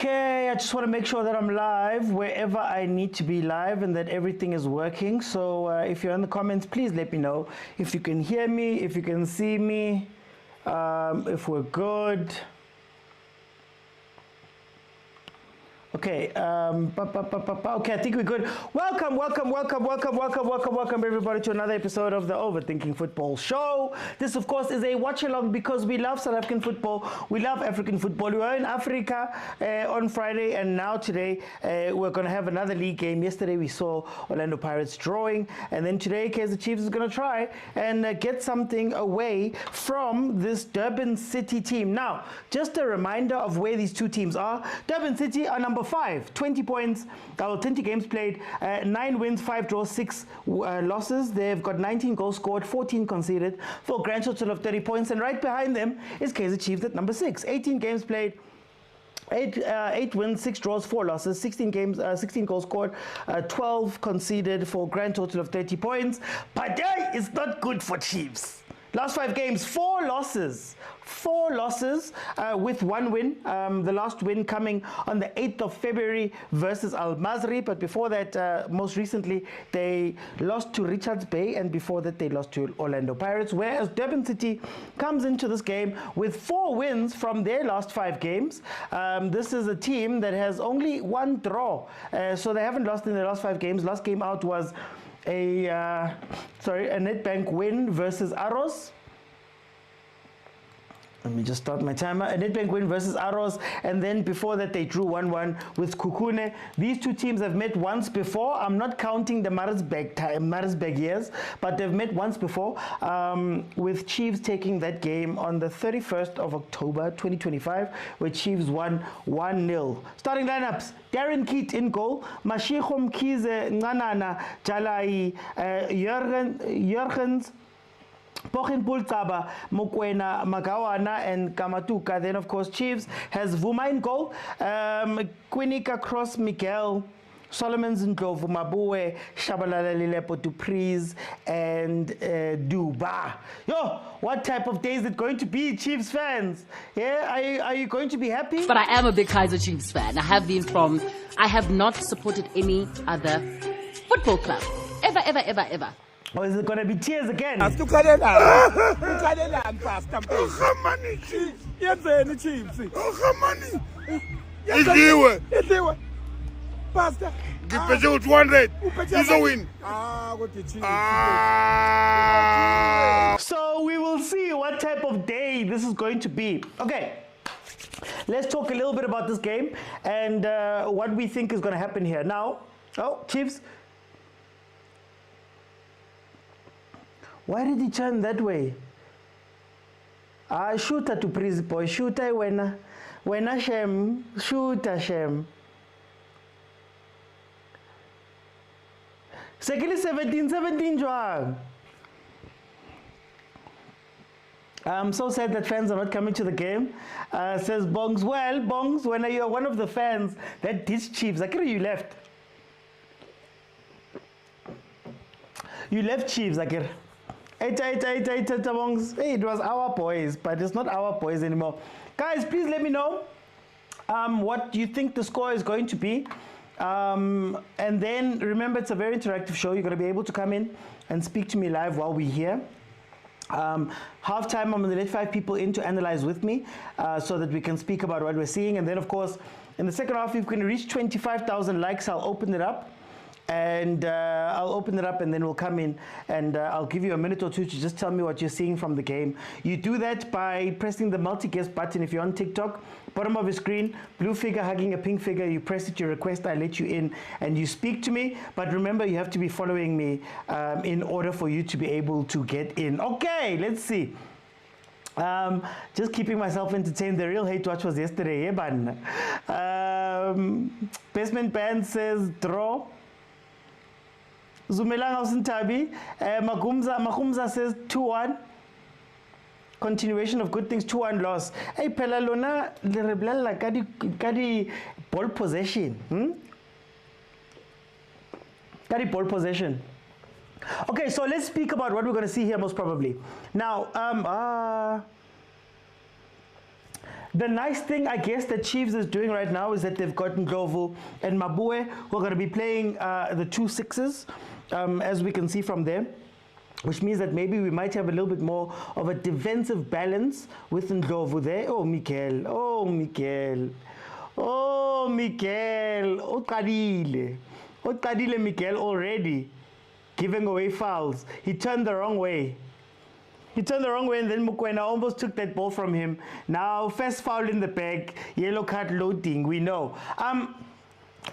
Okay, I just want to make sure that I'm live wherever I need to be live and that everything is working. So if you're in the comments, please let me know if you can hear me, if you can see me, if we're good. Okay, okay, I think we're good. Welcome everybody to another episode of the Overthinking Football Show. This, of course, is a watch-along because we love South African football. We love African football. We were in Africa on Friday, and now today we're going to have another league game. Yesterday we saw Orlando Pirates drawing, and then today Kaizer Chiefs is going to try and get something away from this Durban City team. Now, just a reminder of where these two teams are. Durban City are number 5, 20 points, 20 games played, 9 wins, 5 draws, 6 losses. They've got 19 goals scored, 14 conceded, for a grand total of 30 points. And right behind them is Kaizer Chiefs at number 6, 18 games played, 8 wins, 6 draws, 4 losses, 16 goals scored, 12 conceded, for a grand total of 30 points. But it's not good for Chiefs. Last 5 games, 4 losses with 1 win. The last win coming on the 8th of February versus Al Masri. But before that, most recently, they lost to Richards Bay, and before that, they lost to Orlando Pirates. Whereas Durban City comes into this game with 4 wins from their last 5 games. This is a team that has only 1 draw, so they haven't lost in their last 5 games. Last game out was a Nedbank win versus Arrows. Let me just start my timer. A Nedbank win versus Arrows, and then before that they drew 1-1 with Kukune. These two teams have met once before. I'm not counting the Marisburg years, but they've met once before, with Chiefs taking that game on the 31st of October 2025, where Chiefs won 1-0. Starting lineups: Darren Keat in goal, Mashiko Mkize, Nganana, Jalai, Jurgens, Pochin Pultaba, Mokwena, Magawana, and Kamatuka. Then, of course, Chiefs has Vuma in goal, Quinica Cross, Miguel, Solomon's Ndlovu, Mabue, Shabalala Lilepo, Dupreez, and Duba. Yo, what type of day is it going to be, Chiefs fans? Yeah, are you going to be happy? But I am a big Kaizer Chiefs fan. I have been I have not supported any other football club. Ever. Or is it going to be tears again? Pastor. Give 200. It's a win. So we will see what type of day this is going to be. Okay. Let's talk a little bit about this game and what we think is going to happen here. Now, Chiefs. Why did he turn that way? Shoot to Priz boy. Shoot when Shem. Shoot Shem. Secondly, 17 Joang. I'm so sad that fans are not coming to the game. Says Bongs. Well, Bongs, when you're one of the fans that ditched Chiefs, like you left. You left Chiefs, like Hey, it was our boys, but it's not our boys anymore. Guys, please let me know what you think the score is going to be. And then remember, it's a very interactive show. You're going to be able to come in and speak to me live while we're here. Halftime, I'm going to let 5 people in to analyze with me so that we can speak about what we're seeing. And then, of course, in the second half, if we can reach 25,000 likes, I'll open it up. And and then we'll come in and I'll give you a minute or two to just tell me what you're seeing from the game. You do that by pressing the multi-guest button if you're on TikTok. Bottom of your screen, blue figure hugging a pink figure. You press it, you request, I let you in, and you speak to me. But remember, you have to be following me in order for you to be able to get in. Okay, let's see. Just keeping myself entertained. The real hate watch was yesterday. Basement Band says draw. Zumelanga Usintabi, Magumza says 2-1. Continuation of good things, 2-1 loss. Hey, Pelalona, the rebel kadi ball possession. Kadi ball possession. Okay, so let's speak about what we're going to see here most probably. Now, The nice thing, I guess, that Chiefs is doing right now is that they've got Ndlovu and Mabue, who are going to be playing the 2 6s, as we can see from there. Which means that maybe we might have a little bit more of a defensive balance with Ndlovu there. Oh, Mikel. Oh, Mikel. Oh, Mikel. Oqadile. Oqadile Mikel already giving away fouls. He turned the wrong way. He turned the wrong way, and then Mokwena almost took that ball from him. Now, first foul in the back, yellow card loading, we know.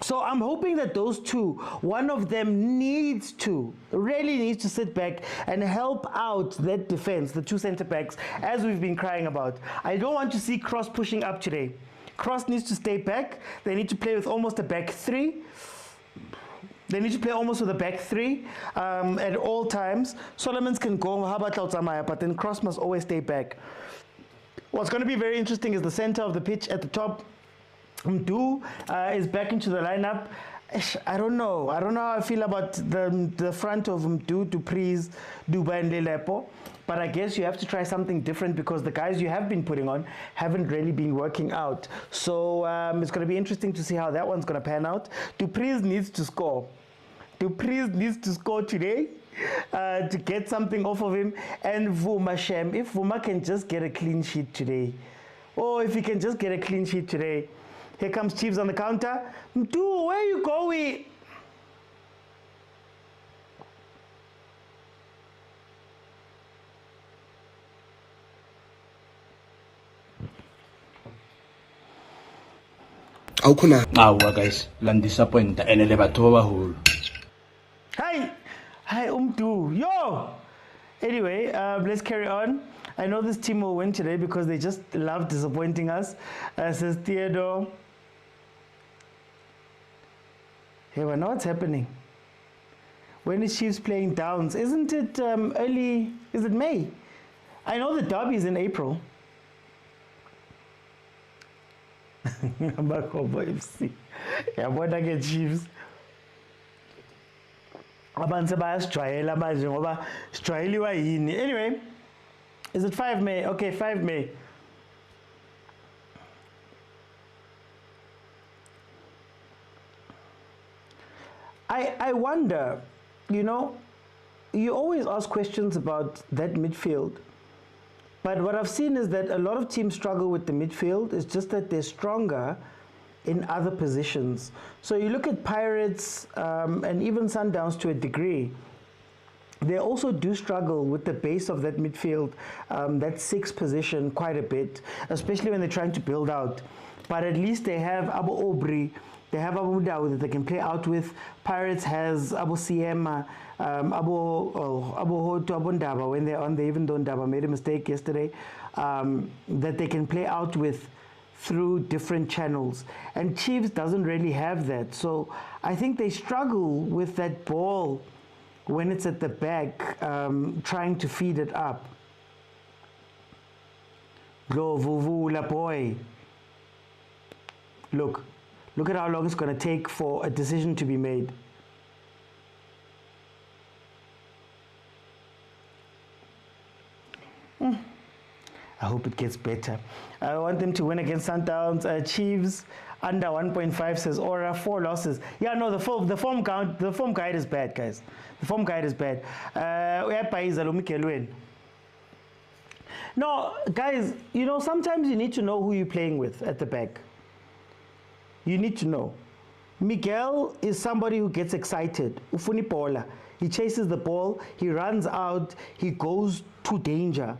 So I'm hoping that those two, one of them really needs to sit back and help out that defense, the 2 center backs, as we've been crying about. I don't want to see Cross pushing up today. Cross needs to stay back. They need to play with almost a back 3. They need to play almost with a back 3 at all times. Solomons can go, but then Cross must always stay back. What's going to be very interesting is the center of the pitch at the top. Mdu is back into the lineup. I don't know how I feel about the front of Mdu, Dupriz, Duba and Lelepo. But I guess you have to try something different because the guys you have been putting on haven't really been working out. So it's going to be interesting to see how that one's going to pan out. Dupriz needs to score. Dupriz needs to score today to get something off of him. And Vuma Shem, if Vuma can just get a clean sheet today. Oh, if he can just get a clean sheet today. Here comes Chiefs on the counter. Mdu, where you going? Awa guys, land disappoint and le batho ba baholo. Hi Mdu. Yo. Anyway, let's carry on. I know this team will win today because they just love disappointing us. Says Theodore. Hey, I know what's happening. When is Chiefs playing Downs? Isn't it early? Is it May? I know the derby is in April. Amakhoba FC. Yabona ke Chiefs. Abantu bayasijwayela manje ngoba sijwayeliwa yini. Anyway, is it 5 May? Okay, 5 May. I wonder, you know, you always ask questions about that midfield. But what I've seen is that a lot of teams struggle with the midfield. It's just that they're stronger in other positions. So you look at Pirates and even Sundowns to a degree. They also do struggle with the base of that midfield, that 6th position quite a bit, especially when they're trying to build out. But at least they have Abu Obri, they have Abu Dawood that they can play out with. Pirates has Abu Siema, Abu Hoto, Abu Ndaba. When they're on, they even though Ndaba made a mistake yesterday, that they can play out with through different channels. And Chiefs doesn't really have that. So I think they struggle with that ball when it's at the back, trying to feed it up. Go, Vuvula boy. Look at how long it's going to take for a decision to be made. I hope it gets better. I want them to win against Sundowns. Chiefs under 1.5 says Aura, 4 losses. Yeah, no, the form guide is bad, guys. The form guide is bad. No, guys, you know, sometimes you need to know who you're playing with at the back. You need to know. Miguel is somebody who gets excited. Ufuni Paula. He chases the ball, he runs out, he goes to danger.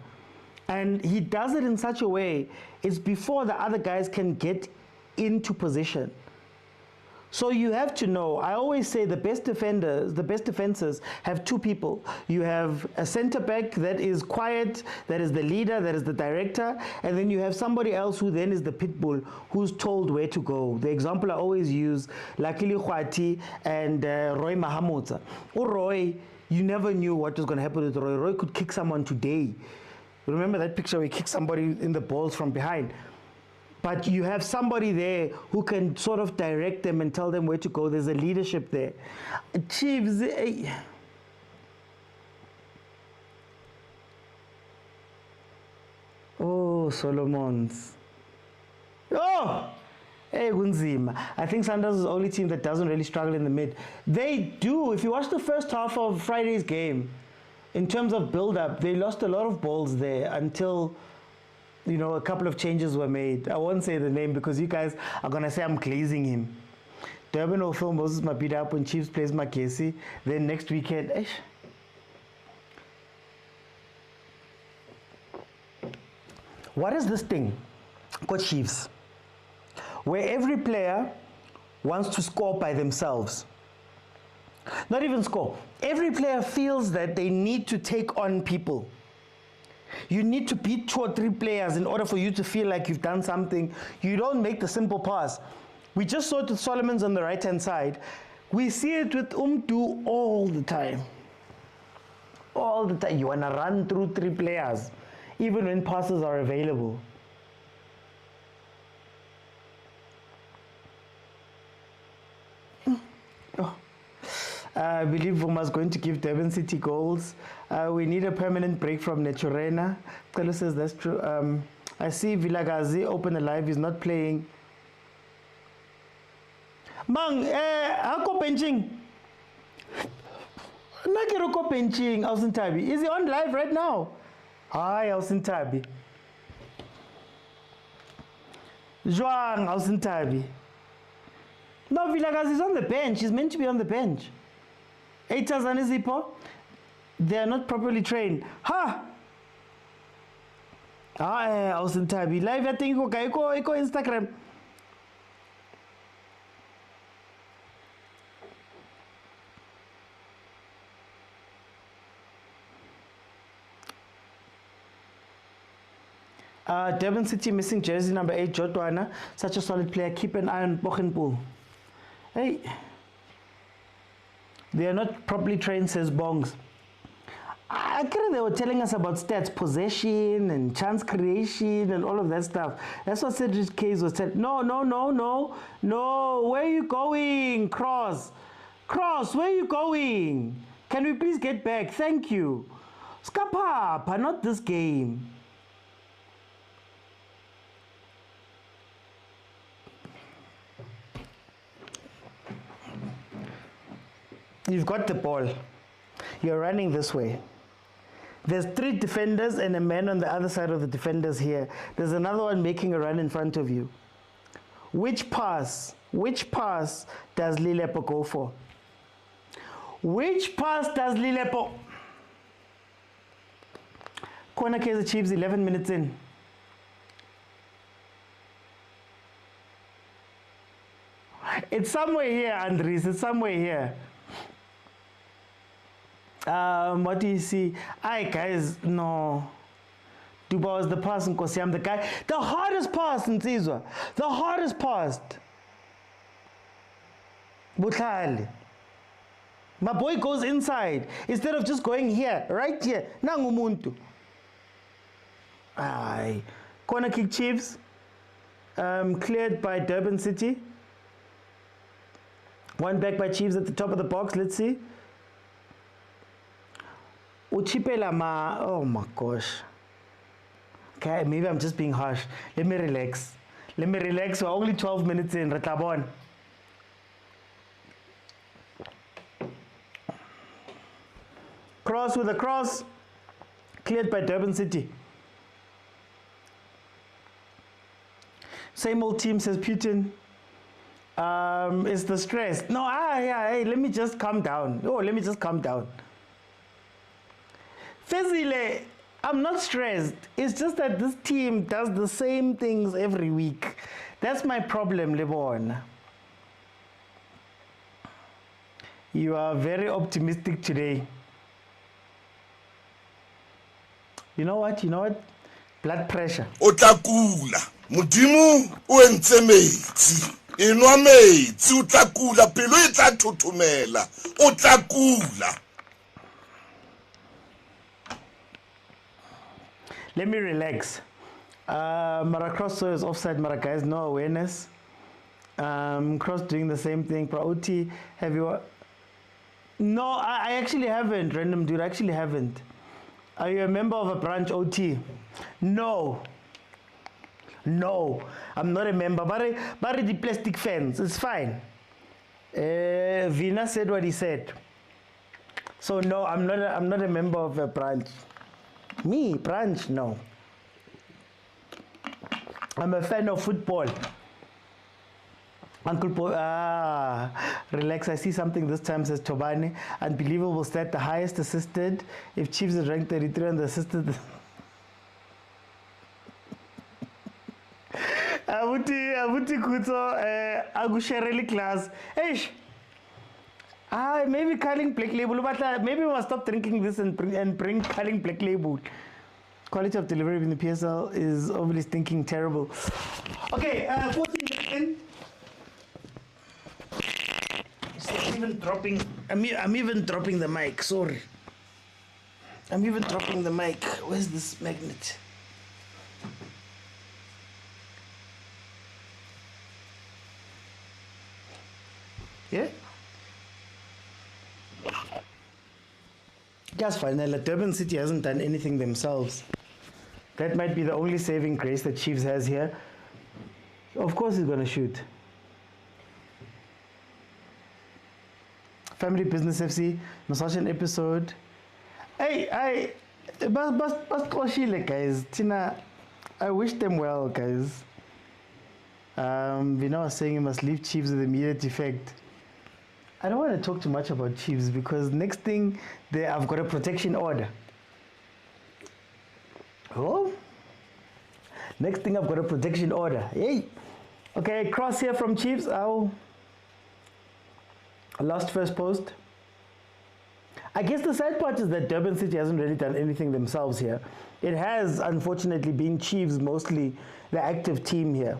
And he does it in such a way, it's before the other guys can get into position. So you have to know, I always say the best defenses have 2 people. You have a center back that is quiet, that is the leader, that is the director, and then you have somebody else who then is the pit bull, who's told where to go. The example I always use, Lakili Khwati and Roy Mahamudza. Roy, you never knew what was going to happen with Roy. Roy could kick someone today. Remember that picture where he kicked somebody in the balls from behind? But you have somebody there who can sort of direct them and tell them where to go. There's a leadership there. Chiefs. Oh, Solomons. Oh! Hey, Gunzima. I think Sundowns is the only team that doesn't really struggle in the mid. They do. If you watch the first half of Friday's game, in terms of build-up, they lost a lot of balls there until, you know, a couple of changes were made. I won't say the name because you guys are going to say I'm glazing him. Durban will film Moses Mabida up when Chiefs plays Makesi. Then next weekend, what is this thing called Chiefs? Where every player wants to score by themselves. Not even score. Every player feels that they need to take on people. You need to beat 2 or 3 players in order for you to feel like you've done something. You don't make the simple pass. We just saw it with Solomon's on the right-hand side. We see it with Umdu all the time. All the time. You want to run through 3 players, even when passes are available. I believe Vuma's going to give Durban City goals. We need a permanent break from Neturena. Kalo says that's true. I see Vilakazi open alive. He's not playing. Mang, ako benching. Nakiroko benching, Ausintabi. Is he on live right now? Hi, Ausintabi. Joang, Ausintabi. No, Vilakazi is on the bench. He's meant to be on the bench. 8,000 Zipo. They are not properly trained. Ha! Ausintabi. Live at Iko Instagram. Durban City missing jersey number 8, Jordaan. Such a solid player. Keep an eye on Bochenpool. Hey. They are not properly trained, says Bongs. I think they were telling us about stats, possession and chance creation and all of that stuff. That's what Cedric Case was telling. No. Where are you going? Cross, where are you going? Can we please get back? Thank you. Skapa, not this game. You've got the ball. You're running this way. There's 3 defenders and a man on the other side of the defenders here. There's another one making a run in front of you. Which pass does Lilepo go for? Which pass does Lilepo? Corner Kaizer Chiefs, 11 minutes in. It's somewhere here, Andres. It's somewhere here. What do you see? Guys, no. Duba was the pass in Kosiam, the guy. The hardest pass in Zizwa. The hardest pass. Butlali. My boy goes inside instead of just going here, right here. Nangumuntu. Aye. Corner kick Chiefs. Cleared by Durban City. One back by Chiefs at the top of the box. Let's see. Uchipela ma, oh my gosh. Okay, maybe I'm just being harsh. Let me relax. We're only 12 minutes in. Ratabon. Cross with a cross. Cleared by Durban City. Same old team, says Putin. It's the stress. No, hey, let me just calm down. Fezile, I'm not stressed. It's just that this team does the same things every week. That's my problem, Lebon. You are very optimistic today. You know what? Blood pressure. Otakula. Mudimu uentse metsi. Inwa metsi utakula pelo itatutumela. Otakula. Let me relax. Maracross is offside, Mara guys, no awareness. Cross doing the same thing. Prauti, have you? No, I actually haven't. Random dude, I actually haven't. Are you a member of a branch OT? No. No, I'm not a member. But the plastic fence, it's fine. Vina said what he said. So no, I'm not a member of a branch. Me, branch, no. I'm a fan of football. Uncle relax, I see something this time, says Tobani. Unbelievable stat, the highest assisted. If Chiefs is ranked 33 and the assisted... Abuti Kuto, Agushereli class. Eish. Maybe calling black label, but maybe we must stop drinking this and bring calling black label. Quality of delivery in the PSL is obviously stinking terrible. Okay, 14 seconds. I'm even dropping the mic, sorry. I'm even dropping the mic. Where's this magnet? Yeah? Just finally, Durban City hasn't done anything themselves. That might be the only saving grace that Chiefs has here. Of course he's going to shoot. Family Business FC, massage an episode. Hey, guys. Tina, I wish them well, guys. Vina was saying you must leave Chiefs with immediate effect. I don't want to talk too much about Chiefs because next thing, I've got a protection order. Oh? Next thing, I've got a protection order. Hey! Okay, cross here from Chiefs. Oh. Last first post. I guess the sad part is that Durban City hasn't really done anything themselves here. It has, unfortunately, been Chiefs mostly the active team here.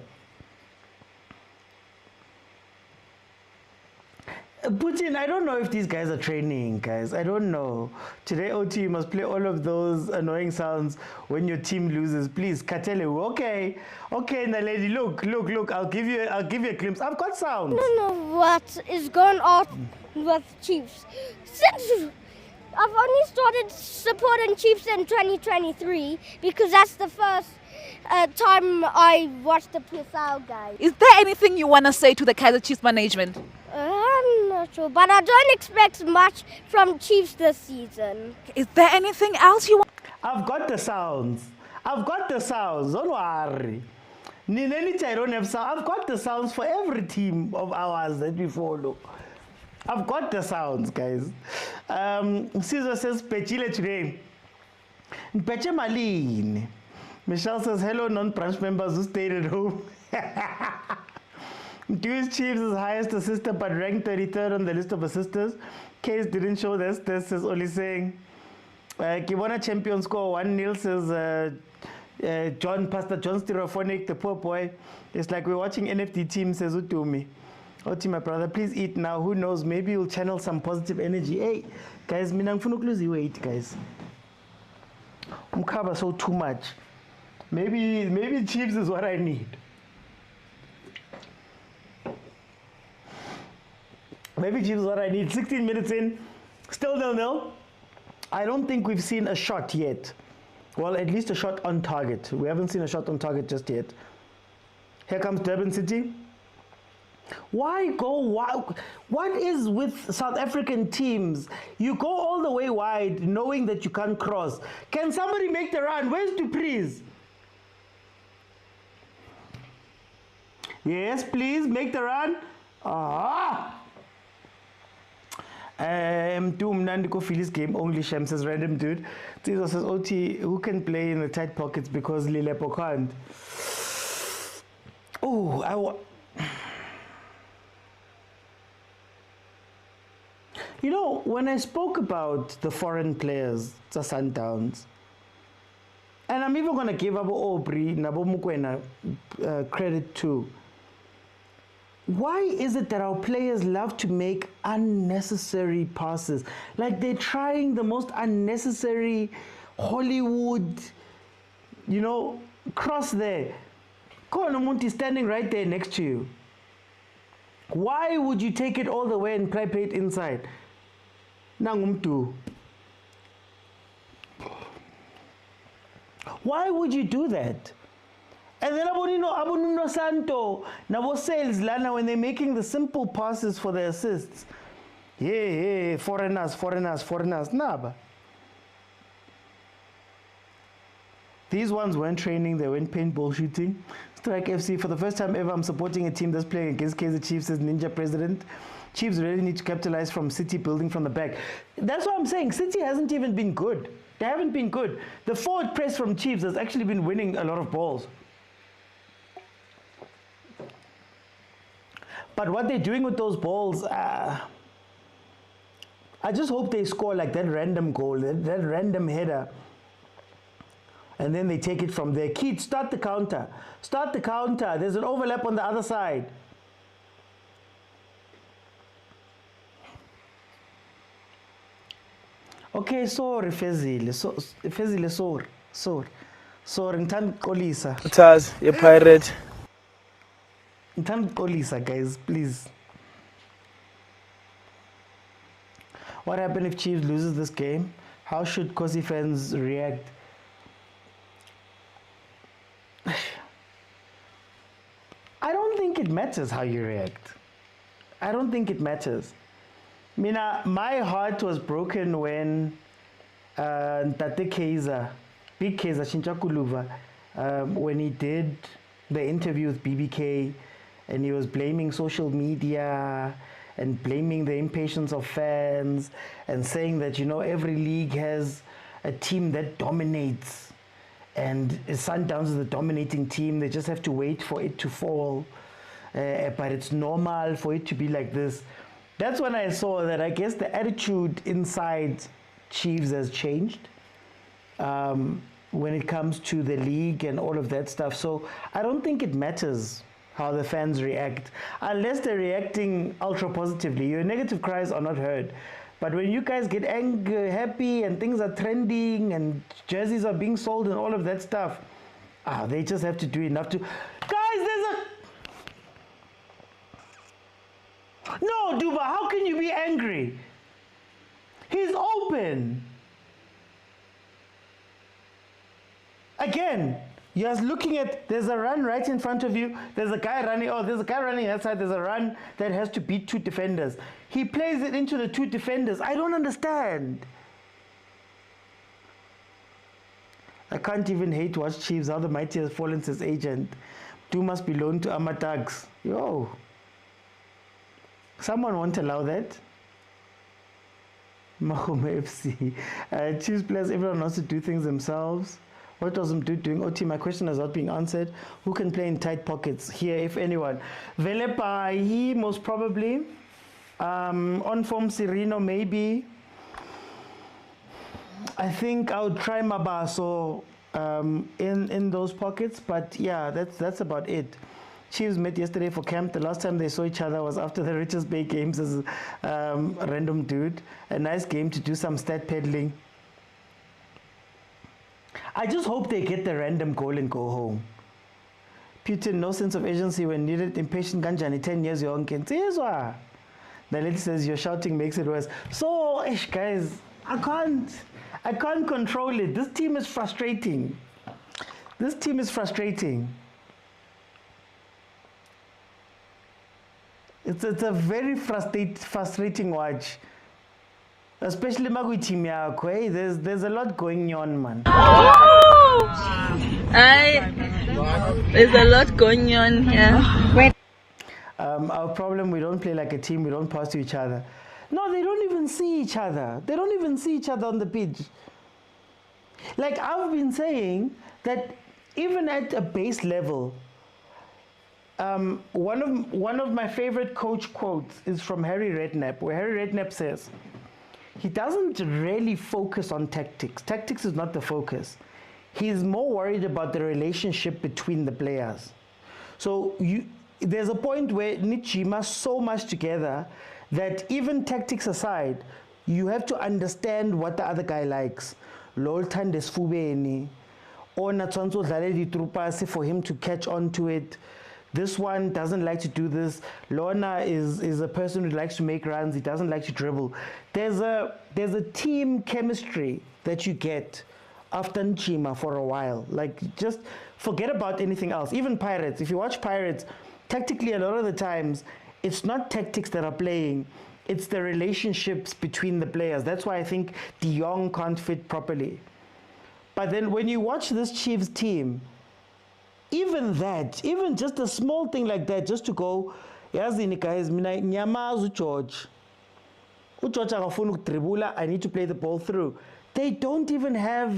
Putin, I don't know if these guys are training, guys. I don't know. Today, OT, you must play all of those annoying sounds when your team loses. Please, Katelu. Okay, Naledi. Look. I'll give you a glimpse. I've got sounds. I don't know what is going on with Chiefs. Since I've only started supporting Chiefs in 2023 because that's the first time I watched the PSL guys. Is there anything you want to say to the Kaizer Chiefs management? I'm not sure, but I don't expect much from Chiefs this season. Is there anything else you want? I've got the sounds. Don't worry. I don't have sound. I've got the sounds for every team of ours that we follow. I've got the sounds, guys. Caesar says, Pechile today. Peche Malini. Michelle says, hello, non-branch members who stayed at home. Dewey's Chiefs is highest assister but ranked 33rd on the list of assisters. Case didn't show this. This is only saying Kibona champion score 1-0 says Pastor John Stereophonic, the poor boy. It's like we're watching NFT team, says Utumi. Oti, my brother, please eat now. Who knows? Maybe you'll channel some positive energy. Hey, guys, wait, guys. Cover so too much. Maybe Chiefs is what I need. Maybe Chiefs is what I need. 16 minutes in, still 0-0. I don't think we've seen a shot yet. Well, at least a shot on target. We haven't seen a shot on target just yet. Here comes Durban City. Why go wide? What is with South African teams? You go all the way wide knowing that you can't cross. Can somebody make the run? Where's Dupree's? Yes, please, make the run. Mnandiko Phillies game only. Shem says random dude. Tizo says OT, who can play in the tight pockets because Lilepo can't? You know, when I spoke about the foreign players, the Sundowns, and I'm even going to give Abo Aubrey, Nabo Mokwena credit too. Why is it that our players love to make unnecessary passes? Like they're trying the most unnecessary Hollywood, cross there. Konomunti standing right there next to you. Why would you take it all the way and play it inside? Nangumtu. Why would you do that? And then Abonuno Santo, now sales Lana when they're making the simple passes for the assists. Yeah, foreigners. Nah, these ones weren't training, they weren't paintball shooting. Strike FC, for the first time ever, I'm supporting a team that's playing against Kaizer Chiefs as Ninja President. Chiefs really need to capitalize from City building from the back. That's what I'm saying. City hasn't even been good. They haven't been good. The forward press from Chiefs has actually been winning a lot of balls. But what they're doing with those balls, I just hope they score like that random goal, that random header. And then they take it from there. Keith, start the counter. Start the counter. There's an overlap on the other side. Okay, sorry, Fezile. Fezile, sorry. Ngithanda ukuxolisa. Taz, you're pirate. Ngithanda ukuxolisa, guys, please. What happens if Chiefs loses this game? How should Kosi fans react? I don't think it matters how you react. I don't think it matters. Mina, my heart was broken when Tate Kaizer, Big Kaizer Shinchakuluva, when he did the interview with BBK and he was blaming social media and blaming the impatience of fans and saying that, every league has a team that dominates and Sundowns is the dominating team. They just have to wait for it to fall. But it's normal for it to be like this. That's when I saw that I guess the attitude inside Chiefs has changed when it comes to the league and all of that stuff. So I don't think it matters how the fans react, unless they're reacting ultra positively. Your negative cries are not heard. But when you guys get angry, happy, and things are trending, and jerseys are being sold and all of that stuff, they just have to do enough to... Guys, there's a... No, Duba, how can you be angry? He's open. Again, you're looking at, there's a run right in front of you. There's a guy running, there's a guy running that side. There's a run that has to beat two defenders. He plays it into the two defenders. I don't understand. I can't even hate watch Chiefs. How the mighty has fallen since agent. Two must be loaned to Amatags. Yo. Someone won't allow that. Motaung FC. Chiefs players, everyone wants to do things themselves. What does him do doing OT? My question is not being answered. Who can play in tight pockets here, if anyone? Velepa, he most probably. On form Sereno, maybe. I think I would try Mabaso in those pockets, but yeah, that's about it. Chiefs met yesterday for camp. The last time they saw each other was after the Richards Bay games as a random dude. A nice game to do some stat peddling. I just hope they get the random goal and go home. Putin, no sense of agency when needed. Impatient Ganjani, 10 years young. The lady says your shouting makes it worse. So, guys, I can't control it. This team is frustrating. This team is frustrating. It's a very frustrating watch. Especially Magui team, there's a lot going on, man. There's a lot going on here. Our problem, we don't play like a team, we don't pass to each other. No, they don't even see each other. They don't even see each other on the pitch. Like I've been saying that even at a base level, one of my favorite coach quotes is from Harry Redknapp, where Harry Redknapp says, he doesn't really focus on tactics. Tactics is not the focus. He's more worried about the relationship between the players. So there's a point where Nichima so much together that even tactics aside, you have to understand what the other guy likes. Loltan desfubeni, or natsonso dlaledi trupasi for him to catch on to it. This one doesn't like to do this. Lorna is a person who likes to make runs. He doesn't like to dribble. There's a team chemistry that you get after Nchima for a while. Like just forget about anything else. Even Pirates, if you watch Pirates, tactically a lot of the times, it's not tactics that are playing, it's the relationships between the players. That's why I think De Jong can't fit properly. But then when you watch this Chiefs team, even that, even just a small thing like that, just to go, yazini guys, mina nyamazu George. UGeorge akafuna ukudribula, I need to play the ball through. They don't even have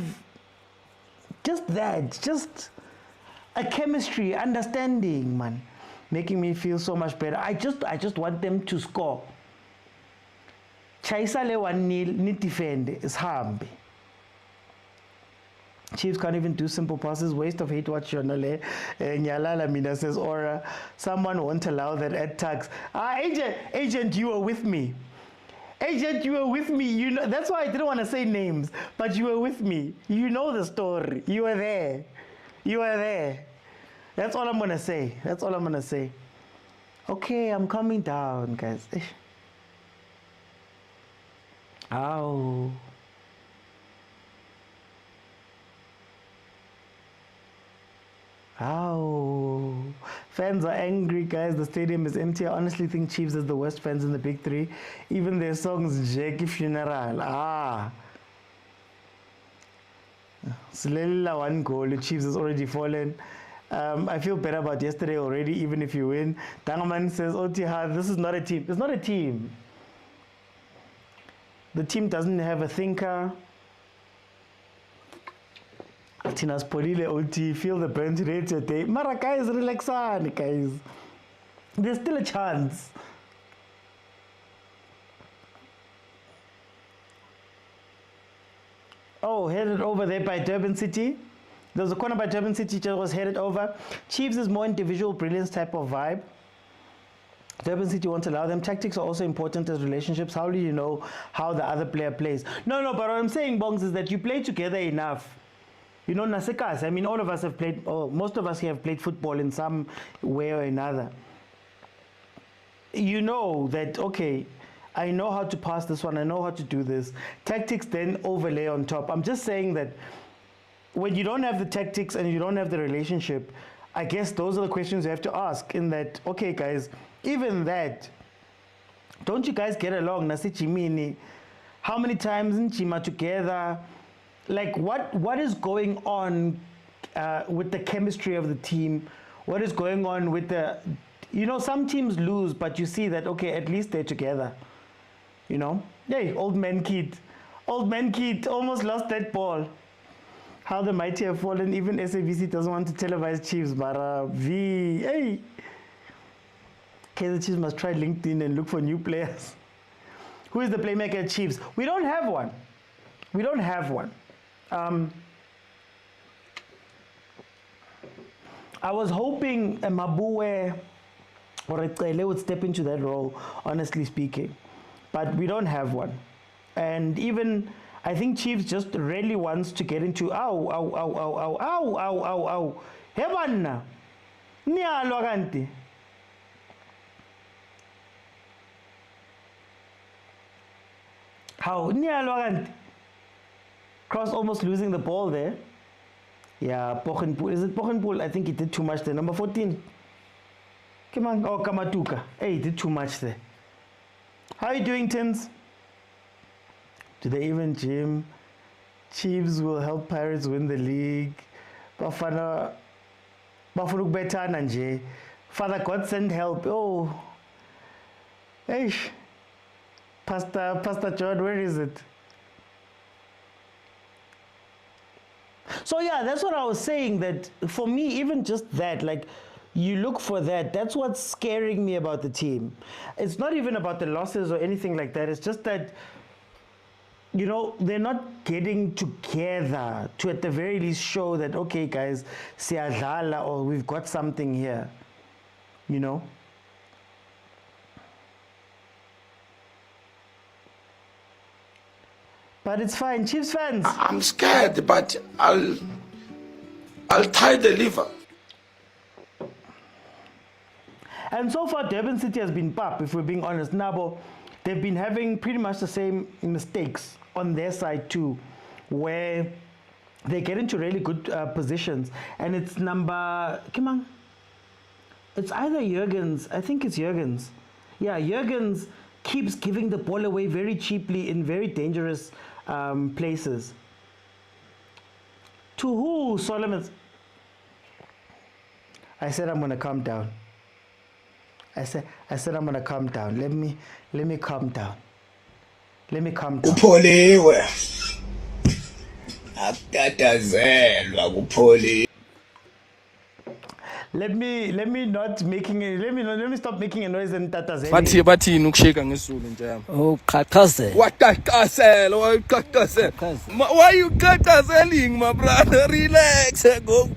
just that, just a chemistry, understanding, man. Making me feel so much better. I just want them to score. Chaisa le 1-0, ni defend, is hambi. Chiefs can't even do simple passes. Waste of hate watch Jonale. Nyalala Mina says, or someone won't allow that at tax. Agent, you were with me. Agent, you were with me. You know, that's why I didn't want to say names, but you were with me. You know the story. You were there. You were there. That's all I'm going to say. That's all I'm going to say. Okay, I'm coming down, guys. Ow. Ow. Fans are angry, guys. The stadium is empty. I honestly think Chiefs is the worst fans in the big three. Even their songs, Jackie Funeral. Slella 1 goal. The Chiefs has already fallen. I feel better about yesterday already, even if you win. Tangaman says, Otiha, this is not a team. It's not a team. The team doesn't have a thinker. Tinas Polile OT, feel the burnt rate today. Mara guys, relaxan, guys. There's still a chance. Oh, headed over there by Durban City. There was a corner by Durban City that was headed over. Chiefs is more individual brilliance type of vibe. Durban City won't allow them. Tactics are also important as relationships. How do you know how the other player plays? No, but what I'm saying, Bongs, is that you play together enough. You know, Nasekas, I mean, all of us have played, or most of us here have played football in some way or another. You know that, okay, I know how to pass this one, I know how to do this. Tactics then overlay on top. I'm just saying that when you don't have the tactics and you don't have the relationship, I guess those are the questions you have to ask, in that, okay, guys, even that, don't you guys get along? Nasi Chimini, how many times in Chima together? Like, what is going on with the chemistry of the team? What is going on with the, you know, some teams lose, but you see that, okay, at least they're together. You know? Hey, old man kid almost lost that ball. How the mighty have fallen. Even SABC doesn't want to televise Chiefs, but hey. Kaizer Chiefs must try LinkedIn and look for new players. Who is the playmaker at Chiefs? We don't have one. We don't have one. I was hoping Mabue or Ecele would step into that role, honestly speaking, but we don't have one. And even I think Chiefs just really wants to get into Hebanna. Nialo kanti. How nialo kanti. Cross almost losing the ball there. Yeah, Pochenpool. Is it Pochenpool? I think he did too much there. Number 14. Come on. Oh, Kamatuka. Hey, he did too much there. How are you doing, Tins? Do they even gym? Chiefs will help Pirates win the league. Bafana better nanje. Father God send help. Oh. Hey. Pastor John, where is it? So yeah, that's what I was saying, that for me, even just that, like, you look for that. That's what's scaring me about the team. It's not even about the losses or anything like that. It's just that, you know, they're not getting together to at the very least show that, okay, guys, siyadlala, or we've got something here, you know? But it's fine. Chiefs fans. I'm scared, but I'll tie the liver. And so far, Durban City has been pop, if we're being honest. Nabo, they've been having pretty much the same mistakes on their side too, where they get into really good positions. And it's number, come on, it's either Jurgens, I think it's Jurgens. Yeah, Jurgens keeps giving the ball away very cheaply in very dangerous places. To who, Solomon? I said I'm gonna calm down. I said I'm gonna calm down. Let me calm down. Let me calm down. Kupholiwe. Akutatazelwa kupholiwe. Let me stop making a noise and tatazeli. Bathini ukusheka ngesizulu nje yami. Uqhaqhazela. Waqhaqhazela, why you qhaqhazeling, my brother? Relax, go.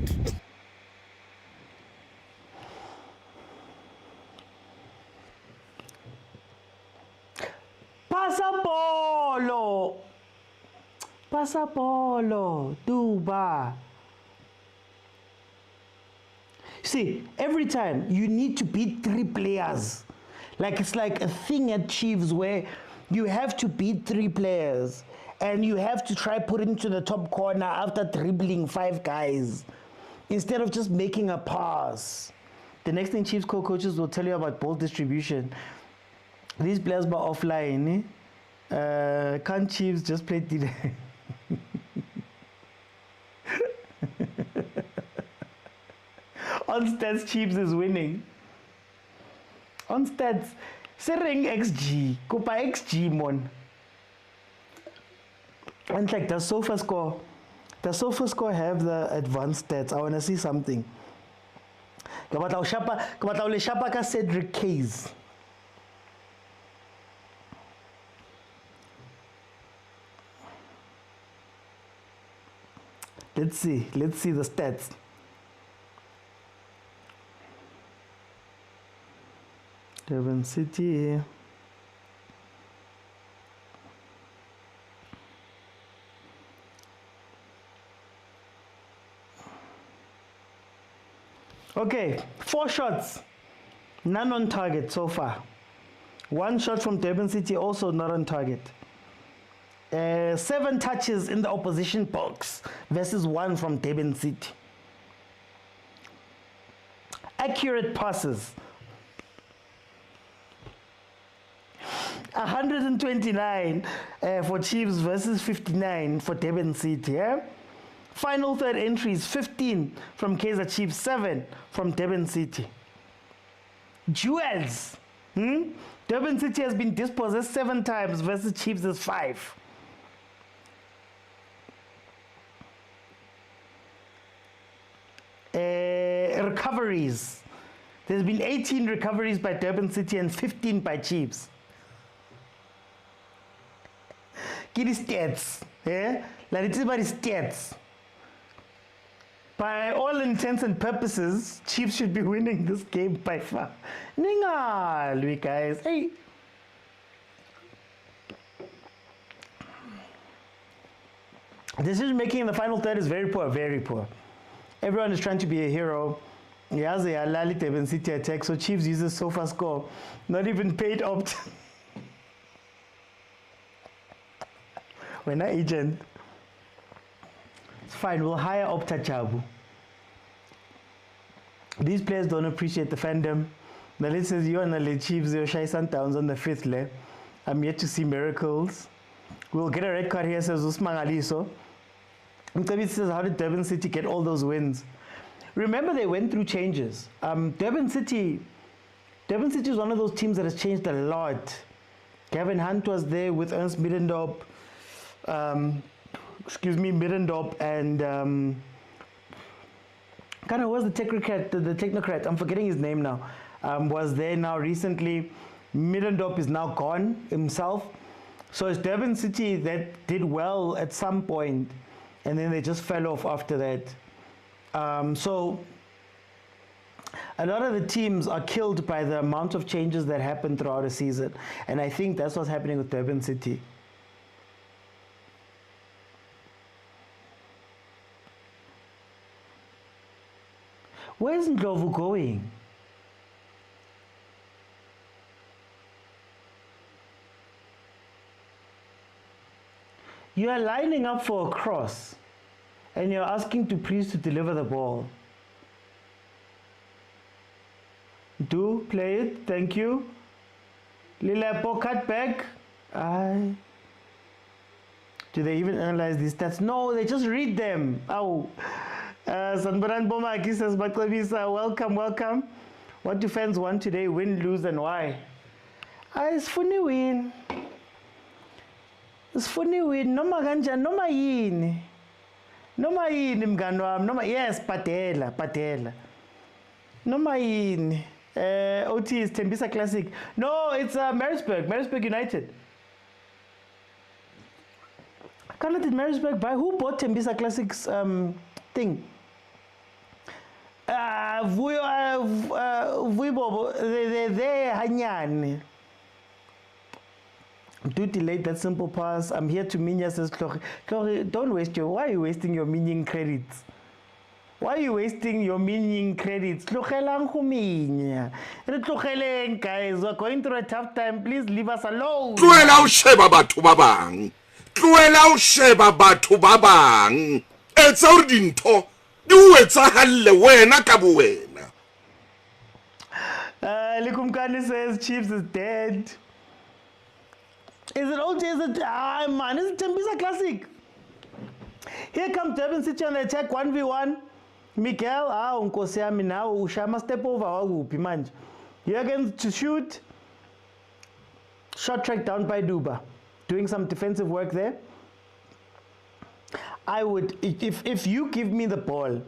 Pasapolo, Duba. See, every time you need to beat 3 players. Like it's like a thing at Chiefs where you have to beat 3 players and you have to try put it into the top corner after dribbling 5 guys instead of just making a pass. The next thing Chiefs coaches will tell you about ball distribution. These players were offline. Can't Chiefs just play today? On stats, Chiefs is winning. On stats, Sering XG, Copa XG mon. And like, does SofaScore have the advanced stats? I want to see something. Kabatao Shapa ka Cedric Case. Let's see the stats. Durban City. Okay, 4 shots, none on target so far. 1 shot from Durban City, also not on target. 7 touches in the opposition box versus 1 from Durban City. Accurate passes, 129 for Chiefs versus 59 for Durban City. Yeah? Final third entries, 15 from Kaizer Chiefs, 7 from Durban City. Duels. Durban City has been dispossessed 7 times versus Chiefs is 5. Recoveries. There's been 18 recoveries by Durban City and 15 by Chiefs. Give the stats. Yeah? Like it's about the stats. By all intents and purposes, Chiefs should be winning this game by far. Ningalwi, guys. Hey. Decision making in the final third is very poor, very poor. Everyone is trying to be a hero. Yes, they are Lali Durban City attack, so Chiefs uses SofaScore. Not even paid opt. We're not agent. It's fine, we'll hire Opta Chabu. These players don't appreciate the fandom. The list says you and the Chiefs, you're Shy Sundowns on the 5th leg. I'm yet to see miracles. We'll get a red card here, says Usman Aliso. Mtabi says, how did Durban City get all those wins? Remember, they went through changes. Durban City is one of those teams that has changed a lot. Gavin Hunt was there with Ernst Middendorp. Middendorp and what's the technocrat? I'm forgetting his name now. Was there now recently. Middendorp is now gone himself. So it's Durban City that did well at some point, and then they just fell off after that. So a lot of the teams are killed by the amount of changes that happen throughout a season, and I think that's what's happening with Durban City. Where's Ndlovu going? You are lining up for a cross, and you're asking to Priest to deliver the ball. Do play it, thank you. Lilepo cut back. Do they even analyze these stats? No, they just read them. Oh, Sanbaran Bomaki says, welcome, welcome. What do fans want today? Win, lose, and why? It's funny win. It's funny win. Noma ganja, noma yini. Noma yini mngani wami. Noma yes, Patela. Noma yini. OT is Tembisa Classic. No, it's Marisburg United. Canada did Marisburg buy? Who bought Tembisa Classic's thing? Vuibobo, they're hanyani. Do delay that simple pass. I'm here to Minya says Chloe, don't waste why are you wasting your minion credits? Why are you wasting your minion credits? Tlogelang go minya. Re tlogeleng guys, we're going through a tough time. Please leave us alone. Tloela o sheba batho ba bang. Tloela o sheba batho ba bang. Etsa hore dintho di o etsahalle wena ka bo wena. Likumkani says Chiefs is dead. Is it OT? Is it man? Is it Tembisa Classic? Here comes Durban City on the attack 1v1. Miguel, unkosi yami now ushama step over wakuphi manje. You're going to shoot. Shot track down by Duba. Doing some defensive work there. I would, if you give me the ball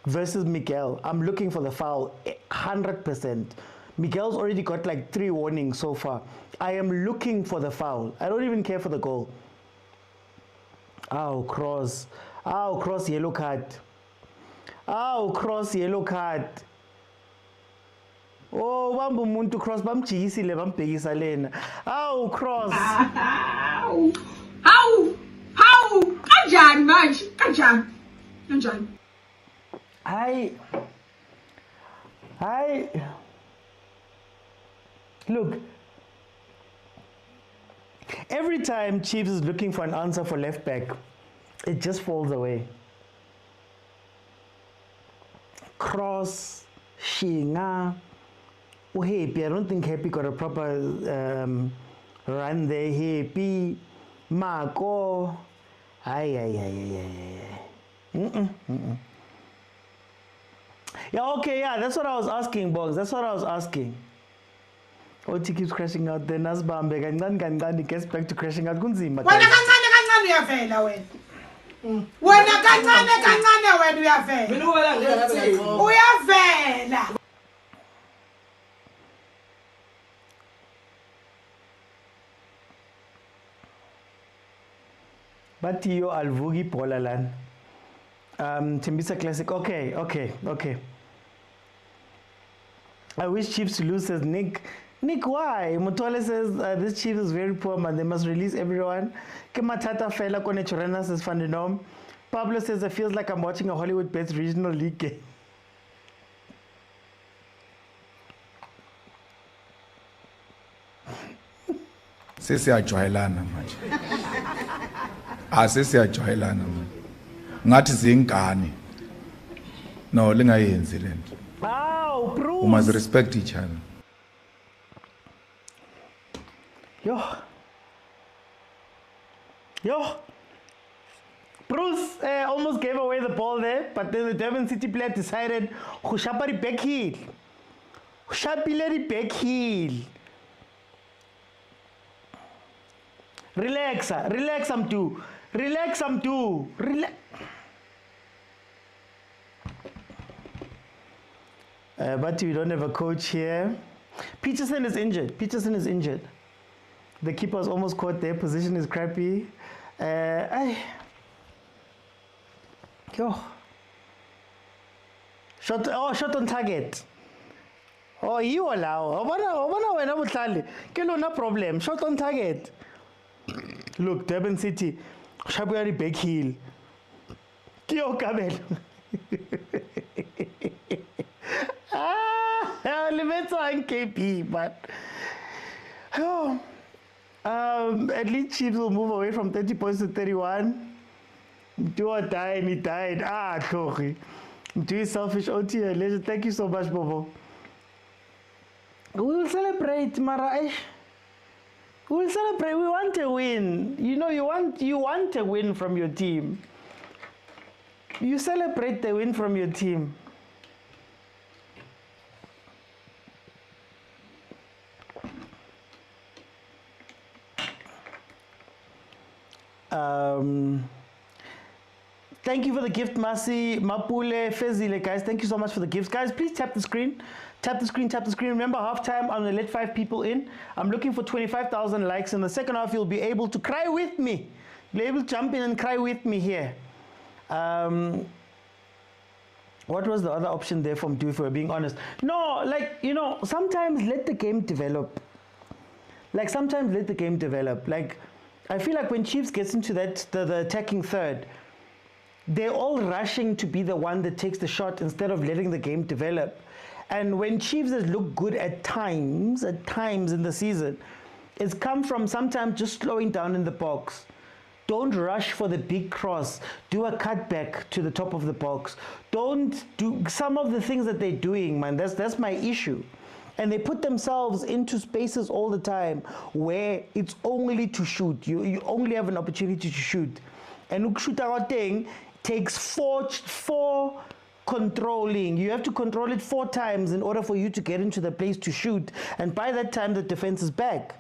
versus Miguel, I'm looking for the foul 100%. Miguel's already got like 3 warnings so far. I am looking for the foul. I don't even care for the goal. Cross. Cross, yellow card. Cross, yellow card. Bambu muntu cross bamjikisile bambhekisa lena. Cross. How? Kanjani manje? Kanjani? Hi. Look. Every time Chiefs is looking for an answer for left back, it just falls away. Cross, Shinga, Happy. I don't think Happy got a proper run there. Happy, Marco. Yeah, okay, yeah, that's what I was asking, Bogs. That's what I was asking. OT keeps crashing out. Then Nasbambe kancane gets back to crashing out. Kunzima. Wena kancane uyavela wena. Wena kancane wena uyavela. Uyavela. Batiyo alvugi polalan. Tembisa Classic. Okay. I wish Chiefs to lose, says Nick. Nick, why? Mutole says this Chiefs is very poor, man. They must release everyone. Kematata Fela Kone Chorena says Fandinom. Pablo says it feels like I'm watching a Hollywood Bets regional league game. Sesiyajwayelana manje. Sesiyajwayelana manje. Ngathi zingane. No, lingayenzi lento. Bruce. We must respect each other. Yo. Bruce almost gave away the ball there, but then the Durban City player decided, Hushapari back heel. Hushapilari back heel. Relax, I'm too. Relax. But we don't have a coach here. Peterson is injured. The keeper's almost caught there. Position is crappy. Shot on target. You allow. No problem. Shot on target. Look, Durban City. Shabuyari back heel. Kyo Kabel. Limits on KP, but at least Chiefs will move away from 30 points to 31. Do or die, and he died. Ah, Tori. Do selfish OT legend. Thank you so much, Bobo. We will celebrate, Mara. We will celebrate. We want a win. You know, you want a win from your team. You celebrate the win from your team. Thank you for the gift, Masi, Mapule, Fezile, guys. Thank you so much for the gifts. Guys, please tap the screen. Tap the screen, tap the screen. Remember, halftime, I'm going to let 5 people in. I'm looking for 25,000 likes. In the second half, you'll be able to cry with me. You'll be able to jump in and cry with me here. What was the other option there from Do, if we're being honest? No, like, you know, sometimes let the game develop. Like, sometimes let the game develop. Like, I feel like when Chiefs gets into that, the attacking third, they're all rushing to be the one that takes the shot instead of letting the game develop. And when Chiefs has looked good at times in the season, it's come from sometimes just slowing down in the box. Don't rush for the big cross. Do a cutback to the top of the box. Don't do some of the things that they're doing, man. That's my issue. And they put themselves into spaces all the time where it's only to shoot. You only have an opportunity to shoot. And shoot our thing takes four controlling. You have to control it 4 times in order for you to get into the place to shoot. And by that time, the defense is back.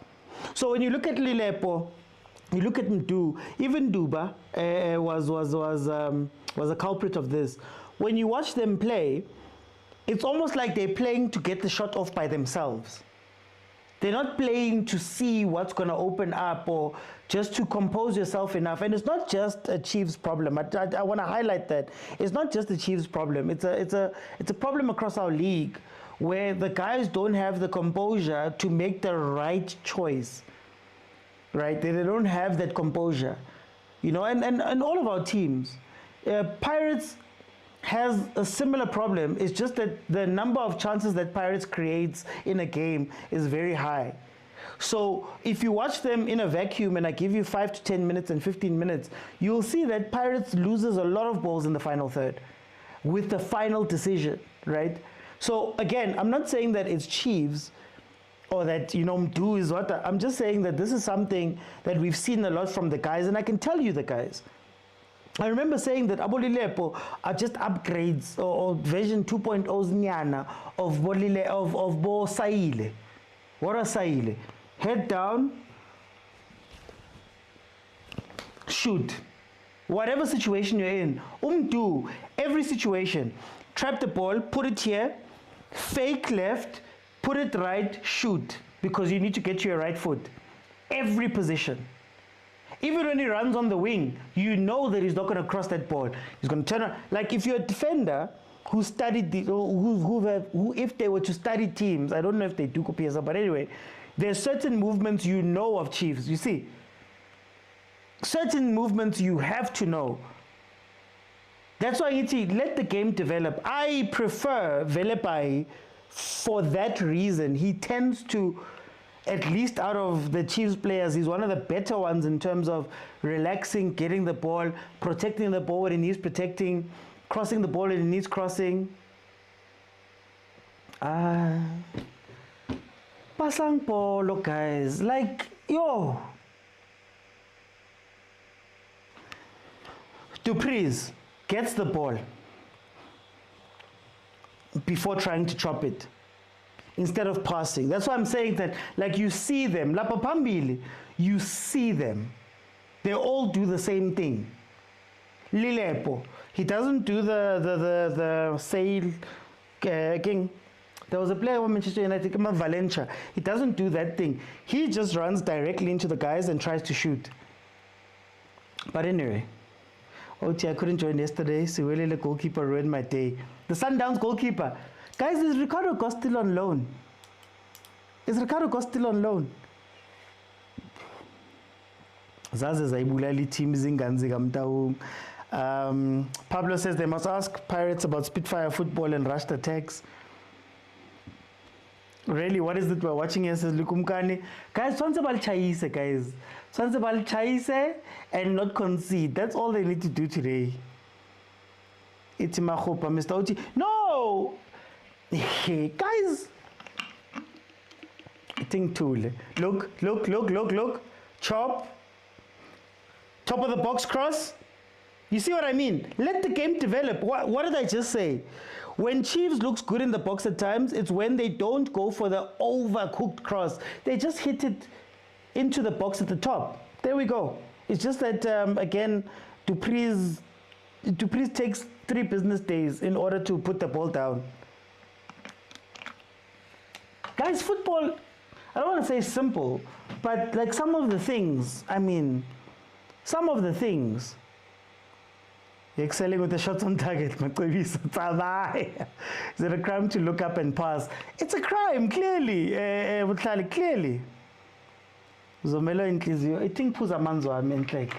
So when you look at Lilepo, you look at Ndu, even Duba was a culprit of this. When you watch them play, it's almost like they're playing to get the shot off by themselves. They're not playing to see what's going to open up or just to compose yourself enough. And it's not just a Chiefs problem. I want to highlight that. It's not just a Chiefs problem. It's a problem across our league where the guys don't have the composure to make the right choice. Right? They don't have that composure. You know, and all of our teams. Pirates has a similar problem. It's just that the number of chances that Pirates creates in a game is very high. So if you watch them in a vacuum and I give you 5 to 10 minutes and 15 minutes, you'll see that Pirates loses a lot of balls in the final third with the final decision, right? So again, I'm not saying that it's Chiefs or that, you know, Mdu is what. I'm just saying that this is something that we've seen a lot from the guys, and I can tell you the guys. I remember saying that Abolilepo are just upgrades or version 2.0's nyana of Bo Saile. What are Saile? Head down, shoot. Whatever situation you're in, do every situation. Trap the ball, put it here, fake left, put it right, shoot. Because you need to get to your right foot. Every position. Even when he runs on the wing, you know that he's not going to cross that ball. He's going to turn around. Like if you're a defender who studied, who if they were to study teams, I don't know if they do copy but anyway, there's certain movements you know of Chiefs. You see, certain movements you have to know. That's why you see, let the game develop. I prefer Velepai for that reason. He tends to, at least out of the Chiefs players, he's one of the better ones in terms of relaxing, getting the ball, protecting the ball when he needs protecting, crossing the ball when he needs crossing. Pasang polo, guys. Like, yo. Dupreez gets the ball before trying to chop it, instead of passing. That's why I'm saying that, like, you see them, Lapa Pambili, you see them. They all do the same thing. Lilepo, he doesn't do the sail king. There was a player from Manchester United, Valencia. He doesn't do that thing. He just runs directly into the guys and tries to shoot. But anyway, I couldn't join yesterday. Siwele, the goalkeeper, ruined my day. The Sundowns goalkeeper. Guys, is Ricardo Costa still on loan? Is Ricardo Costa still on loan? Pablo says they must ask Pirates about Spitfire football and rushed attacks. Really, what is it we're watching here? Says Lukumkani. Guys, sonse bal chaise, guys. Sonse bal chaise and not concede. That's all they need to do today. It's Mahopa, Mr. Oti. No! Guys! Think tool. Look. Chop. Top of the box cross. You see what I mean? Let the game develop. What did I just say? When Chiefs looks good in the box at times, it's when they don't go for the overcooked cross. They just hit it into the box at the top. There we go. It's just that, again, Dupreez takes 3 business days in order to put the ball down. Guys, football, I don't want to say simple, but like some of the things, you're excelling with the shots on target. Is it a crime to look up and pass? It's a crime, clearly. Clearly. Zomelo inhliziyo. I think phuza amanzi wami enhleke.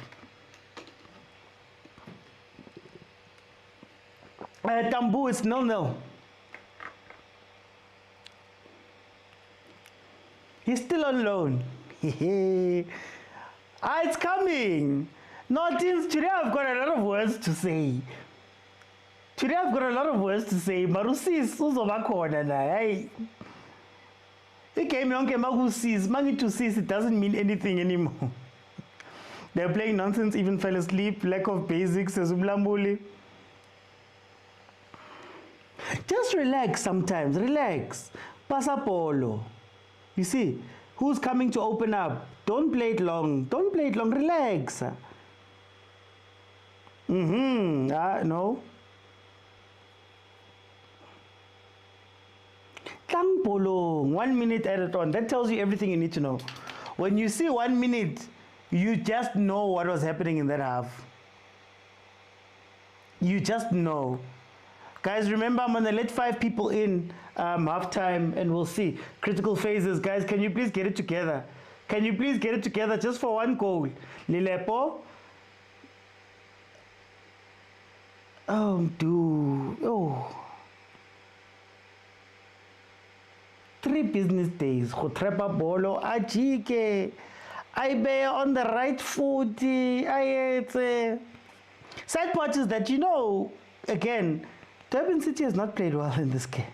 Tambu is 0-0. He's still on loan. It's coming. No, today I've got a lot of words to say. Marusis uzobakhona naye. Igame yonke makusis, mangithi sis, it doesn't mean anything anymore. They're playing nonsense, even fell asleep, lack of basics, says Umlambuli. Just relax sometimes, relax. Pasa polo. You see, who's coming to open up? Don't play it long, relax. No. Tang bolong, 1 minute added on. That tells you everything you need to know. When you see 1 minute, you just know what was happening in that half. You just know. Guys, remember, I'm gonna let 5 people in halftime, and we'll see. Critical phases, guys. Can you please get it together? Just for 1 goal? Lilepo. Oh, dude. Oh. 3 business days. Khotrepa bolo. Ajike. I be on the right foot. Sad part is that, again, Durban City has not played well in this game.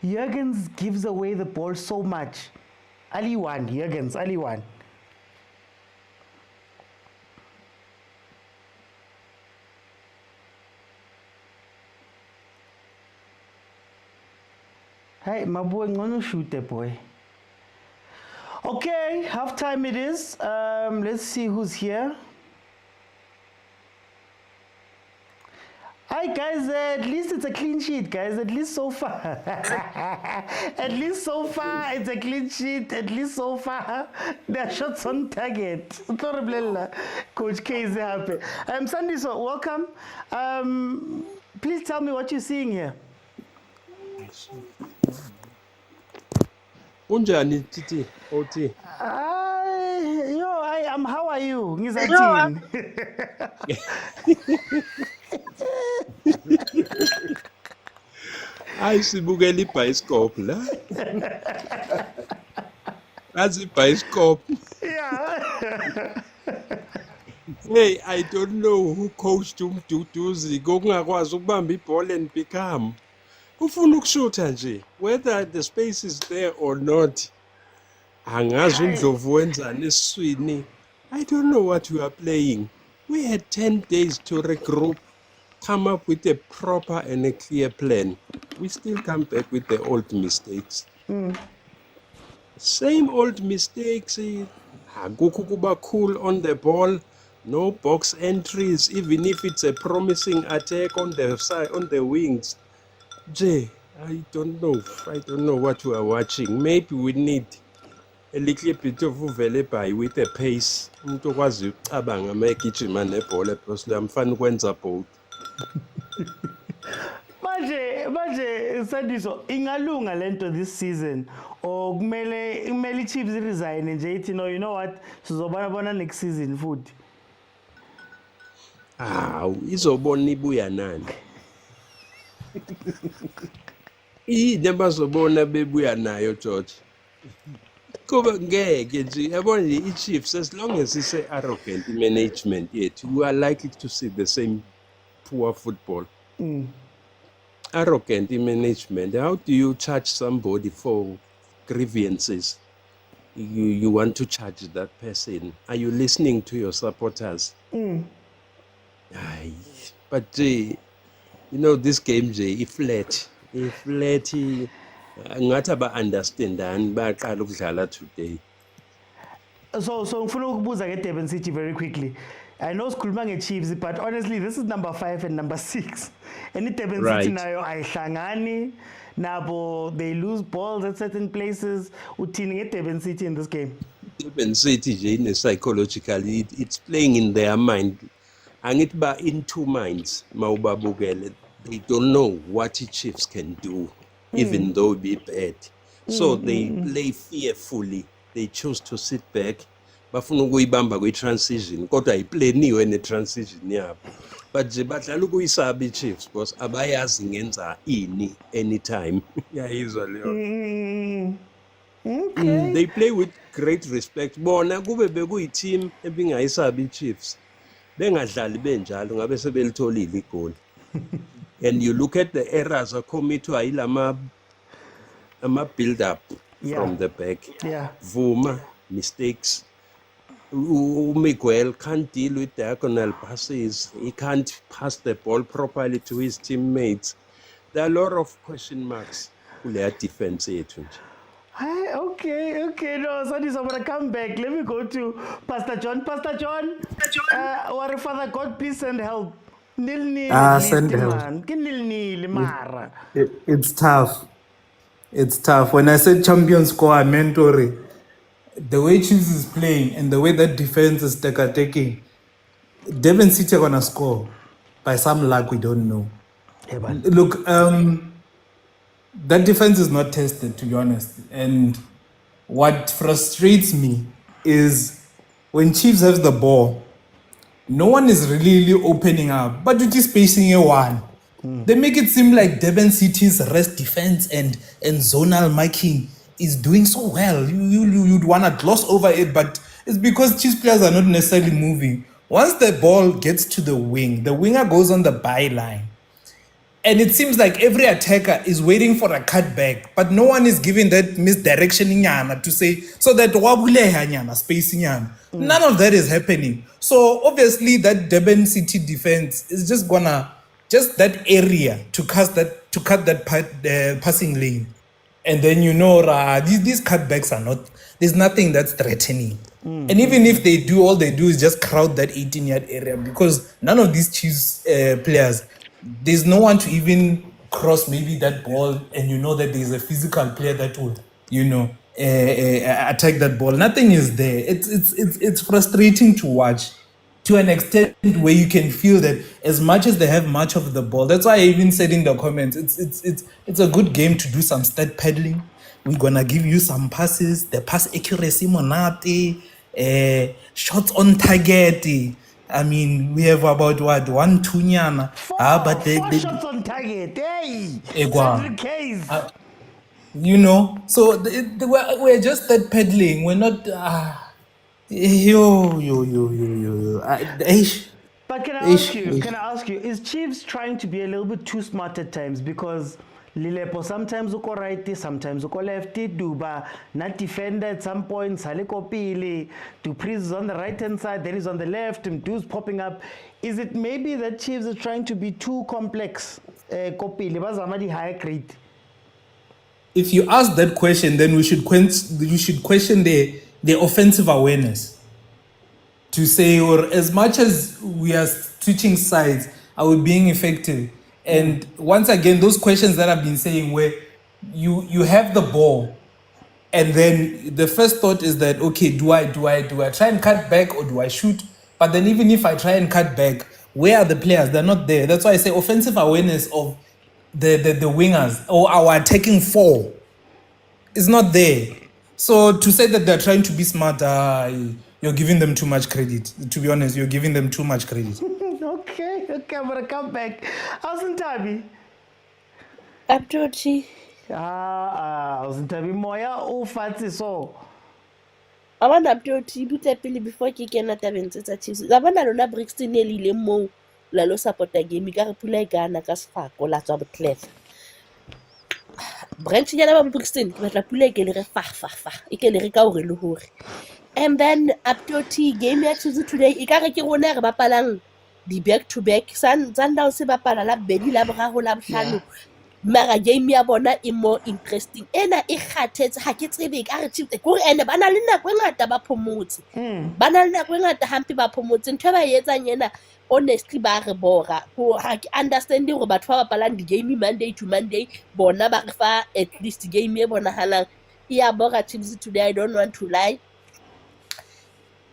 Jurgens gives away the ball so much. Ali won. Hey, my boy, I'm gonna shoot that boy. Okay, halftime it is. Let's see who's here. Hi guys, at least it's a clean sheet, guys. At least so far. At least so far, it's a clean sheet. At least so far, there are shots on target. Coach K is happy. Sandy, so welcome. Please tell me what you're seeing here. Unjani Titi OT? How are you? Ngizathini. Hayi sibukela ibhayisikophu la. Azi ibhayisikophu. Yeah. Hey, I don't know who coached uMduduzi kokungakwazi ukubamba ibhola and become. Ufuna ukushutha nje, whether the space is there or not. Angazi uNdlovu wenzani esiswini. I don't know what you are playing. We had 10 days to regroup, come up with a proper and a clear plan. We still come back with the old mistakes. Same old mistakes. Akukho kuba cool on the ball. No box entries, even if it's a promising attack on the side, on the wings. Jay, I don't know what we are watching. Maybe we need a little bit of uvelebai with a pace. Umuntu okwazi ukucabanga ama egijima nebhola because amfana ukwenza both. Manje Sandiso ingalunga lento this season or kumele Chiefs resign nje ithi no, you know what, sizobona next season futhi. Izobona ibuya nani. Yini abazobona bebuya nayo George? Kuba ngeke nje yabona nje i-Chiefs as long as it's arrogant management yet we are likely to see the same poor football. Arrogant management. How do you charge somebody for grievances? You want to charge that person. Are you listening to your supporters? Aye. But you know this game flat ngathi aba-understandani bayaqala ukudlala today. So ngifuna ukubuza nge-Durban City very quickly. I know sikhuluma nge-Chiefs, but honestly this is number 5 and number 6. And i-Durban City nayo ayihlangani nabo, they lose balls at certain places. Uthini nge-Durban City in this game? Durban City nje psychologically it's playing in their mind. Angithi ba in two minds mawubabukele. They don't know what the Chiefs can do, even though be bad. So they play fearfully. They choose to sit back. Bafuna ukuyibamba kwi-transition. Kodwa ayiplaniwe ne-transition yabo. But nje badlala ukuyisaba i-Chiefs because abayazi ngenza ini anytime. Yayizwa leyo. Okay. They play with great respect. Bona kube bekuyi-team ebingayisaba i-Chiefs. Bengadlali benjalo ngabe sebelitholile igoli. And you look at the errors committed ayilama build up from the back. Vuma mistakes. Miguel can't deal with diagonal passes. He can't pass the ball properly to his teammates. There are a lot of question marks in their defense. Okay, no, so this I'm gonna come back. Let me go to Pastor John. Pastor John, our Father God, please send help. Send help. It's tough. It's tough. When I said champion score, I meant the way Chiefs is playing and the way that defense is taking. Durban City are gonna score. By some luck, we don't know. Look, that defense is not tested, to be honest. And what frustrates me is when Chiefs have the ball, no one is really opening up, but it is spacing a one. They make it seem like Durban City's rest defense and zonal marking is doing so well. You'd want to gloss over it, but it's because Chiefs players are not necessarily moving. Once the ball gets to the wing, the winger goes on the byline. And it seems like every attacker is waiting for a cutback, but no one is giving that misdirection to say, so that spacing. None of that is happening. So obviously that Durban City defense is just that area to cut that passing lane. And then these cutbacks are not, there's nothing that's threatening. And even if they do, all they do is just crowd that 18-yard area because none of these Chiefs players, there's no one to even cross maybe that ball and that there's a physical player that would, attack that ball. Nothing is there. It's frustrating to watch to an extent where you can feel that as much as they have much of the ball, that's why I even said in the comments, it's a good game to do some stat paddling. We're gonna give you some passes, the pass accuracy monate, shots on target. I mean, we have about 1-2 nyana. But they shots on target. Hey, case. So we're just that peddling. We're not. But can I ask you? Is Chiefs trying to be a little bit too smart at times? Because Lilepo sometimes uko righty, sometimes uko lefty. Duba not defender at some points. Haliko Pili. Dupriz is on the right hand side. Then he's on the left. And Du's popping up. Is it maybe that Chiefs are trying to be too complex? Kopili bazamadi higher grade. If you ask that question, then you should question the offensive awareness. To say, or as much as we are switching sides, are we being effective? And once again, those questions that I've been saying, where you have the ball, and then the first thought is that, okay, do I try and cut back or do I shoot? But then even if I try and cut back, where are the players? They're not there. That's why I say offensive awareness of the wingers or our attacking four is not there. So to say that they're trying to be smart, you're giving them too much credit. To be honest, you're giving them too much credit. Okay, I'm gonna come back. How's Ntabi? Abdoti. Uzintabi moya ufatsi so. Abana Abdoti butse pele before ke kena tabeng tsa Chiefs. Abana lona Brixton e lile mo la lo supporta game ka re pula e gana ka sefako la tswa botlef. Branch ya ba Brixton ke batla pula e ke le re fa e ke le re ka hore le hore. And then Abdoti game ya Chiefs today e ka re ke rona re bapalang di back to back Sundowns se bapala la bedi la boraro la bohlano. Mara game ya bona e more interesting ena e kgathetse ha ke tsebe ka re Chiefs gore ene bana le nako e ngata ba phomotse bana le nako e ngata hampe ba phomotse ntwe ba etsang yena honestly ba re bora go ha ke understand gore batho ba bapalang di game Monday to Monday bona ba re fa at least game e bona halang e ya bora Chiefs today I don't want to lie.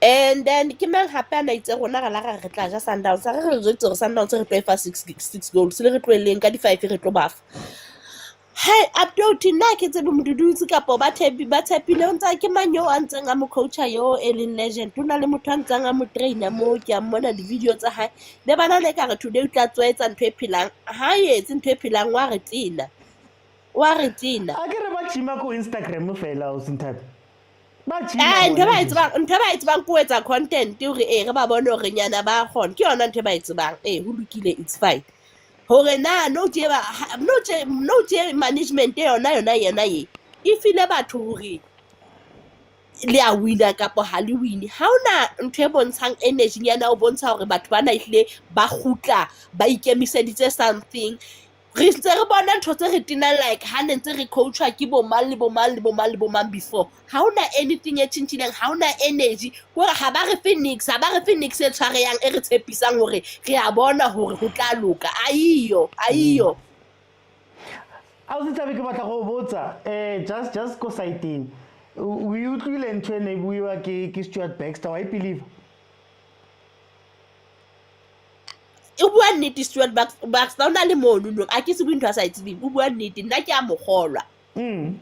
And then ke mang hape ana itse rona ga la re tla ja Sundowns re re jwetse re Sundowns re play fa 6 goals le re tlweleng ka di 5 re tlo bafa. Hey Abdoti nna ke tsebe modudutsi kapo ba thepile ntse ke manyo a ntseng a mo coacher yo Ellen Legend tuna le motho a ntseng a mo trainer mo ke a mmona di video tsa hae le bana le ka re today o tla tswetsa ntwe phelang ha yetse ntwe phelang wa re tina a ke re ba chima ko Instagram fela o Sinthabi ntho ba etsebang ko etsa content hore re ba bone hore nyana ba kgona ke yona ntho ba etsebang ho lokile it's fine hore na no je management yona ye e file batho hore le a wina kapo ha le win ha ona ntho e bontshang energy nyana o bontsha hore batho bana ile ba gutla ba ikemiseditse something re ntse re bona ntho tse re tina like ha ntse re coachwa ke bo mal before ha ona anything e tshintshileng ha ona energy gore ha ba re Phoenix e tshwareyang e re tshepisang hore re a bona hore ho tla loka aiyo Awuzithabi ke batla go botsa just go site o utlwile ntwe ne buiwa ke Stuart Baxter I believe o bua nnete Stuart Baxter ona le mono no a ke se bintho a sa itsebeng o bua nnete nna ke a mogolwa ene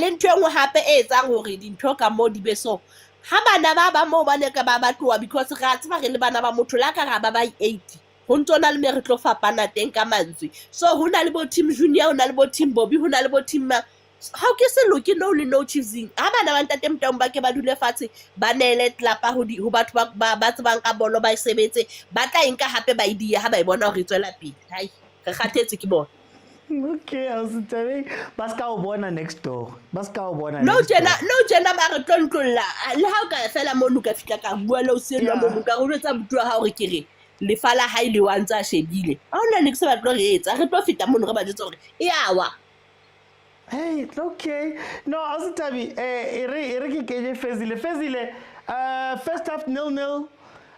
le ntho engwe hape e etsang hore dintho ka mo di be so ha bana ba mo ba ne ka ba batloa because ra tseba re le bana ba motho la ka ra ba 80 ho ntona le me re tlo fapana teng ka mantswe so ho na le bo team junior ho na le bo team Bobby ho na le bo team how ke se loke no choosing ha bana ba ntate Motaung ba ke ba dule fatshe ba nele tlapa ho batho ba tsebang ka bolo ba sebetse ba tla enka hape ba idia ha ba bona hore tswela pele hai re kgathetse ke bona okay Awuzithabi ba ska o bona next door no jena ba re tlontlolla le ha o ka fela monu ka fitla ka bua le o se lo monu ka go tsa butua ha hore ke re le fala ha ile wa ntsa shebile ha ona ne ke se ba tlo re etsa re tlo fita monu re ba ditse hore e awa. Hey, okay. No, Awuzithabi, ke keje Fezile, first half 0-0.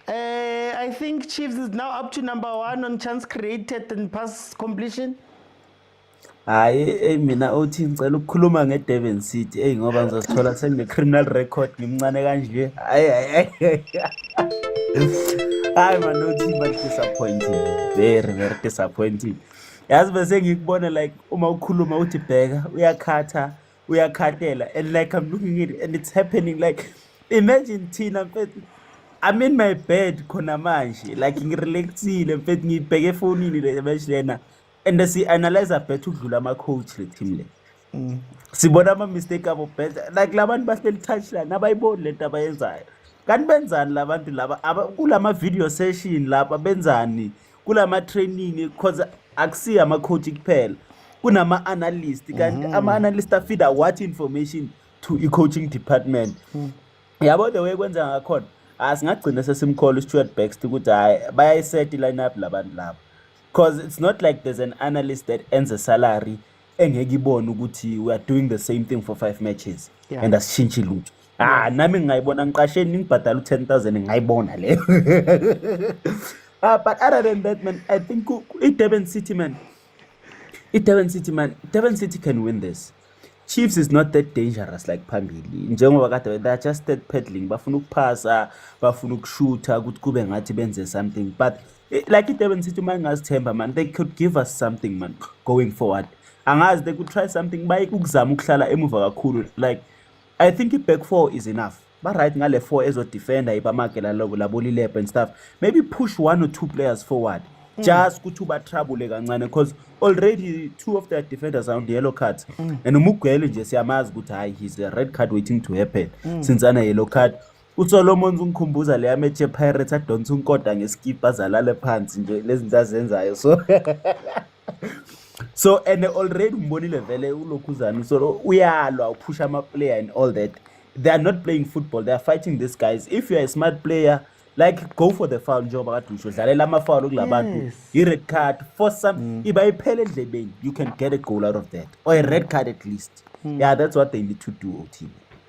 I think Chiefs is now up to number 1 on chance created and pass completion. Hayi mina othi ngicela ukukhuluma ngeDurban City ngoba ngizosithola sengine-criminal record ngimncane kanje hayi man othi but disappointing very disappointing yazi bese ngikubona like uma ukhuluma uthi bheka uyakhatela and like I'm looking at it and it's happening like imagine thina mfethu I'm in my bed khona manje like ngirelaxile mfethu ngibheke efonini le manje lena and si-analyze bet ukudlula ama-coach le team le sibona ama-mistake abo bet like labantu bahleli touchline abayiboni lento abayenzayo kanti benzani labantu laba kulama-video session lapha benzani kulama-training because akusiyo ama-coach kuphela kunama-analyst kanti ama-analyst afida what information to i-coaching department yabo the way kwenza ngakhona singagcina sesimcall uStuart Baxter ukuthi hayi bayayiseta i-lineup labantu laba because it's not like there's an analyst that earns a salary engeke ibone ukuthi we are doing the same thing for 5 matches and asishintshi lutho nami ngiyayibona ngiqasheni ngibhadala u10,000 ngiyayibona le but other than that man I think Durban City can win this. Chiefs is not that dangerous like phambili njengoba kade they are just that peddling bafuna ukuphasa bafuna ukushoota ukuthi kube ngathi benze something but like Durban City man ngazithemba man they could give us something man going forward angazi they could try something bayikuzama ukuhlala emuva kakhulu like I think back 4 is enough but right ngale 4 ezo defender ibamakela labo labo lilep and stuff maybe push 1 or 2 players forward just ukuthi ubatrouble kancane because already 2 of their defenders are on the yellow cards and umugwele nje siyamazi ukuthi hayi he's a red card waiting to happen since ana yellow card. uSolomon ungikhumbuza le match ePirates adonsa unkoda ngeskip azalale phansi nje lezi zinto azenzayo so and already umbonile vele ulokhuzana so uyalwa upusha ama player and all that. They are not playing football, they are fighting these guys. If you are a smart player, like go for the foul njengoba kade usho dlalela ama foul kulabantu i-red card for some iba iphele endlebeni you can get a goal out of that or a red card at least. Yeah, that's what they need to do, OT.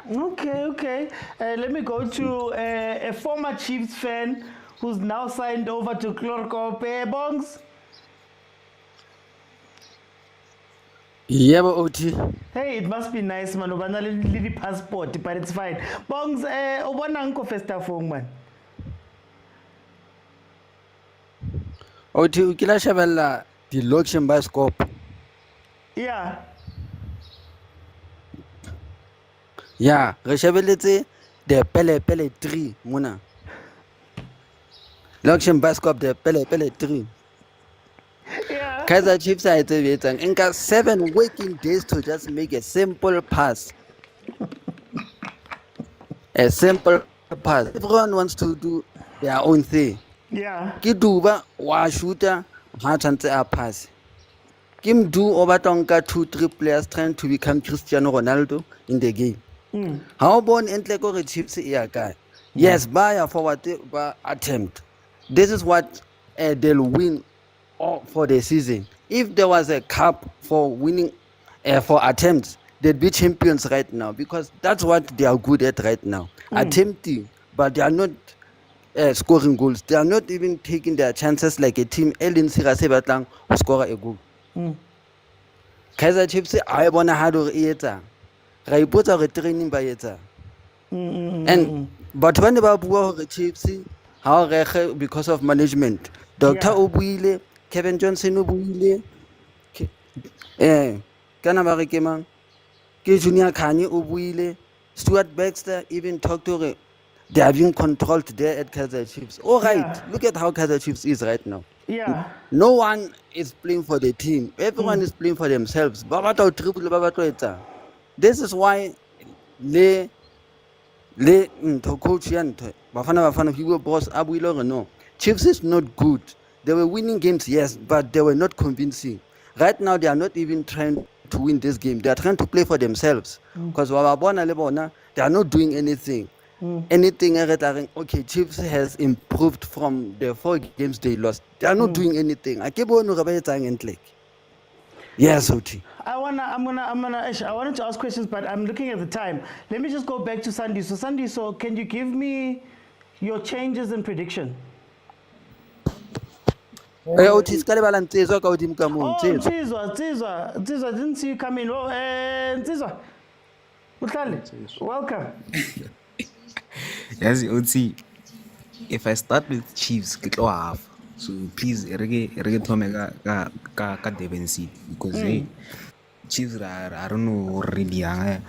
Okay. Let me go to a former Chiefs fan who's now signed over to Chlorkop. Bongs? Yeah, OT. Hey, it must be nice, man. Ubana lili passport, but it's fine. Bongs, ubona nko festa phone, man. OT, ukila shabella the Luxembourg. Yeah. Yeah, re shebeletse the Pele 3 mona. Luxembourg the Pele 3. Yeah. Kaizer Chiefs are in 7 working days to just make a simple pass. A simple pass. Everyone wants to do their own thing. Yeah. Kiduba wa shooter hatante a pass. Kim do over tonka 2-3 players trying to become Cristiano Ronaldo in the game. How born entleko Chiefs here guy? Yes, by a forward attempt. This is what they'll win for the season. If there was a cup for winning for attempts, they'd be champions right now because that's what they are good at right now. Attempting, but they are not scoring goals. They are not even taking their chances like a team. Elin Sirase Batlang who score a goal. Kaizer Chiefs I wanna have to report a training by it. And but when the Chiefs how because of management. Dr. Obuile, Kevin Johnson Obuile, Kanabari Keman, Junior Khanye Obuile, Stuart Baxter even talked to they are being controlled there at Kaizer Chiefs. All right, look at how Kaizer Chiefs is right now. Yeah. No one is playing for the team. Everyone is playing for themselves. This is why coach bafana hugo boss abuilo no. Chiefs is not good. They were winning games, yes, but they were not convincing. Right now, they are not even trying to win this game. They are trying to play for themselves. Because they are not doing anything. Anything, okay, Chiefs has improved from the 4 games they lost. They are not doing anything. I keep on yes, Oti. I wanted to ask questions, but I'm looking at the time. Let me just go back to Sandy. So Sandy, can you give me your changes and prediction? Otis Kalibalan Tezo Kaudim Oh, Kamun. Tizwa, didn't see you come in. Oh, Tizwa, welcome. Yes, OT. If I start with Chiefs, so please, rege tome ka Devon seat because Chiefs I don't know really. I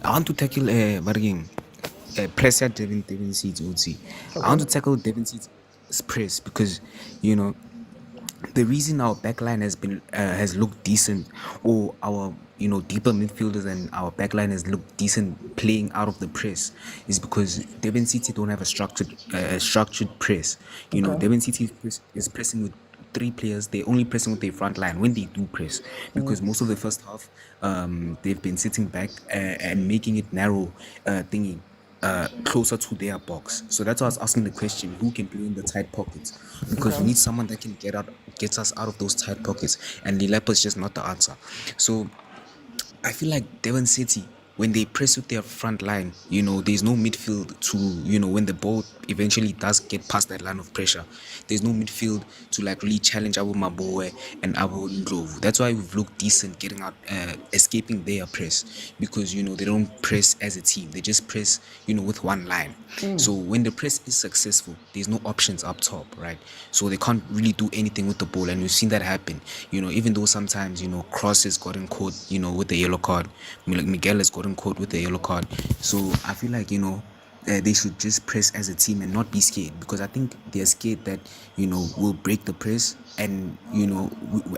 want to tackle press at Devon seat, OT. I want to tackle Devon seat's press because the reason our backline has looked decent, or our deeper midfielders and our backline has looked decent playing out of the press, is because Devon City don't have a structured press. Devon City is pressing with 3 players. They're only pressing with their front line when they do press, because most of the first half they've been sitting back and making it narrow closer to their box. So that's why I was asking the question, who can play in the tight pockets? Because we need someone that can get us out of those tight pockets, and Lilepo is just not the answer. So I feel like Devon City, when they press with their front line, there's no midfield to, when the ball eventually does get past that line of pressure, there's no midfield to really challenge Abu Maboe and Abu Ndlovu. That's why we've looked decent getting out, escaping their press, because, they don't press as a team. They just press, with one line. So when the press is successful, there's no options up top, right? So they can't really do anything with the ball, and we've seen that happen. Even though sometimes, Cross has gotten caught, with the yellow card, Miguel has gotten caught with the yellow card. So I feel like, they should just press as a team and not be scared, because I think they're scared that, we'll break the press, and,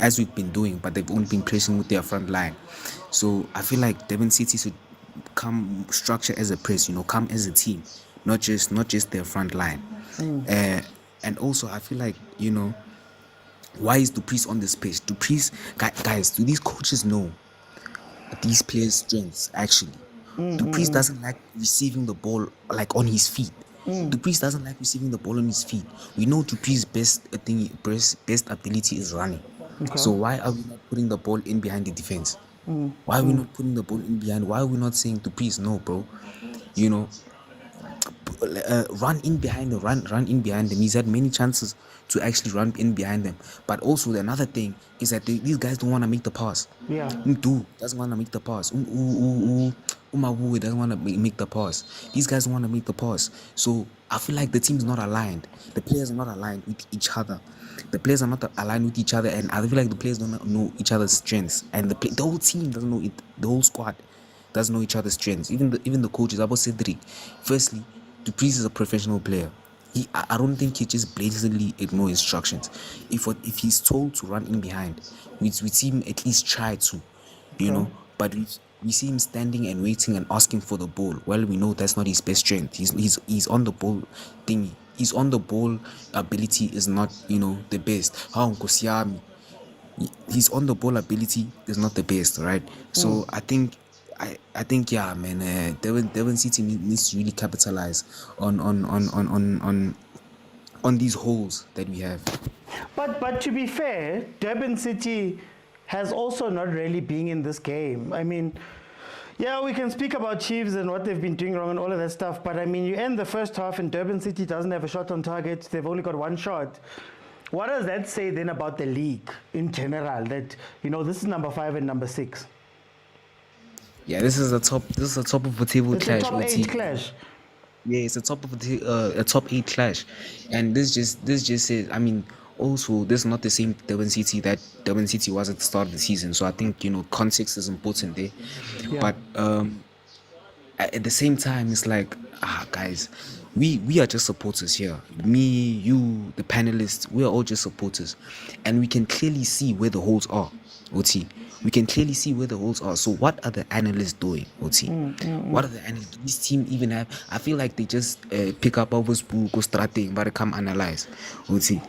as we've been doing, but they've only been pressing with their front line. So I feel like Durban City should come structure as a press, come as a team, not just their front line. And also I feel like, why is Dupriest on this pitch? Dupriest, guys, do these coaches know these players' strengths actually? Dupriest doesn't like receiving the ball like on his feet. Dupriest doesn't like receiving the ball on his feet. We know Dupriest's best ability is running. Okay. So why are we not putting the ball in behind the defense? Why are we not putting the ball in behind? Why are we not saying Dupriest, no, bro? Run in behind them, run in behind them. He's had many chances to actually run in behind them. But also another thing is that these guys don't want to make the pass. Yeah. Mdu doesn't want to make the pass. Umawu doesn't want to make the pass. These guys don't want to make the pass. So I feel like the team's not aligned. The players are not aligned with each other. The players are not aligned with each other, and I feel like the players don't know each other's strengths. And the whole team doesn't know it. The whole squad doesn't know each other's strengths. Even the coaches. About Cedric. Firstly, Dupriest is a professional player. I don't think he just blatantly ignore instructions. If he's told to run in behind, we see him at least try to, But we see him standing and waiting and asking for the ball. Well, we know that's not his best strength. He's on the ball thingy. His on the ball ability is not the best. His on the ball ability is not the best, right? So I think yeah, man. Durban City needs to really capitalize on these holes that we have. But to be fair, Durban City has also not really been in this game. I mean, yeah, we can speak about Chiefs and what they've been doing wrong and all of that stuff, but I mean, you end the first half and Durban City doesn't have a shot on target. They've only got one shot. What does that say then about the league in general? That this is number 5 and number 6. Yeah, this is a top of the table It's clash. a top 8 clash. Yeah, it's a top 8 clash, and this just says, I mean, also this is not the same Durban City that Durban City was at the start of the season. So I think context is important there. Yeah. But at the same time, it's like, guys, we are just supporters here. Me, you, the panelists, we are all just supporters, and we can clearly see where the holes are. OT. We can clearly see where the holes are. So what are the analysts doing, OT? What are the analysts? This team even have? I feel like they just pick up our book, go starting, but come analyze, OT.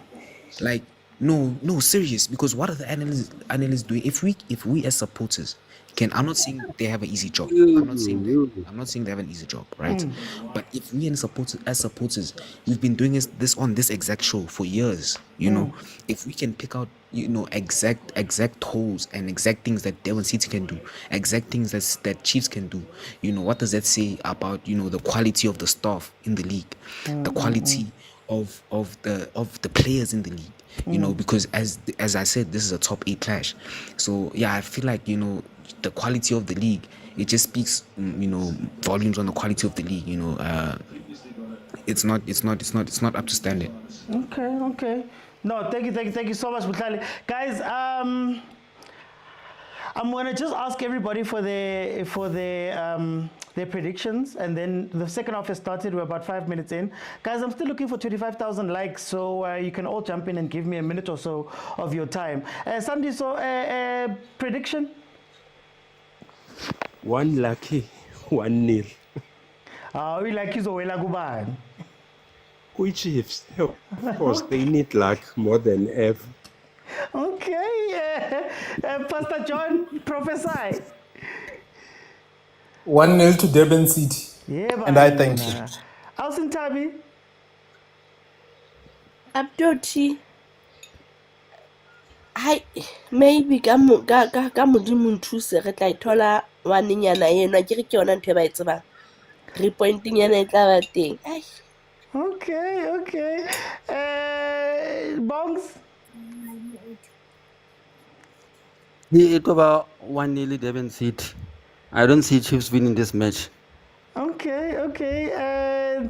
Like, no, serious. Because what are the analysts doing? If we as supporters I'm not saying they have an easy job. I'm not saying they have an easy job, right? But if we as supporters, we've been doing this on this exact show for years. If we can pick out exact holes and exact things that Durban City can do, exact things that Chiefs can do, what does that say about the quality of the staff in the league, the quality of the players in the league, because as I said, this is a top 8 clash. So yeah, I feel like the quality of the league, it just speaks volumes on the quality of the league. It's not up to standard. Okay. No, thank you so much, Butlali. Guys, I'm gonna just ask everybody for their predictions, and then the second half has started. We're about 5 minutes in. Guys, I'm still looking for 25,000 likes, so you can all jump in and give me a minute or so of your time. Sandy, so prediction? 1 lucky, 1-0. We lucky so well kubani? Chiefs, of course, they need luck more than ever. Okay, Pastor John, prophesy. 1-0 to Durban City. Yeah, and I thank you. Alson Tabi? Abdoti. Maybe ka modimo nthuse re tla ithola wanenyana eno a ke yona ntho e ba e tsebang. 3 pointing yana e tla ba teng. Okay. Bongs? It about 1-0 Durban City. I don't see Chiefs winning this match. Okay.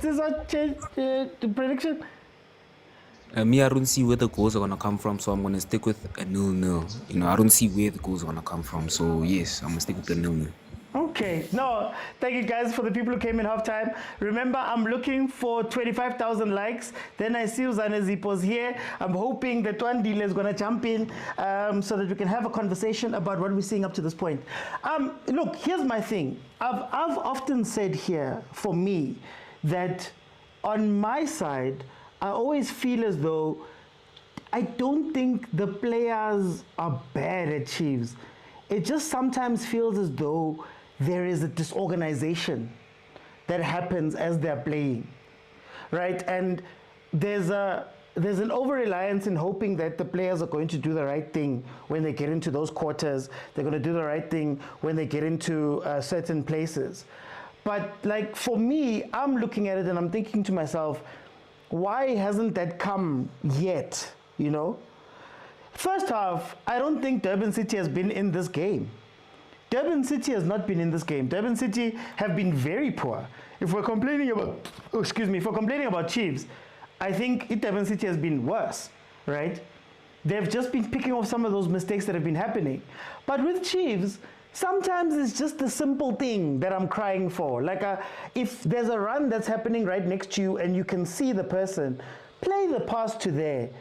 Does that change the prediction? Me, I don't see where the goals are going to come from, so I'm going to stick with a 0-0. I don't see where the goals are going to come from, so yes, I'm going to stick with the 0-0. Okay. No, thank you guys for the people who came in halftime. Remember, I'm looking for 25,000 likes. Then I see Uzane Zipo's here. I'm hoping that Twandile is going to jump in so that we can have a conversation about what we're seeing up to this point. Look, here's my thing. I've often said here, for me, that on my side, I always feel as though I don't think the players are bad at Chiefs. It just sometimes feels as though there is a disorganization that happens as they're playing, right? And there's an over-reliance in hoping that the players are going to do the right thing when they get into those quarters. They're going to do the right thing when they get into certain places. But like for me, I'm looking at it and I'm thinking to myself, why hasn't that come yet, you know? First half, I don't think Durban City has been in this game. Durban City has not been in this game. Durban City have been very poor. If we're complaining about, if we're complaining about Chiefs, I think Durban City has been worse, right? They've just been picking off some of those mistakes that have been happening. But with Chiefs, sometimes it's just the simple thing that I'm crying for. Like if there's a run that's happening right next to you and you can see the person, play the pass to there.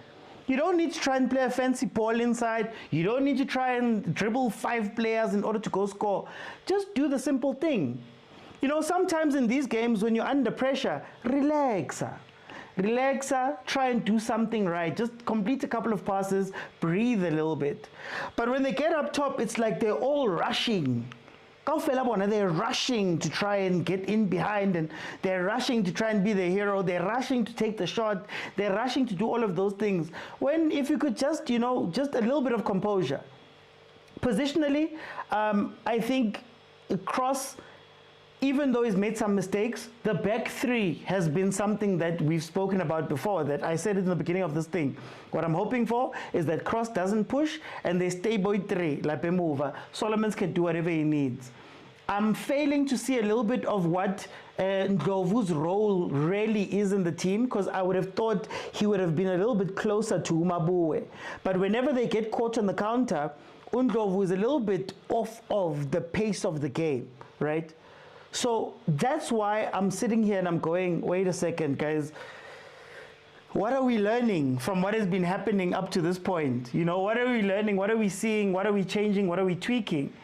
You don't need to try and play a fancy ball inside. You don't need to try and dribble 5 players in order to go score. Just do the simple thing. You know, sometimes in these games when you're under pressure, relax. Try and do something right. Just complete a couple of passes, breathe a little bit. But when they get up top, it's like they're all rushing. They're rushing to try and get in behind, and they're rushing to try and be the hero. They're rushing to take the shot. They're rushing to do all of those things. When if you could just, you know, just a little bit of composure. Positionally, I think Cross, even though he's made some mistakes, the back three has been something that we've spoken about before, that I said it in the beginning of this thing. What I'm hoping for is that Cross doesn't push and they stay boy three, like Bemuva. Solomons can do whatever he needs. I'm failing to see a little bit of what Ndlovu's role really is in the team, because I would have thought he would have been a little bit closer to Umabuwe. But whenever they get caught on the counter, Ndlovu is a little bit off of the pace of the game, right? So that's why I'm sitting here and I'm going, wait a second, guys. What are we learning from what has been happening up to this point? You know, what are we learning? What are we seeing? What are we changing? What are we tweaking?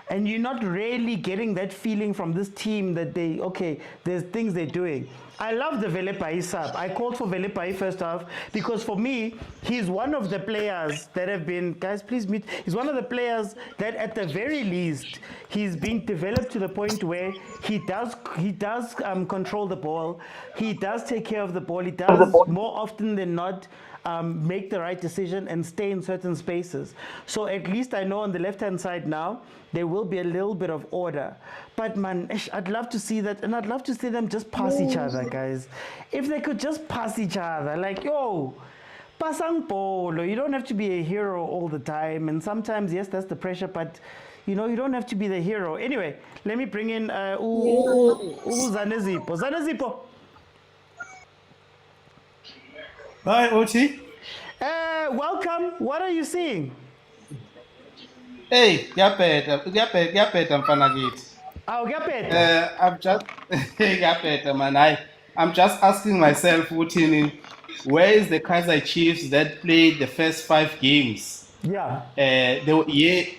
And you're not really getting that feeling from this team that there's things they're doing. I love the Velepai sub. I called for Velepai first half because for me, he's one of the players that have been, guys, please mute. He's one of the players that at the very least, he's being developed to the point where he does control the ball. He does take care of the ball. He does more often than not make the right decision and stay in certain spaces. So at least I know on the left-hand side now, there will be a little bit of order. But man, I'd love to see that, and I'd love to see them just pass each other, guys. If they could just pass each other, like, yo, pasang polo. You don't have to be a hero all the time. And sometimes, yes, that's the pressure, but you know, you don't have to be the hero. Anyway, let me bring in Zanezipo. Zanezipo. Hi, Oti. Welcome. What are you seeing? Hey, ngiyabheda mfana kithi. Aw, ngiyabheda. I'm just ngiyabheda man. I'm just asking myself ukuthi where is the Kaizer Chiefs that played the first 5 games? Yeah.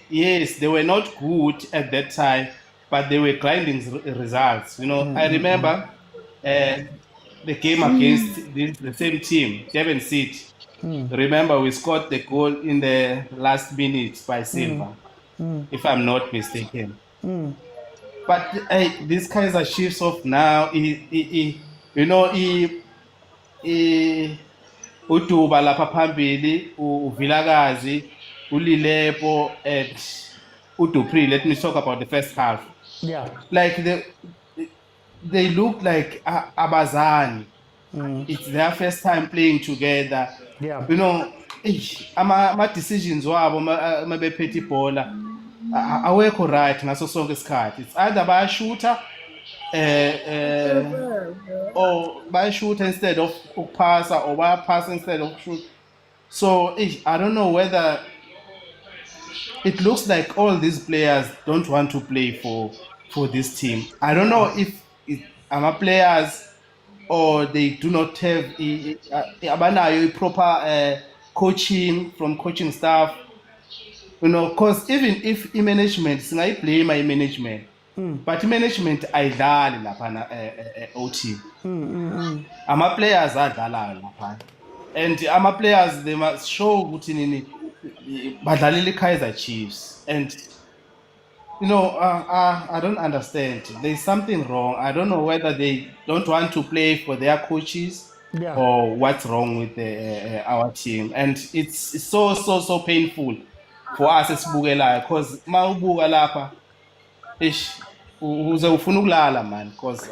Yes, they were not good at that time, but they were grinding results. You know, I remember the game against the same team, Durban City. Remember, we scored the goal in the last minute by Silva, if I'm not mistaken. But this Kaizer Chiefs of now, uDuba lapha phambili, uvilakazi, uLilepo, and uDupree. Let me talk about the first half. Yeah. Like they look like abazani. It's their first time playing together. Yeah. You know, my decisions wabo mabephethe ibhola awekho right ngaso sonke isikhathi. It's either bayashuta or bayashuta instead of ukupasa, or bayapasa instead of shoot. So I don't know whether it looks like all these players don't want to play for for this team. I don't know if our players or they do not have proper coaching from coaching staff. Because even if management, I blame my management, but management ayidlali lapha OT. Ama players adlala lapha, and ama players they must show ukuthi nini badlalela Kaizer Chiefs, and I don't understand. There's something wrong. I don't know whether they don't want to play for their coaches or what's wrong with our team, and it's so painful for us esibukelayo, because mawubuka lapha uze ufuna ukulala man, because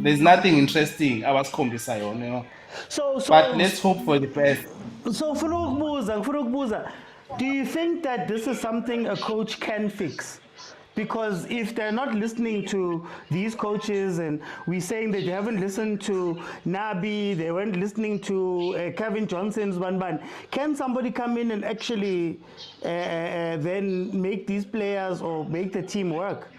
there's nothing interesting abasikhombisa yona, but let's hope for the best. So ngifuna ukubuza, do you think that this is something a coach can fix? Because if they're not listening to these coaches, and we're saying that they haven't listened to Nabi, they weren't listening to Kevin Johnson's Ban, can somebody come in and actually then make these players or make the team work?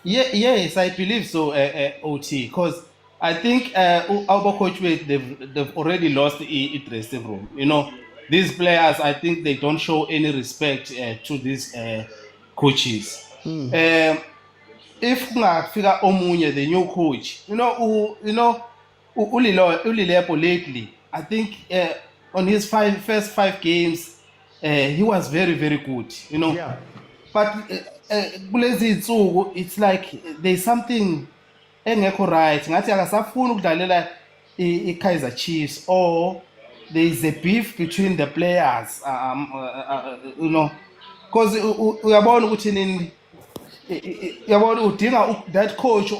Yes, I believe so, OT, because I think our coach, they've already lost the dressing room. These players, I think they don't show any respect to these coaches. If figure omunye, the new coach, Ulilepo lately, I think on his first five games, he was very, very good. But it's like there's something engekho right. Ngathi akasafuna ukudlalela iKaizer Chiefs, or there is a beef between the players, because uyabona ukuthi nini, uyabona udinga that coach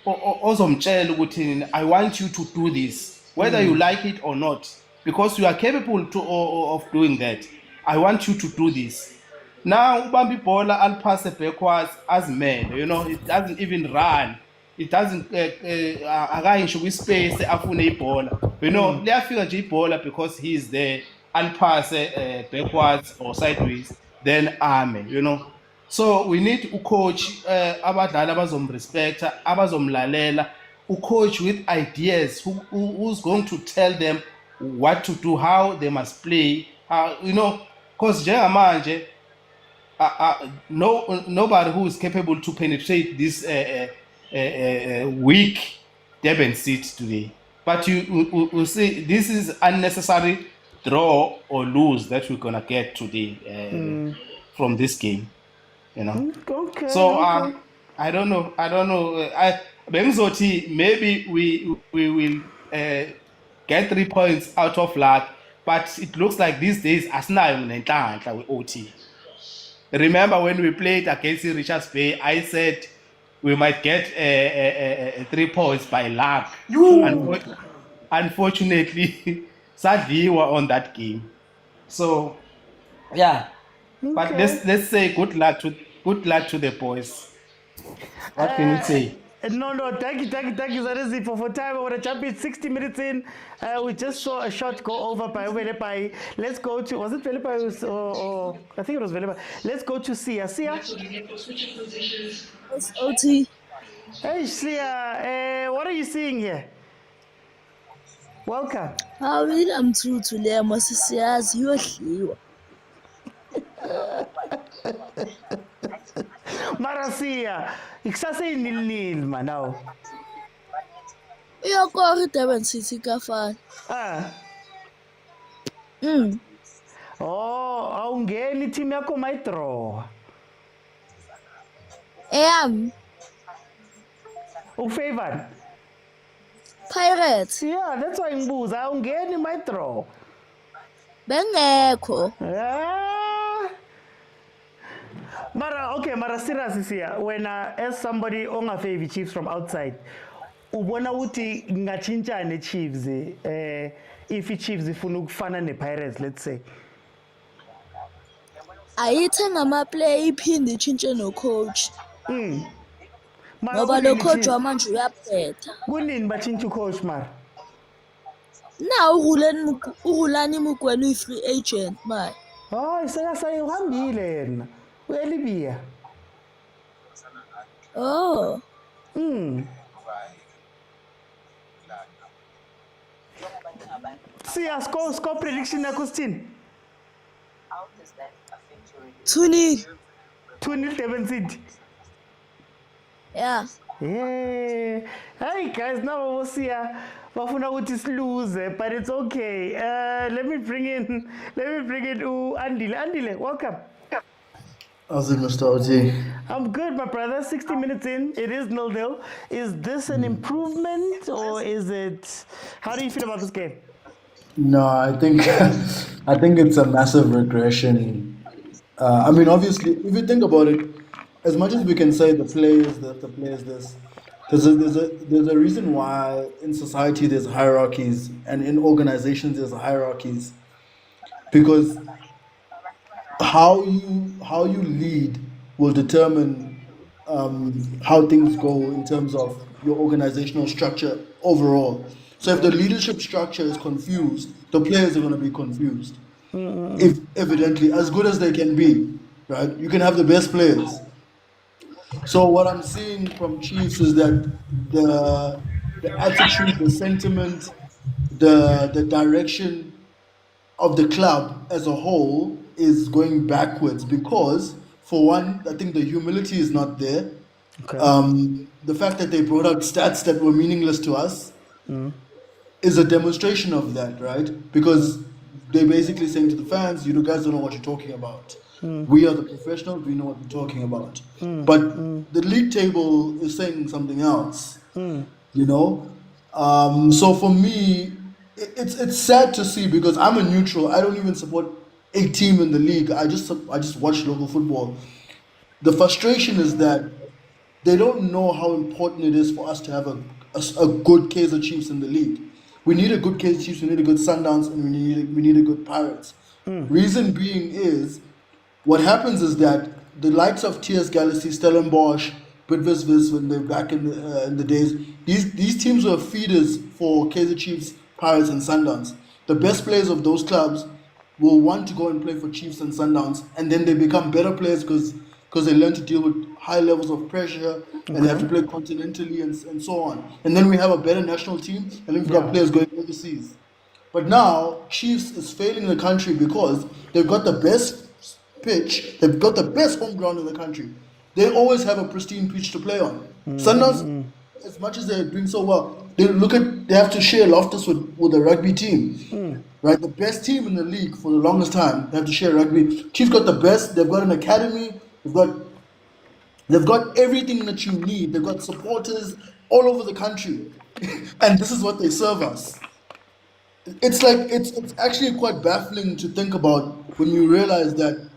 ozomtshela ukuthi nini, I want you to do this whether you like it or not, because you are capable of doing that. I want you to do this. Now ubamba ibhola alipase backwards as man, it doesn't even run. It doesn't akayisho kwispace afune ibhola. Liyafika nje ibhola because he is there, alipase backwards or sideways, then ame, So we need to coach abadlali abazomrespecta, abazomlalela, coach with ideas, who's going to tell them what to do, how they must play, because njengamanje nobody who is capable to penetrate this weak Durban seat today. But you see, this is unnecessary draw or lose that we're gonna get today from this game. Okay. So I don't know. Maybe we will get 3 points out of luck, but it looks like these days asinayo nenhlanhla with OT. Remember when we played against Richards Bay, I said we might get 3 points by luck. Unfortunately, sadly, we were on that game. So, yeah. But let's say good luck to the boys. What can you say? No, thank you, Zarizi, for time. I want to jump in 60 minutes in. We just saw a shot go over by let's go to, was it Felipe or I think it was Felipe. Let's go to Sia. Sia? It's OT. Hey, Sia, what are you seeing here? Welcome. I'm through to learn Moses you. Marasia, ikusase nil man now. Iyakora Durban City kafana. Oh, awungeni team yakho mayidraw. Ufavored Pirates. Yeah, that's why ngibuza awungeni mayidraw. Bengekho. Mara serious here. When as somebody on a favorite Chiefs from outside, ubona uti ngachinchane Chiefs if Chiefs ifuna ukufana nePirates, let's say. Ayithenga ama-play iphinde itshintshe no-coach. Ngoba lo coach wamanje uyaphetha. Kunini batshintsha ucoach mara? Na urulani mokwena uyi-free agent manje. Hayi sayihambile yena. Uyalibia. Oh. See, score prediction na Kustin. 2-0. 2-0 Durban City. Yeah. Yeah. Hey guys, now we'll see. Bafuna ukuthi lose, but it's okay. Let me bring in Andile. Andile, welcome. How's it, Mr. OG? I'm good, my brother. 60 minutes in, it is 0-0. Is this an improvement or is it? How do you feel about this game? No, I think it's a massive regression. I mean, obviously, if you think about it, as much as we can say the players this, there's a reason why in society there's hierarchies and in organizations there's hierarchies, because how you lead will determine how things go in terms of your organizational structure overall. So if the leadership structure is confused, the players are going to be confused. If evidently, as good as they can be, right? You can have the best players. So what I'm seeing from Chiefs is that the attitude, the sentiment, the direction of the club as a whole is going backwards because, for one, I think the humility is not there. Okay. The fact that they brought out stats that were meaningless to us is a demonstration of that, right? Because they're basically saying to the fans, you guys don't know what you're talking about. We are the professionals, we know what we're talking about. But the league table is saying something else, you know? So for me, it's sad to see because I'm a neutral. I don't even support a team in the league. I just watch local football. The frustration is that they don't know how important it is for us to have a good Kaizer Chiefs in the league. We need a good Kaizer Chiefs, we need a good Sundowns, and we need a good Pirates. Reason being is, what happens is that the likes of TS Galaxy, Stellenbosch, Bidvisvis, when they're back in the days, these teams were feeders for Kaizer Chiefs, Pirates, and Sundowns. The best players of those clubs will want to go and play for Chiefs and Sundowns, and then they become better players because they learn to deal with high levels of pressure and they have to play continentally and so on. And then we have a better national team, and then we've got players going overseas. But now, Chiefs is failing the country because they've got the best pitch, they've got the best home ground in the country. They always have a pristine pitch to play on. Sundowns, as much as they're doing so well, they have to share Loftus with the rugby team. Right, the best team in the league for the longest time, they have to share rugby. Chiefs got the best, they've got an academy, they've got everything that you need. They've got supporters all over the country. And this is what they serve us. It's actually quite baffling to think about when you realize that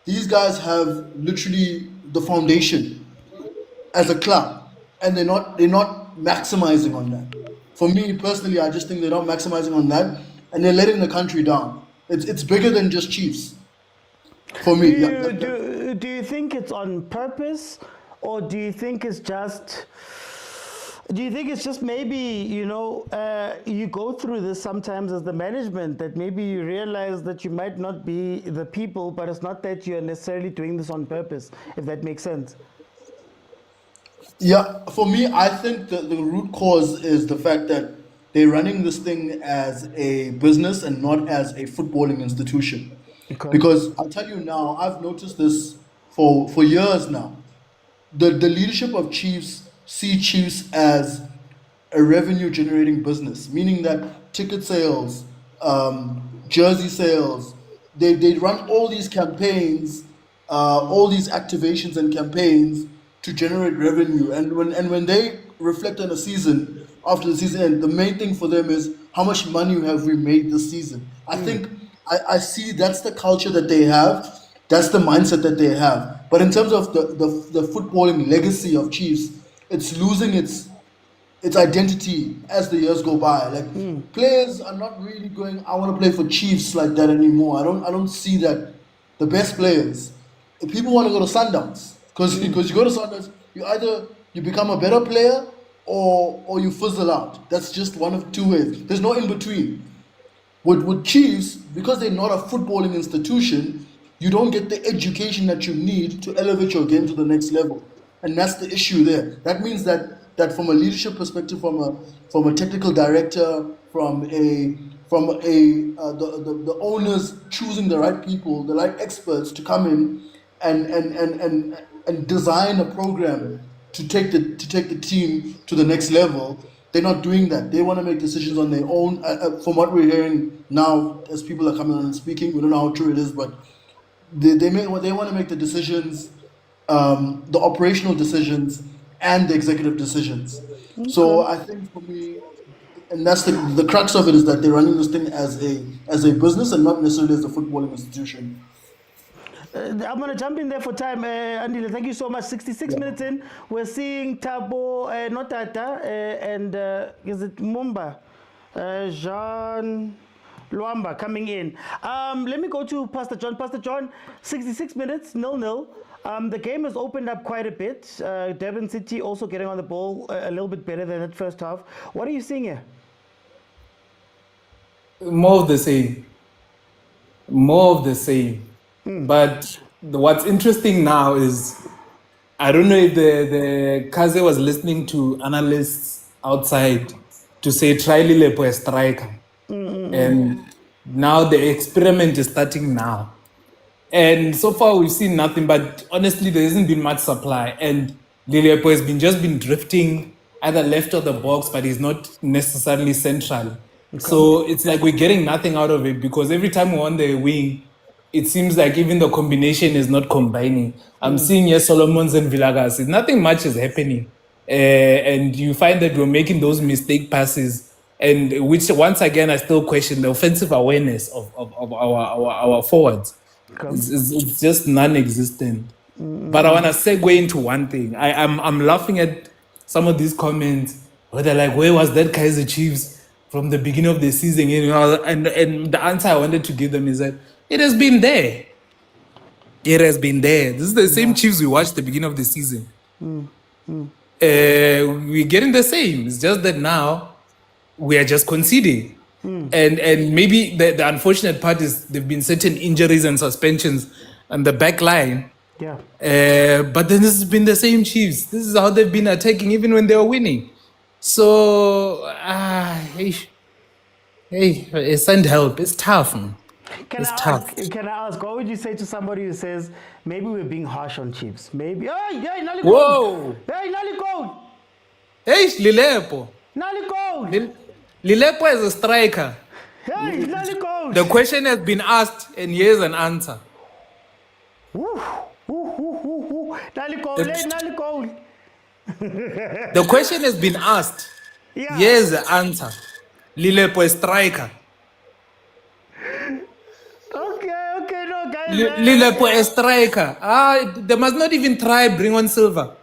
these guys have literally the foundation as a club, and they're not maximizing on that. For me personally, I just think they're not maximizing on that, and they're letting the country down. It's bigger than just Chiefs. For me, Do you think it's on purpose, or do you think it's just? Do you think it's just maybe, you go through this sometimes as the management, that maybe you realize that you might not be the people, but it's not that you're necessarily doing this on purpose, if that makes sense? Yeah, for me, I think the root cause is the fact that they're running this thing as a business and not as a footballing institution. Okay. Because I'll tell you now, I've noticed this for years now. The leadership of Chiefs see Chiefs as a revenue generating business, meaning that ticket sales, jersey sales, they run all these campaigns, all these activations and campaigns to generate revenue. And when they reflect on a season, after the season end, the main thing for them is how much money have we made this season. I think I see that's the culture that they have, that's the mindset that they have. But in terms of the footballing legacy of Chiefs, it's losing its identity as the years go by. Like players are not really going, I want to play for Chiefs like that anymore. I don't see that. The best players, if people want to go to Sundowns, because you go to Sundowns, you become a better player or you fizzle out. That's just one of two ways. There's no in between. With Chiefs, because they're not a footballing institution, you don't get the education that you need to elevate your game to the next level. and that's the issue there. That means that from a leadership perspective, from a technical director, from the owners choosing the right people, the right experts to come in and design a program to take the team to the next level. They're not doing that. They want to make decisions on their own. From what we're hearing now, as people are coming on and speaking, we don't know how true it is, but they want to make the decisions, the operational decisions and the executive decisions. Okay. So I think for me, and that's the crux of it, is that they're running this thing as a business and not necessarily as a footballing institution. I'm going to jump in there for time. Andile, thank you so much. 66 minutes in, we're seeing Tabo, not Tata, and is it Mumba? Jean Luamba coming in. Let me go to Pastor John. Pastor John, 66 minutes, 0-0. The game has opened up quite a bit. Durban City also getting on the ball a little bit better than that first half. What are you seeing here? More of the same. More of the same. But what's interesting now is, I don't know if the Kaze was listening to analysts outside to say try Lilepo a striker. And now the experiment is starting now. And so far we've seen nothing, but honestly there hasn't been much supply. And Lilepo has just been drifting either left of the box, but he's not necessarily central. Okay. So it's like we're getting nothing out of it, because every time we're on the wing, it seems like even the combination is not combining. I'm seeing Solomons and Vilakazi. Nothing much is happening. And you find that we're making those mistake passes, and which once again I still question the offensive awareness of our forwards. Okay. It's just non-existent. But I want to segue into one thing. I'm laughing at some of these comments where they're like, where was that Kaizer Chiefs from the beginning of the season? You know, and the answer I wanted to give them is that it has been there. It has been there. This is the same Chiefs we watched at the beginning of the season. We're getting the same. It's just that now we are just conceding. And maybe the unfortunate part is there have been certain injuries and suspensions on the back line. Yeah. But then this has been the same Chiefs. This is how they've been attacking even when they were winning. So, send help. It's tough, man. Can I ask, what would you say to somebody who says, maybe we're being harsh on Chiefs? Maybe. Whoa! Hey, Nalikon! Hey, Lilepo! Nalikon! Lilepo is a striker. Hey, Nalikon! The question has been asked, and here's an answer. Nalikon! The question has been asked. Yeah. Here's the answer. Lilepo is striker. Okay, no, guys. Lilepo is striker. They must not even try bring on Silva.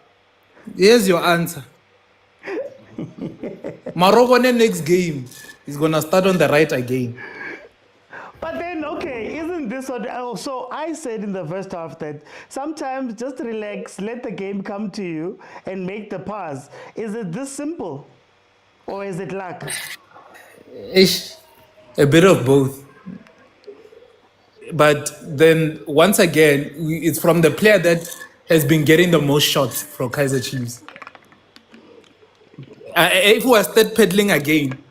Here's your answer. Morocco next game is gonna start on the right again. But then, okay, isn't this what? So I said in the first half that sometimes just relax, let the game come to you, and make the pass. Is it this simple, or is it luck? A bit of both. But then once again, it's from the player that has been getting the most shots from Kaizer Chiefs. If we are start peddling again,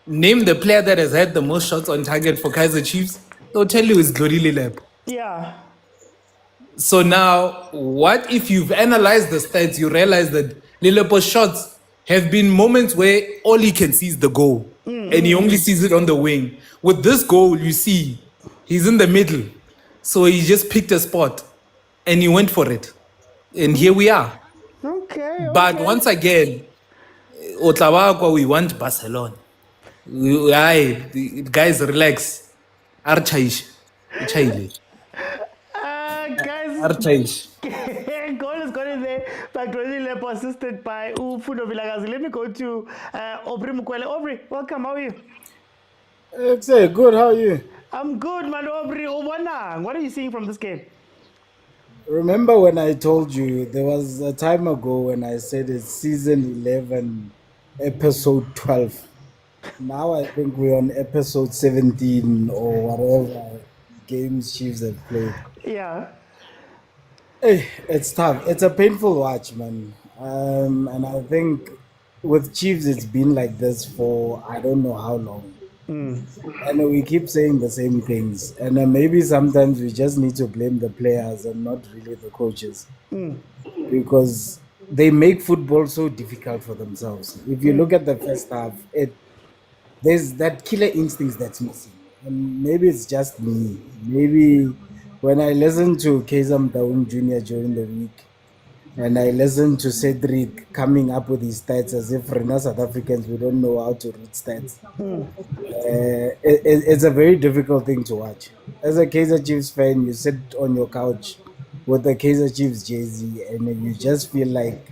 name the player that has had the most shots on target for Kaizer Chiefs, they'll tell you it's Glory Lilep. Yeah. So now, what if you've analyzed the stats, you realize that Lilepo's shots have been moments where all he can see is the goal, and he only sees it on the wing. With this goal, you see, he's in the middle. So he just picked a spot, and he went for it. And here we are. Okay. But once again, Otlawakwa, we want Barcelona. Guys, relax. Archaish. Guys, goal is going there by Glory Lepo, assisted by Fundo Vilakazi. Let me go to Aubrey Mukwele. Aubrey, welcome. How are you? It's good. How are you? I'm good, man. Aubrey, what are you seeing from this game? Remember when I told you there was a time ago when I said it's season 11, episode 12. Now I think we're on episode 17 or whatever games Chiefs have played. Yeah. It's tough. It's a painful watch, man. And I think with Chiefs, it's been like this for I don't know how long. And we keep saying the same things. And maybe sometimes we just need to blame the players and not really the coaches. Because they make football so difficult for themselves. If you look at the first half, there's that killer instincts that's missing. And maybe it's just me. Maybe when I listen to Kaizer Jr. during the week, and I listen to Cedric coming up with his stats as if Rena South Africans, we don't know how to read stats. It's a very difficult thing to watch. As a Kaizer Chiefs fan, you sit on your couch with the Kaizer Chiefs jersey and you just feel like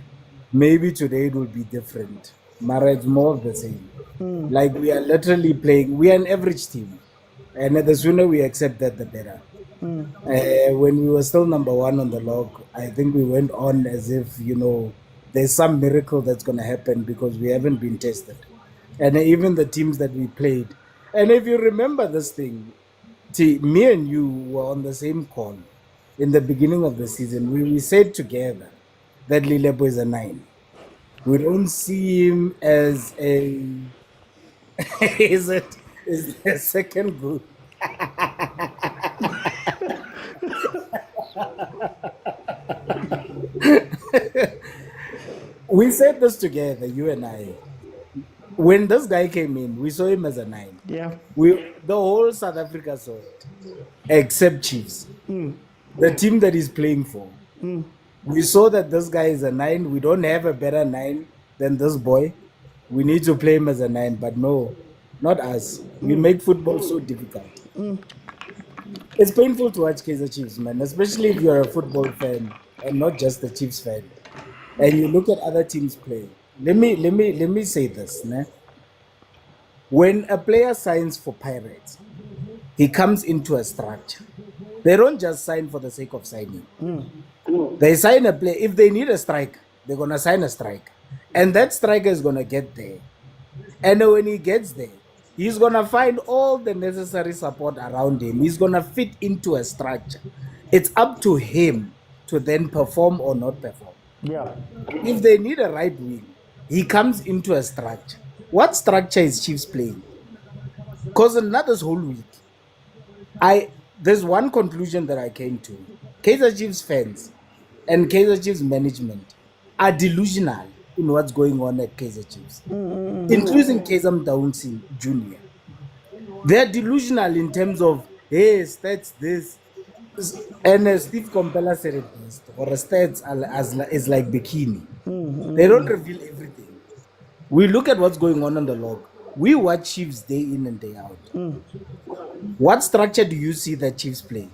maybe today it will be different. Mara, it's more of the same. Like we are literally playing, we are an average team. And the sooner we accept that, the better. When we were still number one on the log, I think we went on as if, there's some miracle that's going to happen because we haven't been tested. And even the teams that we played. And if you remember this thing, me and you were on the same call in the beginning of the season. We said together that Lilebo is a 9. We don't see him as a... is the second group. We said this together, you and I. When this guy came in, we saw him as a 9. Yeah. The whole South Africa saw it, except Chiefs. The team that he's playing for. We saw that this guy is a 9. We don't have a better 9 than this boy. We need to play him as a 9, but no, not us. We make football so difficult. It's painful to watch Kaizer Chiefs, man, especially if you're a football fan and not just a Chiefs fan. And you look at other teams play. Let me say this, né? When a player signs for Pirates, he comes into a structure. They don't just sign for the sake of signing. They sign a player. If they need a striker, they're gonna sign a striker, and that striker is gonna get there. And when he gets there, he's gonna find all the necessary support around him. He's gonna fit into a structure. It's up to him to then perform or not perform. Yeah. If they need a right wing, he comes into a structure. What structure is Chiefs playing? Because not this whole week, there's one conclusion that I came to. Kaizer Chiefs fans and Kaizer Chiefs management are delusional in what's going on at Kaizer Chiefs, including Kaizer Motaung Jr. They're delusional in terms of, hey, stats this. And Steve Compella said it best, or stats is like bikini. They don't reveal everything. We look at what's going on the log. We watch Chiefs day in and day out. What structure do you see that Chiefs play?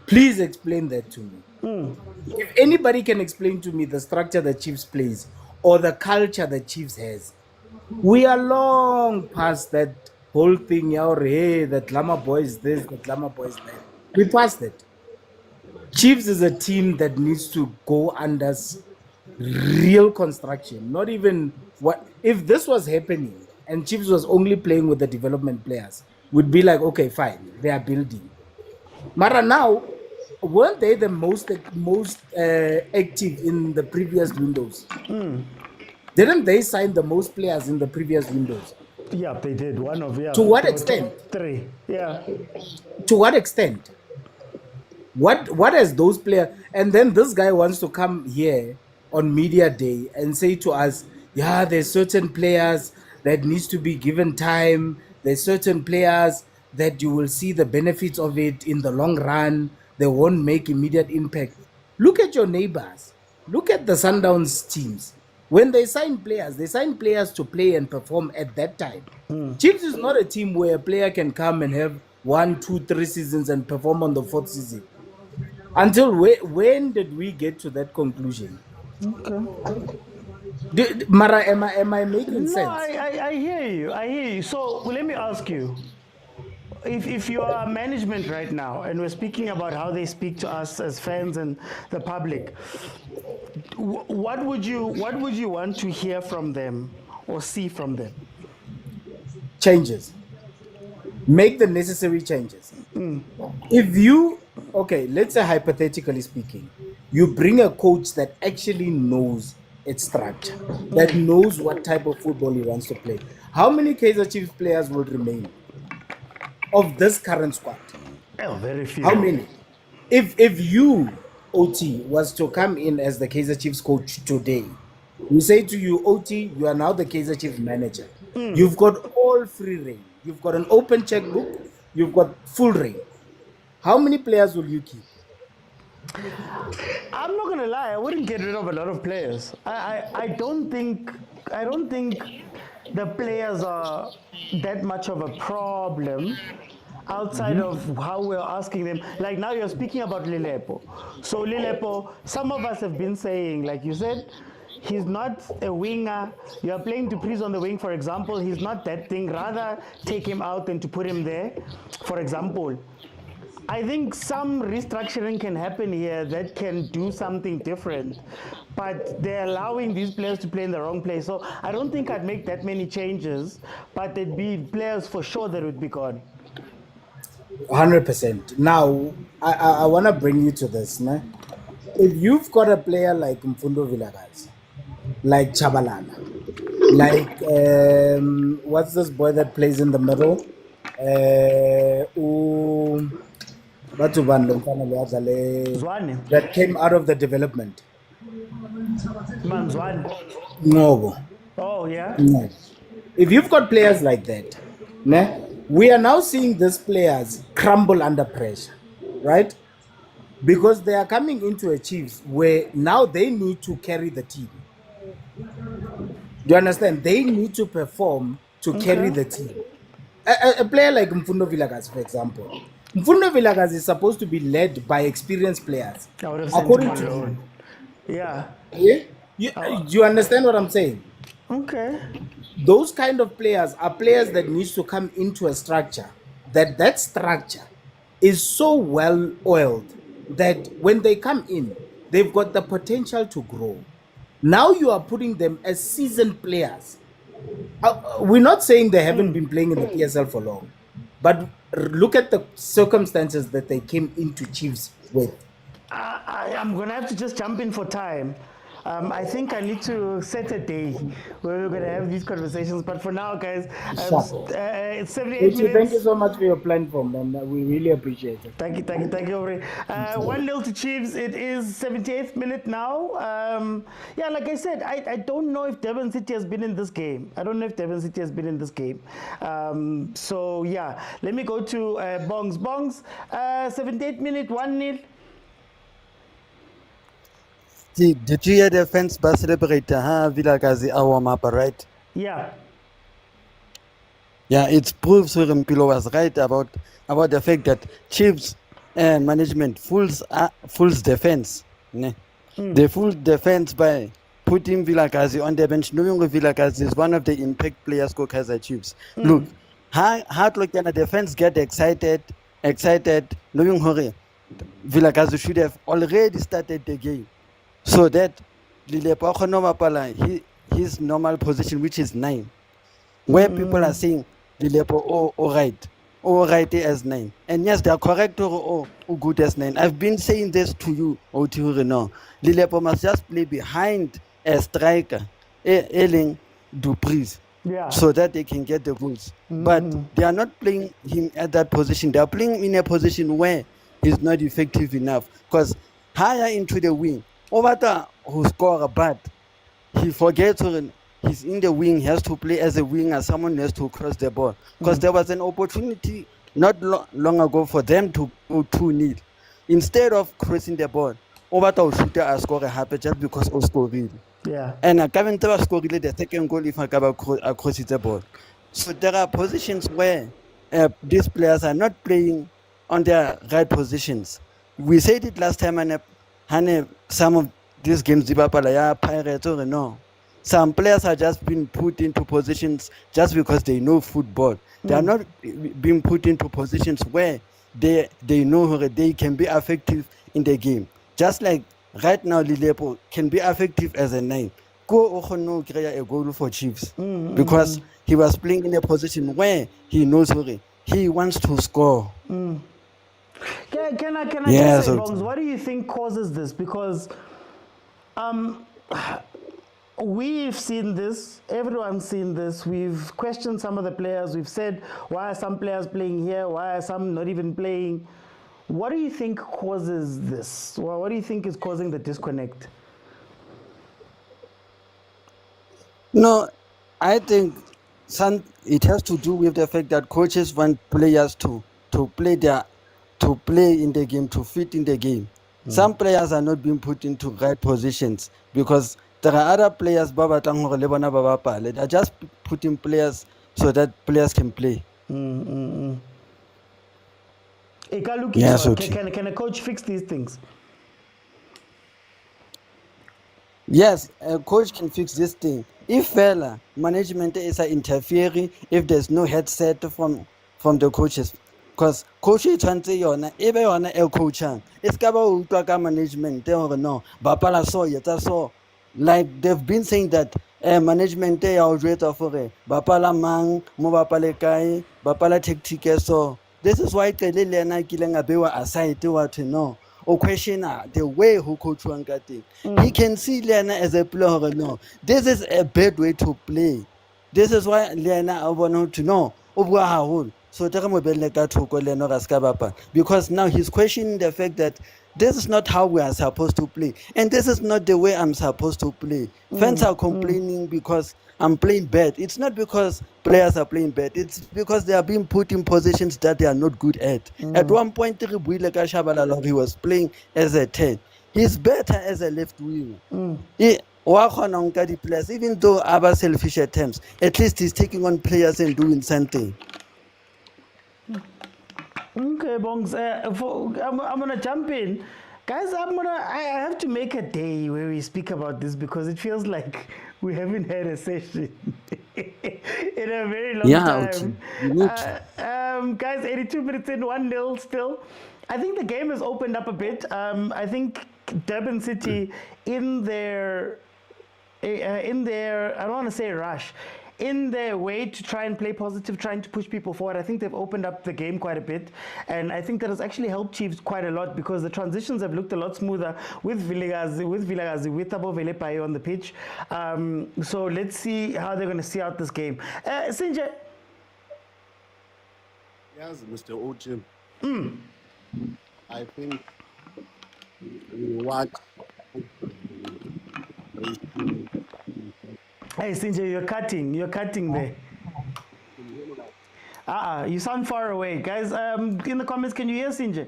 Please explain that to me. If anybody can explain to me the structure that Chiefs plays or the culture that Chiefs has, we are long past that whole thing. Hey, the glamour boys this, the glamour boys that. We passed it. Chiefs is a team that needs to go under real construction. Not even what if this was happening and Chiefs was only playing with the development players, would be like, okay, fine, they are building. Mara, now, weren't they the most active in the previous windows? Didn't they sign the most players in the previous windows? Yeah, they did. To what extent? 3. Yeah. To what extent? What has those players? And then this guy wants to come here on media day and say to us, yeah, there's certain players that needs to be given time. There's certain players that you will see the benefits of it in the long run. They won't make immediate impact. Look at your neighbors. Look at the Sundowns teams. When they sign players to play and perform at that time. Chiefs is not a team where a player can come and have 1, 2, 3 seasons and perform on the 4th season. Until when did we get to that conclusion? Okay. Mara, am I making sense? No, I hear you. So let me ask you. If you are management right now, and we're speaking about how they speak to us as fans and the public, what would you want to hear from them or see from them? Changes. Make the necessary changes. If you, okay, let's say hypothetically speaking, you bring a coach that actually knows its structure, that knows what type of football he wants to play. How many Kaizer Chiefs players will remain of this current squad? Oh, very few. How many? If you, OT, was to come in as the Kaizer Chiefs coach today, we say to you, OT, you are now the Kaizer Chiefs manager. You've got all free reign. You've got an open checkbook. You've got full reign. How many players will you keep? I'm not gonna lie, I wouldn't get rid of a lot of players. I don't think the players are that much of a problem outside of how we're asking them. Like now you're speaking about Lilepo. So Lilepo, some of us have been saying, like you said, he's not a winger. You are playing Dupreez on the wing, for example. He's not that thing. Rather take him out than to put him there, for example. I think some restructuring can happen here that can do something different, but they're allowing these players to play in the wrong place. So I don't think I'd make that many changes, but there'd be players for sure that would be gone. 100%. Now, I want to bring you to this. Né? If you've got a player like Mfundo Vilakazi, like Chabalala, like, what's this boy that plays in the middle? That came out of the development. No. Oh, yeah? No. If you've got players like that, né, we are now seeing these players crumble under pressure, right? Because they are coming into a Chiefs where now they need to carry the team. Do you understand? They need to perform to carry the team. A player like Mfundo Vilakazi, for example. Mfundo Vilakazi is supposed to be led by experienced players. According to him. Yeah. Yeah? You understand what I'm saying? Okay. Those kind of players are players that needs to come into a structure. That structure is so well oiled that when they come in, they've got the potential to grow. Now you are putting them as seasoned players. We're not saying they haven't been playing in the PSL for long, but look at the circumstances that they came into Chiefs with. I'm going to have to just jump in for time. I think I need to set a day where we're going to have these conversations. But for now, guys, it's 78 minutes. Thank you so much for your platform, and we really appreciate it. Thank you, Aubrey. 1-0 to Chiefs. It is 78th minute now. Yeah, like I said, I don't know if Durban City has been in this game. So, yeah, let me go to Bongs. Bongs, 78th minute, 1-0. Did you hear the fans bar celebrate Vilakazi warm up, right? Yeah. Yeah, it proves Mpilo was right about the fact that Chiefs management fools defense. Ne? They fool defense by putting Vilakazi on the bench, knowing Vilakazi is one of the impact players for Kaizer Chiefs. Look, hard look at the defense get excited, knowing Vilakazi should have already started the game. So that his normal position, which is 9, where people are saying Lilepo all right as 9, and yes, they are correct or good as 9. I've been saying this to you, Otihuri. No, Lilepo must just play behind a striker, Ellen Dupreez, so that they can get the goals. But they are not playing him at that position. They are playing in a position where he's not effective enough, because higher into the wing. Obata who score, but he forgets when he's in the wing, he has to play as a winger, someone has to cross the ball. Because there was an opportunity not long ago for them to go 2-0. Instead of crossing the ball, Obata will shoot a score happy just because of scoring. Yeah. And Gavin scored the second goal if Akaba crosses the ball. So there are positions where these players are not playing on their right positions. We said it last time, and some of these games, Pirates or no. Some players are just being put into positions just because they know football. They are not being put into positions where they know they can be effective in the game. Just like right now, Lilepo can be effective as a 9. Go create a goal for Chiefs because he was playing in a position where he knows he wants to score. Can I Yeah, just say, so Bongs, what do you think causes this? Because we've seen this, everyone's seen this. We've questioned some of the players. We've said, why are some players playing here? Why are some not even playing? What do you think causes this? Well, what do you think is causing the disconnect? no, I think it has to do with the fact that coaches want players to play in the game, to fit in the game. Some players are not being put into right positions because there are other players they are just putting players so that players can play. Yeah, so Can a coach fix these things? yes, a coach can fix this thing. If fella management is interfering, if there's no headset from the coaches, because coach tshwantse yona e be yona e coachang e ska ba utlwa ka management or no bapala so yetsa so, like they've been saying that management ya o jwetsa gore bapala mang mo bapale kae bapala tactic so. This is why Tele le ena kileng a bewa aside what no o question the way who coach thing. He can see Lena as a player. No, this is a bad way to play. This is why Lena I want to know. So because now he's questioning the fact that this is not how we are supposed to play, and this is not the way I'm supposed to play. Fans are complaining because I'm playing bad. It's not because players are playing bad. It's because they are being put in positions that they are not good at. At one point, he was playing as a 10. He's better as a left winger. Even though other selfish attempts, at least he's taking on players and doing something. Okay, Bongs. I'm gonna jump in, guys. I have to make a day where we speak about this because it feels like we haven't had a session in a very long time. Guys, 82 minutes in, 1-0 still. I think the game has opened up a bit. I think Durban City in their I don't want to say rush, in their way to try and play positive, trying to push people forward. I think they've opened up the game quite a bit, and I think that has actually helped Chiefs quite a lot because the transitions have looked a lot smoother with vilakazi, with Thabo Velepae on the pitch. So let's see how they're going to see out this game. Sinjay. Yes, Mr. Ochim. I think what. Hey, Sinjay, you're cutting there. You sound far away. Guys, in the comments, can you hear Sinjay?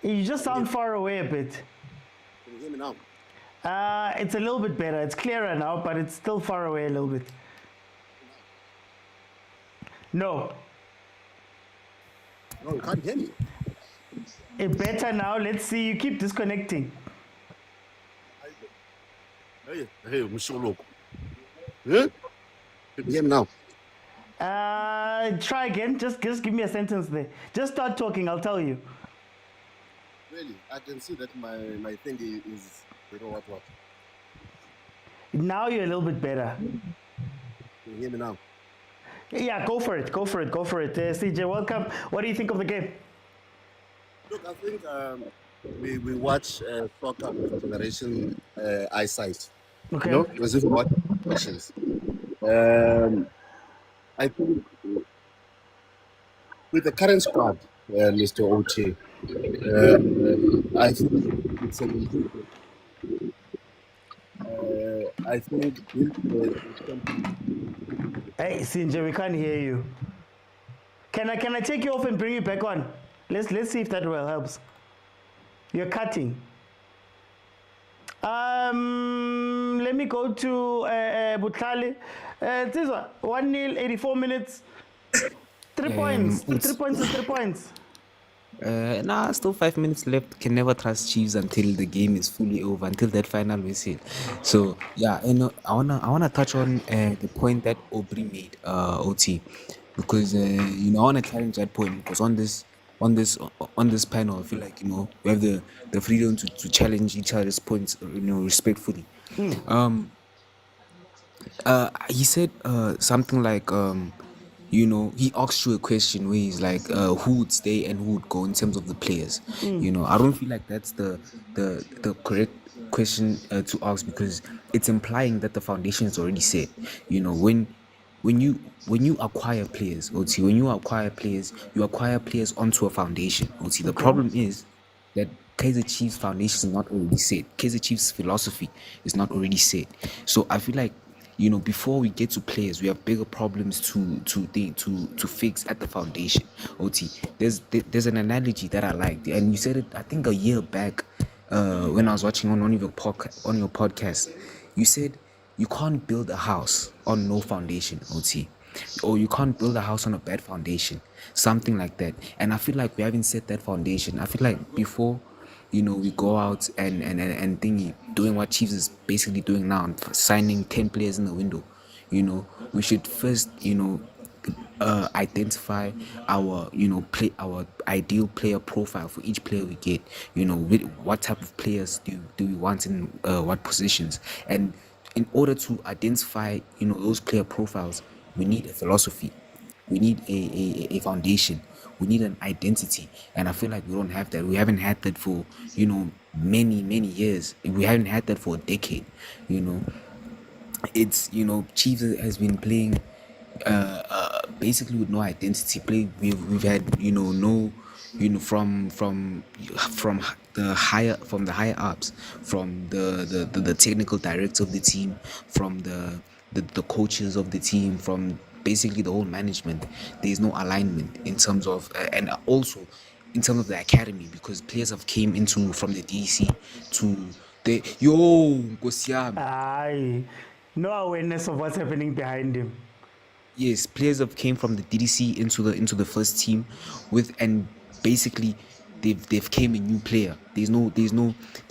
You just sound far away a bit. Can you hear me now? It's a little bit better. It's clearer now, but it's still far away a little bit. No. No, you can't hear me. It's better now. Let's see. You keep disconnecting. Hey, Mr. Huh? Can you hear me now? Try again. Just give me a sentence there. Just start talking. I'll tell you. Really, I can see that my thing is, you know what? Now you're a little bit better. Can you hear me now? Yeah, go for it. CJ, welcome. What do you think of the game? Look, I think we watch soccer with generation eyesight. Okay. You know, as if we watch questions. I think with the current squad, Mr. OT, I think it's an improvement. I think. Hey, Sinjay, we can't hear you. Can I take you off and bring you back on? Let's see if that will helps. You're cutting. Let me go to Butlali. This one, 1-0, 84 minutes. 3 points. 3 points is 3 points. Still 5 minutes left. Can never trust Chiefs until the game is fully over, until that final whistle. So yeah, I wanna touch on the point that Aubrey made, OT, because I wanna challenge that point because on this panel, I feel like we have the freedom to challenge each other's points, respectfully. He said something like you know, he asks you a question where he's like, who would stay and who would go in terms of the players. You know, I don't feel like that's the correct question to ask, because it's implying that the foundation is already set. You know, when you acquire players, OT, when you acquire players onto a foundation. OT, the problem is that Kaizer Chiefs foundation is not already set. Kaizer Chiefs philosophy is not already set. So I feel like, you know, before we get to players, we have bigger problems to fix at the foundation. OT, there's an analogy that I liked, and you said it, I think, a year back, when I was watching on your podcast. You said you can't build a house on no foundation, OT, or you can't build a house on a bad foundation, something like that. And I feel like we haven't set that foundation. I feel like before, you know, we go out and thingy, doing what Chiefs is basically doing now, signing 10 players in the window, you know, we should first, you know, identify our, you know, our ideal player profile for each player we get. You know, what type of players do we want in what positions. And in order to identify, you know, those player profiles, we need a philosophy, we need a foundation, we need an identity. And I feel like we don't have that. We haven't had that for, you know, many years. We haven't had that for a decade. You know, it's, you know, Chiefs has been playing basically with no identity. We've had, you know, no, you know, from the higher ups, from the technical director of the team, from the coaches of the team, from basically the whole management. There's no alignment in terms of and also in terms of the academy, because players have came into from the DC to the no awareness of what's happening behind him. Yes, players have came from the DDC into the first team with, and basically they've came a new player. There's no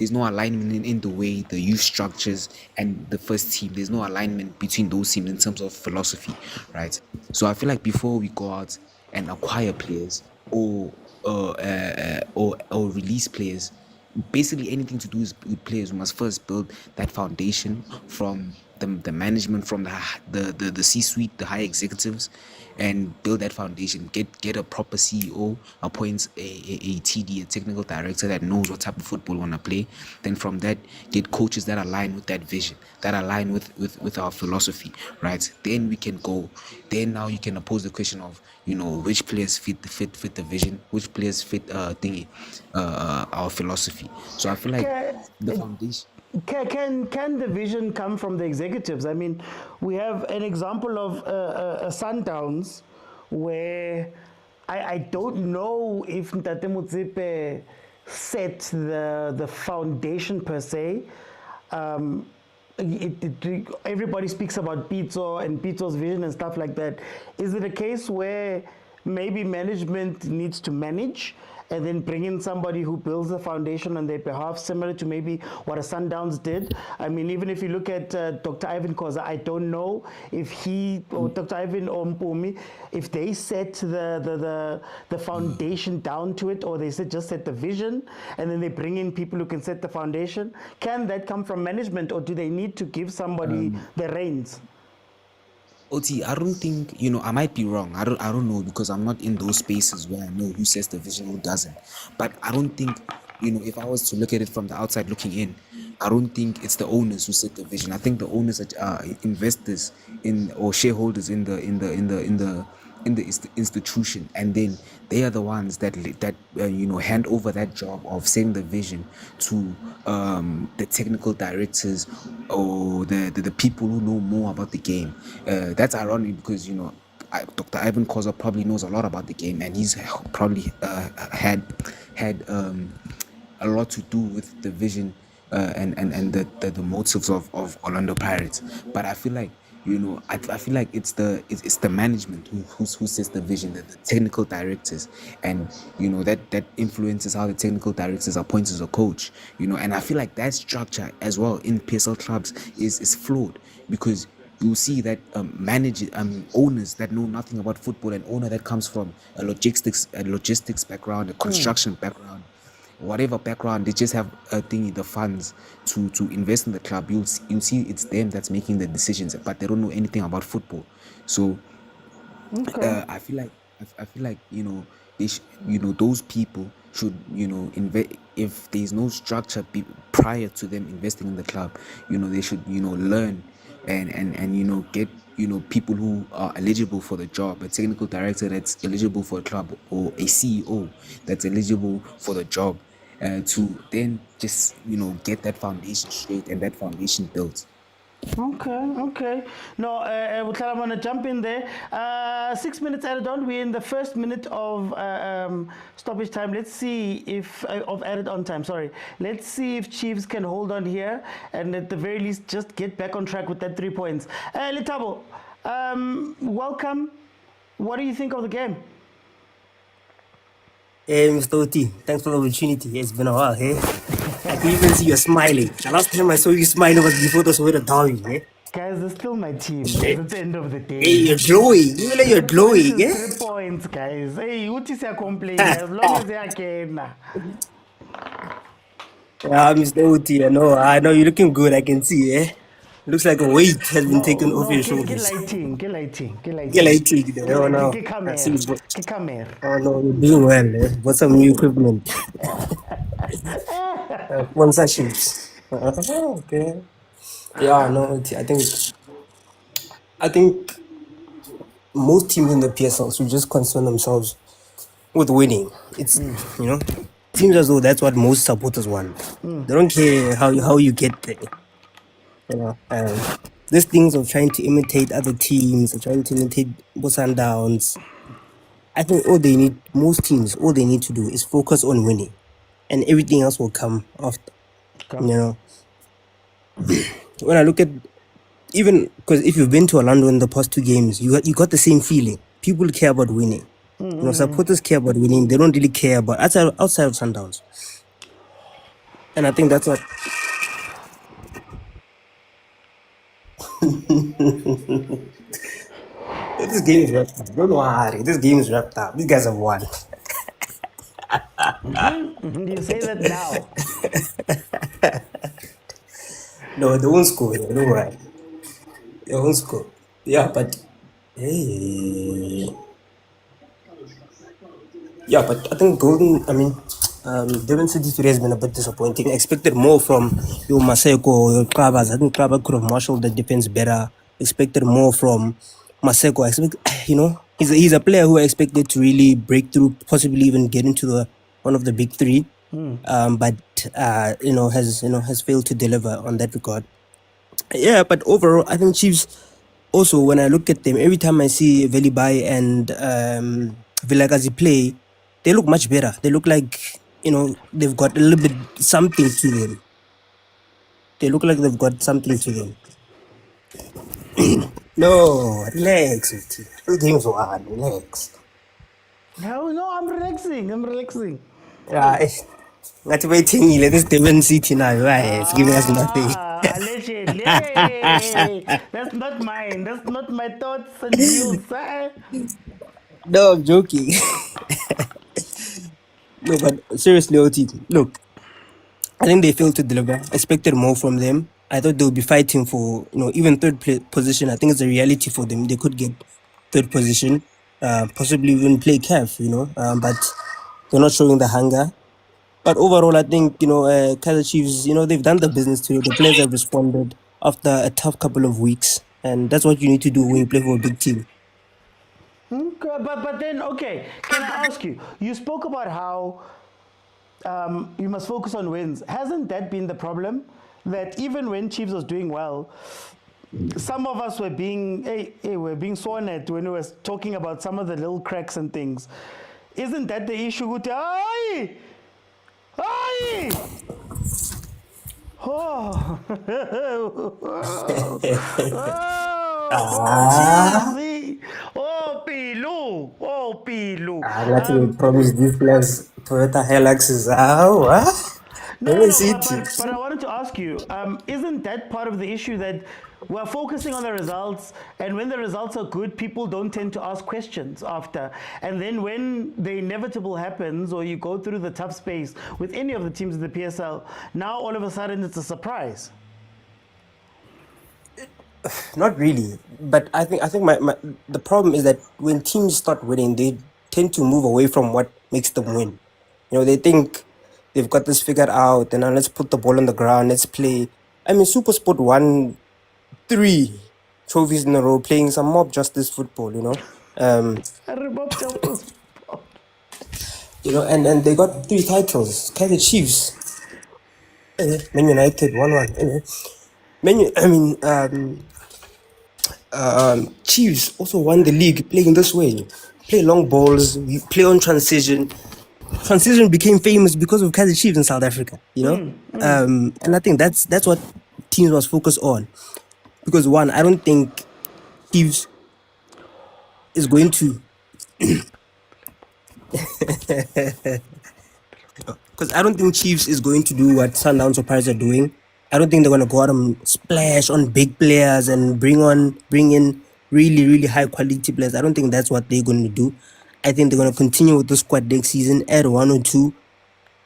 alignment in the way the youth structures and the first team. There's no alignment between those teams in terms of philosophy, right? So I feel like before we go out and acquire players or release players, basically anything to do with players, we must first build that foundation from the management, from the C-suite, the high executives, and build that foundation. Get a proper CEO, appoint a TD, a technical director that knows what type of football we want to play. Then from that, get coaches that align with that vision, that align with our philosophy, right? Then we can go. Then now you can pose the question of, you know, which players fit the vision, which players fit our philosophy. So I feel like the foundation. Can the vision come from the executives? I mean, we have an example of Sundowns where I don't know if Ntate Motsepe set the foundation per se. Everybody speaks about Pitso and Pitso's vision and stuff like that. Is it a case where maybe management needs to manage and then bring in somebody who builds the foundation on their behalf, similar to maybe what a Sundowns did? I mean, even if you look at Dr. Ivan Khoza, I don't know if he or Dr. Ivan or Mpumi, if they set the foundation down to it, or they just set the vision and then they bring in people who can set the foundation. Can that come from management, or do they need to give somebody the reins? OT, I don't think, you know, I might be wrong. I don't know, because I'm not in those spaces where I know who sets the vision, who doesn't. But I don't think, you know, if I was to look at it from the outside looking in, I don't think it's the owners who set the vision. I think the owners are investors in, or shareholders in the institution, and then they are the ones that you know, hand over that job of setting the vision to the technical directors or the people who know more about the game. That's ironic, because, you know, Dr. Ivan Khoza probably knows a lot about the game, and he's probably had a lot to do with the vision and the motives of Orlando Pirates. But I feel like, you know, I feel like it's the management who sets the vision, the technical directors, and, you know, that influences how the technical directors appoint as a coach, you know. And I feel like that structure as well in PSL clubs is flawed, because you see that owners that know nothing about football, an owner that comes from a logistics background, a construction background, whatever background, they just have the funds to invest in the club. You'll see it's them that's making the decisions, but they don't know anything about football. So I feel like those people should invest. If there's no structure prior to them investing in the club, they should learn and get people who are eligible for the job, a technical director that's eligible for a club, or a CEO that's eligible for the job, to then just get that foundation straight and that foundation built. Okay. No, I'm going to jump in there. 6 minutes added on. We're in the first minute of stoppage time. Let's see if of added on time. Sorry. Let's see if Chiefs can hold on here and at the very least just get back on track with that 3 points. Letabo, welcome. What do you think of the game? Hey, Mr. OT, thanks for the opportunity. It's been a while, hey? I can even see you smiling. The last time I saw you smiling was before the Soweto derby, hey? Guys, they're still my team. At the end of the day. Hey, you're glowing. You know you're glowing, eh? 3 points, guys. Hey, what is your complaint? As long as they can. Yeah, Mr. OT, I know you're looking good. I can see, eh? Looks like a weight has been taken off your shoulders. Get lighting. Oh, no. Oh, no, you're doing well, eh? What's some new equipment? Sponsorships. Okay. Yeah, no, I think most teams in the PSL should just concern themselves with winning. It's, seems as though that's what most supporters want. They don't care how you get there. These things of trying to imitate other teams, or trying to imitate Sundowns, I think most teams, all they need to do is focus on winning, and everything else will come after. When I look at, even because if you've been to Orlando in the past 2 games, you got the same feeling. People care about winning. Supporters care about winning. They don't really care about outside of Sundowns. And I think that's what. This game is wrapped up. Don't worry. This game is wrapped up. These guys have won. You say that now. No, they won't score. Don't worry. They won't score. Yeah, but I think Durban City today has been a bit disappointing. I expected more from your Maseko, your Krabas. I think Krabas could have marshaled the defense better. Expected more from Maseko. He's a player who I expected to really break through, possibly even get into one of the big 3. But has failed to deliver on that regard. Yeah, but overall, I think Chiefs. Also, when I look at them, every time I see Velibai and Vilakazi play, they look much better. They look like they've got a little bit something to them. They look like they've got something to them. No, relax, this game's hard. Relax. No, I'm relaxing. Yeah, that's waiting. This Durban City now, right? It's giving us nothing. Allegedly. Hey, that's not mine. That's not my thoughts and views. No, I'm joking. No, but seriously, OT, look, I think they failed to deliver. I expected more from them. I thought they would be fighting for, even third position. I think it's a reality for them. They could get third position, possibly even play CAF, but they're not showing the hunger. But overall, I think, Kaizer Chiefs, they've done the business today. The players have responded after a tough couple of weeks. And that's what you need to do when you play for a big team. Okay, but then, can I ask you? You spoke about how you must focus on wins. Hasn't that been the problem? That even when Chiefs was doing well, some of us were being sworn at when we were talking about some of the little cracks and things. Isn't that the issue? Aye! Oh. Pilu. I'm not going to promise this place Toyota Hiluxes. But I wanted to ask you, isn't that part of the issue that we're focusing on the results, and when the results are good, people don't tend to ask questions after. And then when the inevitable happens, or you go through the tough space with any of the teams in the PSL, now all of a sudden it's a surprise. Not really, but I think the problem is that when teams start winning, they tend to move away from what makes them win. You know, they think they've got this figured out, and now let's put the ball on the ground, let's play. I mean, SuperSport won 3 trophies in a row, playing some mob justice football. You know, and they got 3 titles. Kaizer Chiefs, Man United 1-1. Chiefs also won the league playing this way. Play long balls, we play on transition. Transition became famous because of Kaizer Chiefs in South Africa, you know? And I think that's what teams was focused on. Because one, I don't think Chiefs is going to because I don't think Chiefs is going to do what Sundowns or Pirates are doing. I don't think they're going to go out and splash on big players and bring in really, really high quality players. I don't think that's what they're going to do. I think they're going to continue with the squad next season, add 1 or 2,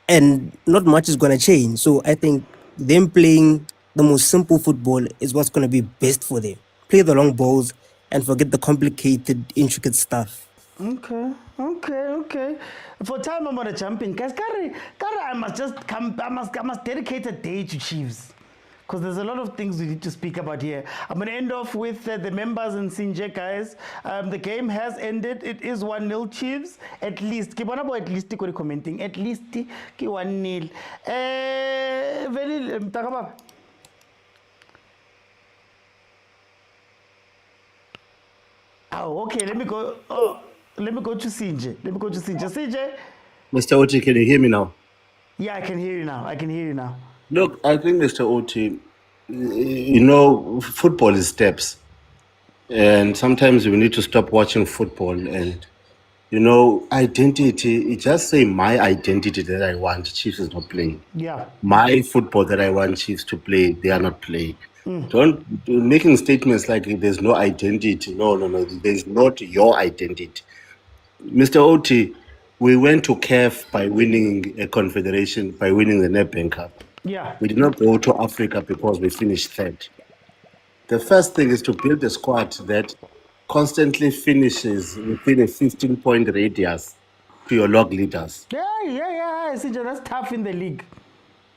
and not much is going to change. So I think them playing the most simple football is what's going to be best for them. Play the long balls and forget the complicated, intricate stuff. Okay. For time I'm a champion, guys, I must just come. I must dedicate a day to Chiefs, because there's a lot of things we need to speak about here. I'm going to end off with the members in Sinje, guys. The game has ended. It is 1-0 Chiefs. At least. At least commenting. At least 1-0. Very Takaba. Oh, okay. Let me go. Let me go to Sinje. Sinje. Mr. Oti, can you hear me now? Yeah, I can hear you now. Look, I think, Mr. Oti, football is steps. And sometimes we need to stop watching football and, identity, it just say my identity that I want, Chiefs is not playing. Yeah. My football that I want Chiefs to play, they are not playing. Don't making statements like there's no identity. No. There's not your identity. Mr. Oti, we went to CAF by winning a confederation, by winning the Nedbank Cup. Yeah. We did not go to Africa because we finished third. The first thing is to build a squad that constantly finishes within a 15-point radius to your log leaders. Yeah. That's tough in the league.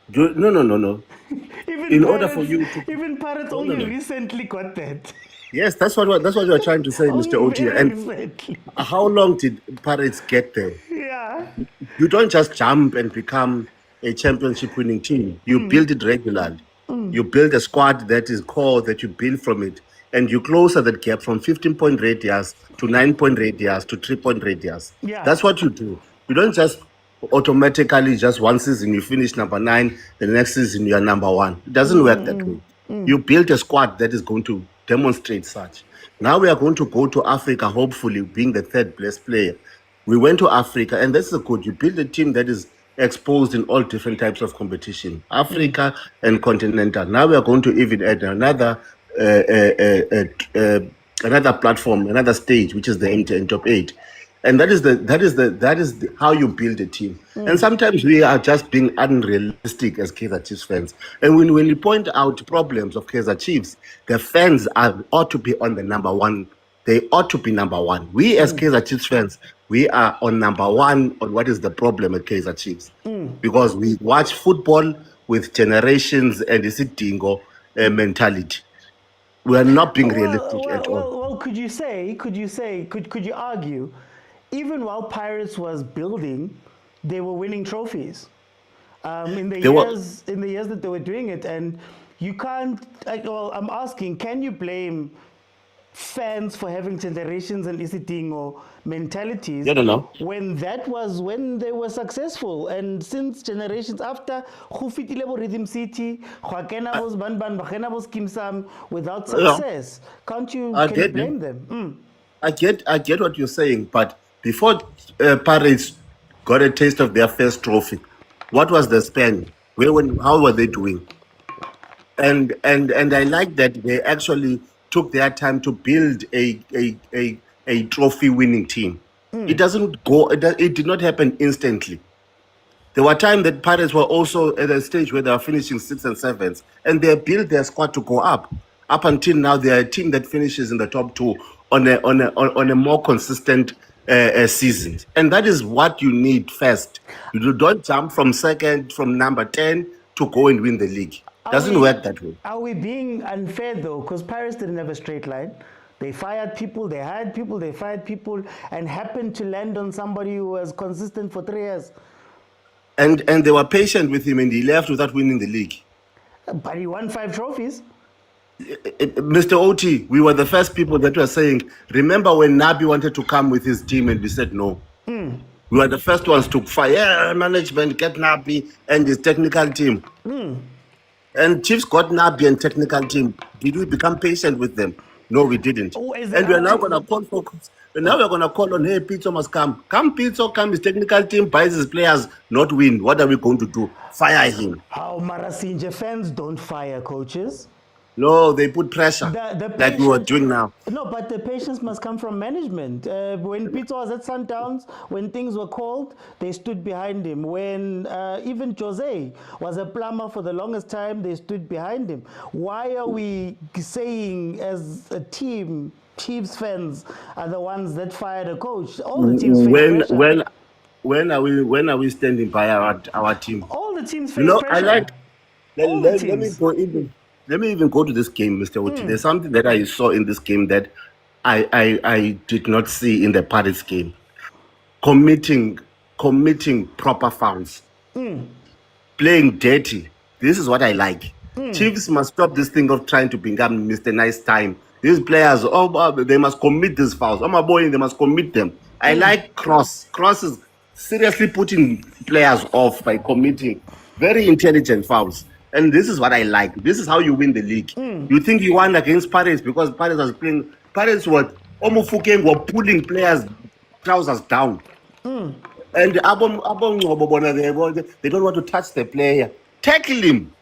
No. Even Pirates only recently got that. Yes, that's what you are trying to say, Mr. Oti. And how long did Pirates get there? Yeah. You don't just jump and become a championship winning team. You build it regularly. You build a squad that is core, that you build from it, and you closer that gap from 15-point radius to 9-point radius to 3-point radius. Yeah. That's what you do. You don't just automatically, just one season you finish number 9, the next season you are number 1. It doesn't work that way. You build a squad that is going to demonstrate such. Now we are going to go to Africa, hopefully being the 3rd best player. We went to Africa, and this is good. You build a team that is exposed in all different types of competition, Africa and continental. Now we are going to even add another platform, another stage, which is the MTN Top 8. And that is how you build a team. And sometimes we are just being unrealistic as Kaizer Chiefs fans. And when you point out problems of Kaizer Chiefs, the fans ought to be on the number 1. They ought to be number 1. We as Kaizer Chiefs fans, we are on number 1 on what is the problem at Kaizer Chiefs. Because we watch football with generations and isidingo mentality. We are not being realistic at all. Well, could you argue, even while Pirates was building, they were winning trophies in the years that they were doing it, and you can't. I'm asking, can you blame fans for having generations and isidingo mentalities? When they were successful, and since generations after, Rhythm City, without success, can you blame them? I get what you're saying, but before Pirates got a taste of their first trophy, what was the span? How were they doing? And I like that they actually took their time to build a trophy winning team. It did not happen instantly. There were times that Pirates were also at a stage where they were finishing 6th and 7th, and they built their squad to go up. Up until now, they are a team that finishes in the top 2 on a more consistent season, and that is what you need first. You don't jump from number 10 to go and win the league. Doesn't work that way. Are we being unfair though? Because Paris didn't have a straight line. They fired people, they hired people, they fired people, and happened to land on somebody who was consistent for 3 years. And they were patient with him, and he left without winning the league. But he won 5 trophies. Mr. OT, we were the first people that were saying, remember when Nabi wanted to come with his team and we said no? We were the first ones to fire management, get Nabi and his technical team. And Chiefs got Nabi and technical team. Did we become patient with them? No, we didn't. And we're now going to call for... Now we're going to call on, hey, Pitso must come. Come, Pitso, come. His technical team buys his players, not win. What are we going to do? Fire him. How Marasinja fans don't fire coaches. No, they put pressure, like we were doing now. No, but the patience must come from management. When Pitso was at Sundowns, when things were called, they stood behind him. When even Jose was a plumber for the longest time, they stood behind him. Why are we saying as a team, Chiefs fans are the ones that fired a coach? All the teams face pressure. When are we standing by our team? All the teams face pressure. Let me even go to this game, Mr. Oti. There's something that I saw in this game that I did not see in the Paris game. Committing proper fouls. Playing dirty. This is what I like. Chiefs must stop this thing of trying to become Mr. Nice Time. These players, they must commit these fouls. Oh my boy, they must commit them. I like Cross. Cross is seriously putting players off by committing very intelligent fouls. And this is what I like. This is how you win the league. You think you won against Paris because Paris was playing. Paris were pulling players' trousers down. And they don't want to touch the player. Tackle him.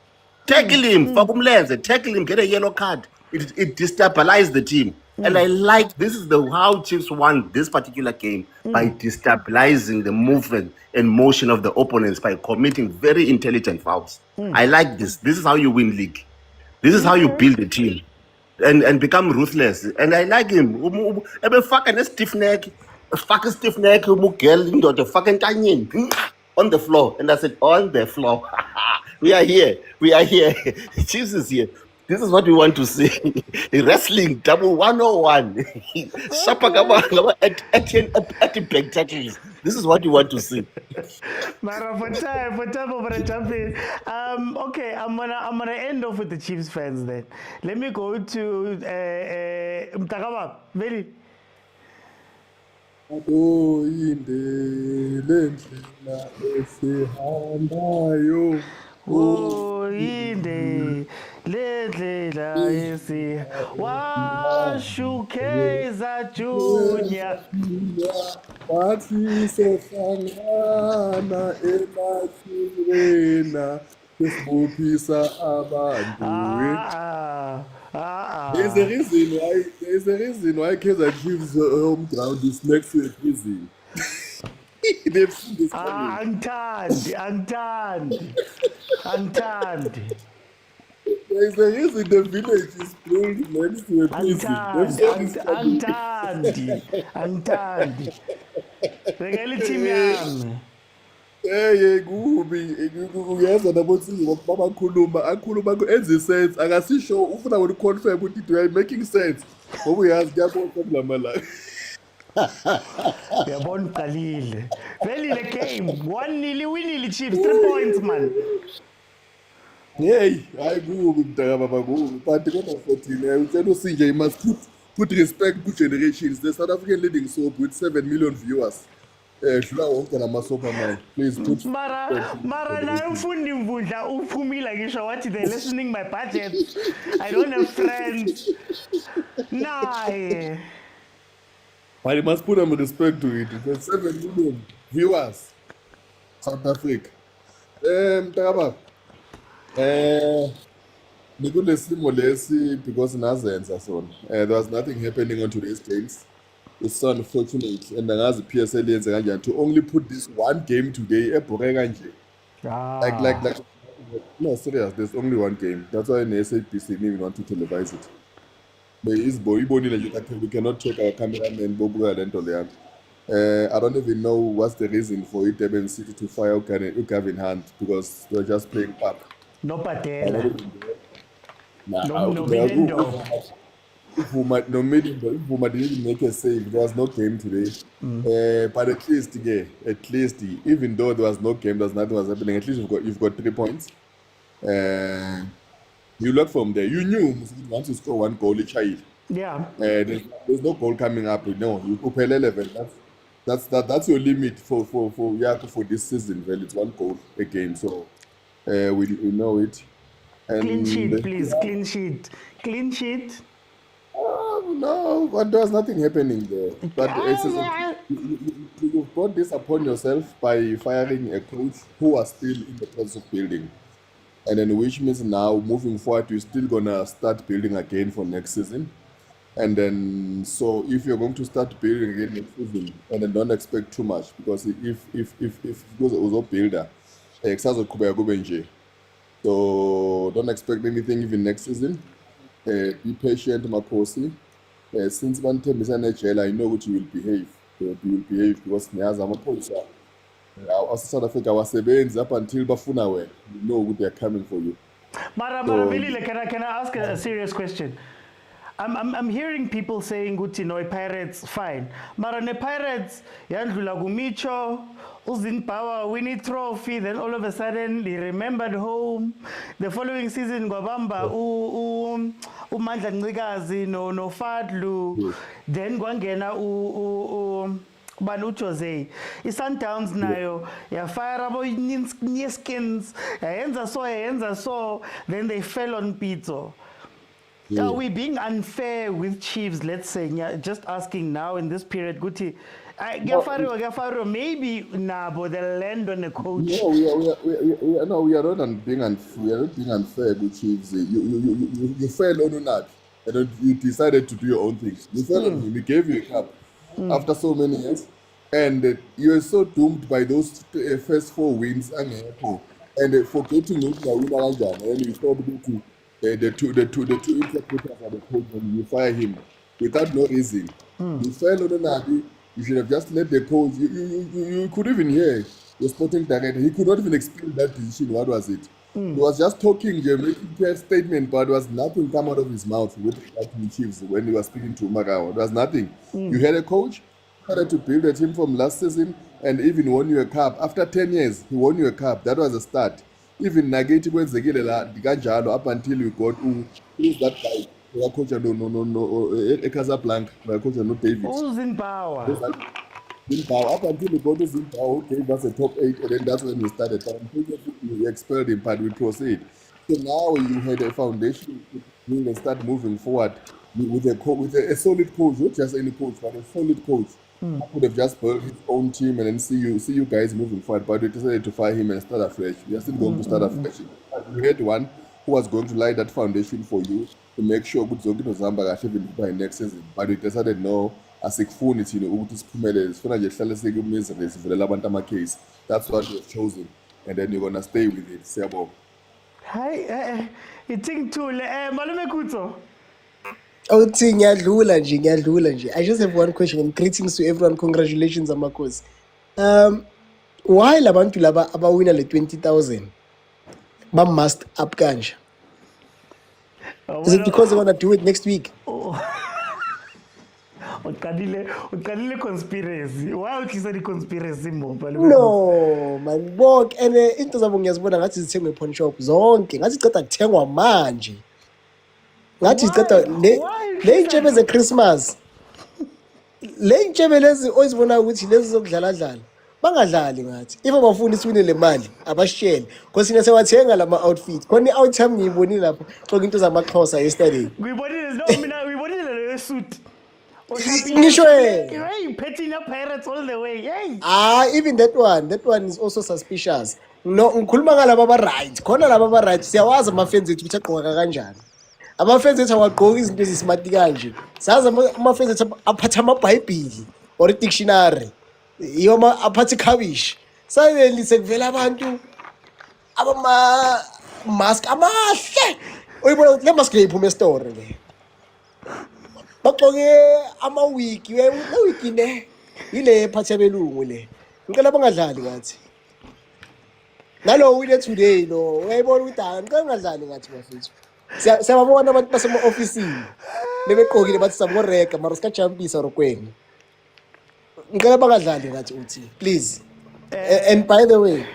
Tackle him. Tackle him. Get a yellow card. It destabilized the team. And I like this is how Chiefs won this particular game by destabilizing the movement and motion of the opponents by committing very intelligent fouls. I like this. This is how you win league. This is how you build a team and become ruthless. And I like him. Fucking stiff neck, the fucking tiny on the floor. And I said, on the floor. We are here. Chiefs is here. This is what we want to see. Wrestling double 101. This is what you want to see. Mara, for time, I'm gonna jump in. Okay, I'm gonna end off with the Chiefs fans then. Let me go to Mtakaba. Very. Lendlela esi washukeza Junior wathi sehlangana emathilena sesibophisa abantu. There's a reason why Kaizer Chiefs home ground is next to a prison. They've seen this coming. Unturned. There's a reason the village is built next to a prison. Unturned. Reality man. Hey, kubi uyaza nabotsi akhuluma enze sense akasisho ufuna ukuconfirm ukuthi do I making sense ngoba uyazi kuyabona kulamala. Yabona uqalile. Vele le game 1-0 winile Chiefs 3 points man. Hey, hayi kubi mntaka baba kubi but kodwa 14 ucela usinje you must put respect to generations. The South African leading soap with 7 million viewers. Dlula wonke namasopa man. Please put Mara na umfundi mvundla uphumile ngisho wathi they're lessening my budget. I don't have friends. Nah. But you must put some respect to it. There's 7 million viewers. South Africa. Mtakaba. Nikule simo lesi because nazenza sona. There was nothing happening on today's games. It's so unfortunate. And angazi PSL yenze kanjani to only put this one game today ebhore kanje. Like No, serious. There's only one game. That's why in SAPC didn't even want to televise it. But it's we cannot take our cameraman Bobu and Tolean. I don't even know what's the reason for it Durban City to fire Gavin Hunt because they're just playing pub. No patela. No Vuma didn't make a save. There was no game today. But at least, even though there was no game, nothing was happening. At least you've got 3 points. You look from there. You knew once you score one goal, it's child. Yeah. There's no goal coming up. No, you put 11. That's your limit for this season. Well, it's one goal a game, so we know it. And clean sheet, please. Clean sheet. Oh, no, but there was nothing happening there. But you brought this upon yourself by firing a coach who was still in the process of building. And then which means now, moving forward, you're still going to start building again for next season. And then, so if you're going to start building again next season, and then don't expect too much, because if it goes a builder, so don't expect anything even next season. Be patient, Makosi. Since one time is an HL, I know what you will behave. You will behave because I'm a coach. South Africa was up until Bafana were. You know what they're coming for you. Mara, can I ask a serious question? I'm hearing people saying Guti no Pirates fine. Mara ne Pirates yandlula gumicho Uzin Power winning trophy, then all of a sudden they remembered home. The following season Gwabamba Umandla Ncikazi no Fadlu, then Gwangena Banuchoze. Sundowns nayo yafire abo Nieskins yenza so then they fell on Pitso. Are we being unfair with Chiefs? Let's say, just asking now in this period, Guti. Gafaro, maybe Nabo, the land on the coach. No, we are not being unfair. We are not being unfair with Chiefs. You fell on that, and then you decided to do your own things. You fell on him. He gave you a cup after so many years, and you are so doomed by those first 4 wins and forgetting to win and then you stop to. The two interpreters are the coach and you fire him without no reason. You fell on Nadi, you should have just let the coach. You could even hear the sporting director. He could not even explain that decision. What was it? He was just talking, making a statement, but there was nothing come out of his mouth with regard to the Chiefs when he was speaking to Marawa. There was nothing. You had a coach, started to build a team from last season and even won you a cup. After 10 years, he won you a cup. That was a start. Even Nagati Ganjalo up until you got who's that guy? Coach no Casablanca, coach no David. Who's in power? Up until you got to Zimbabwe, who gave us a top 8, and then that's when we started. We expelled him, but we proceed. So now you had a foundation to start moving forward with a solid coach, not just any coach, but a solid coach. I could have just built his own team and then see you guys moving forward, but we decided to fire him and start afresh. We are still going to start afresh. We had one who was going to lay that foundation for you to make sure good Zogino Zamba by next season. But we decided no, as a phone it's case. That's what we have chosen. And then you're gonna stay with it. Sebo. Hi, it's too Malume Kuto. I just have one question and greetings to everyone. Congratulations, Amakos. Why Labantu Laba about winner le 20,000? But must up kanja. Is it because they want to do it next week? Utkadile conspiracy. Why would you say the conspiracy more? No, man. Walk and into zabo ngiyazibona ngathi zithengwe pawn shop zonke. Ngathi cicatha kuthengwa manje. Ngathi cicatha le intshebe ze Christmas. Le intshebe lezi oyizibona ukuthi lezi zokudlala bangadlali ngathi. If abafuna iswine le mali abashele. Because sina sewathenga lama outfit. Khona i-outcome ngiyibonile lapho. Xoka into zamaXhosa yesterday. Ngibonile no mina ngibonile le suit. Hey, petting your parents all the way. Hey. Even that one is also suspicious. No, ngikhuluma ngalabo aba right. Khona labo aba right. Siyawazi ama-fans ethu ukuthi agqoka kanjani. Ama-fans ethu awagqoki izinto ezismart kanje. Sazi ama-fans ethu aphatha amabhayibhili or i-dictionary. Yiyo aphatha ikhabishi. Suddenly sekuvela abantu mask amahle uyibona le mask iphume store le bagcoke ama-wiki le wiki le yile phathi yabelungu le ngicela bangadlali ngathi nalo wile today lo uyayibona ukuthi ngicela bangadlali ngathi bafethu siyababona abantu basema-ofisini lebegqokile bathi saborega mara sikajampisa rokwena ngicela bangadlali ngathi uthi please. And by the way,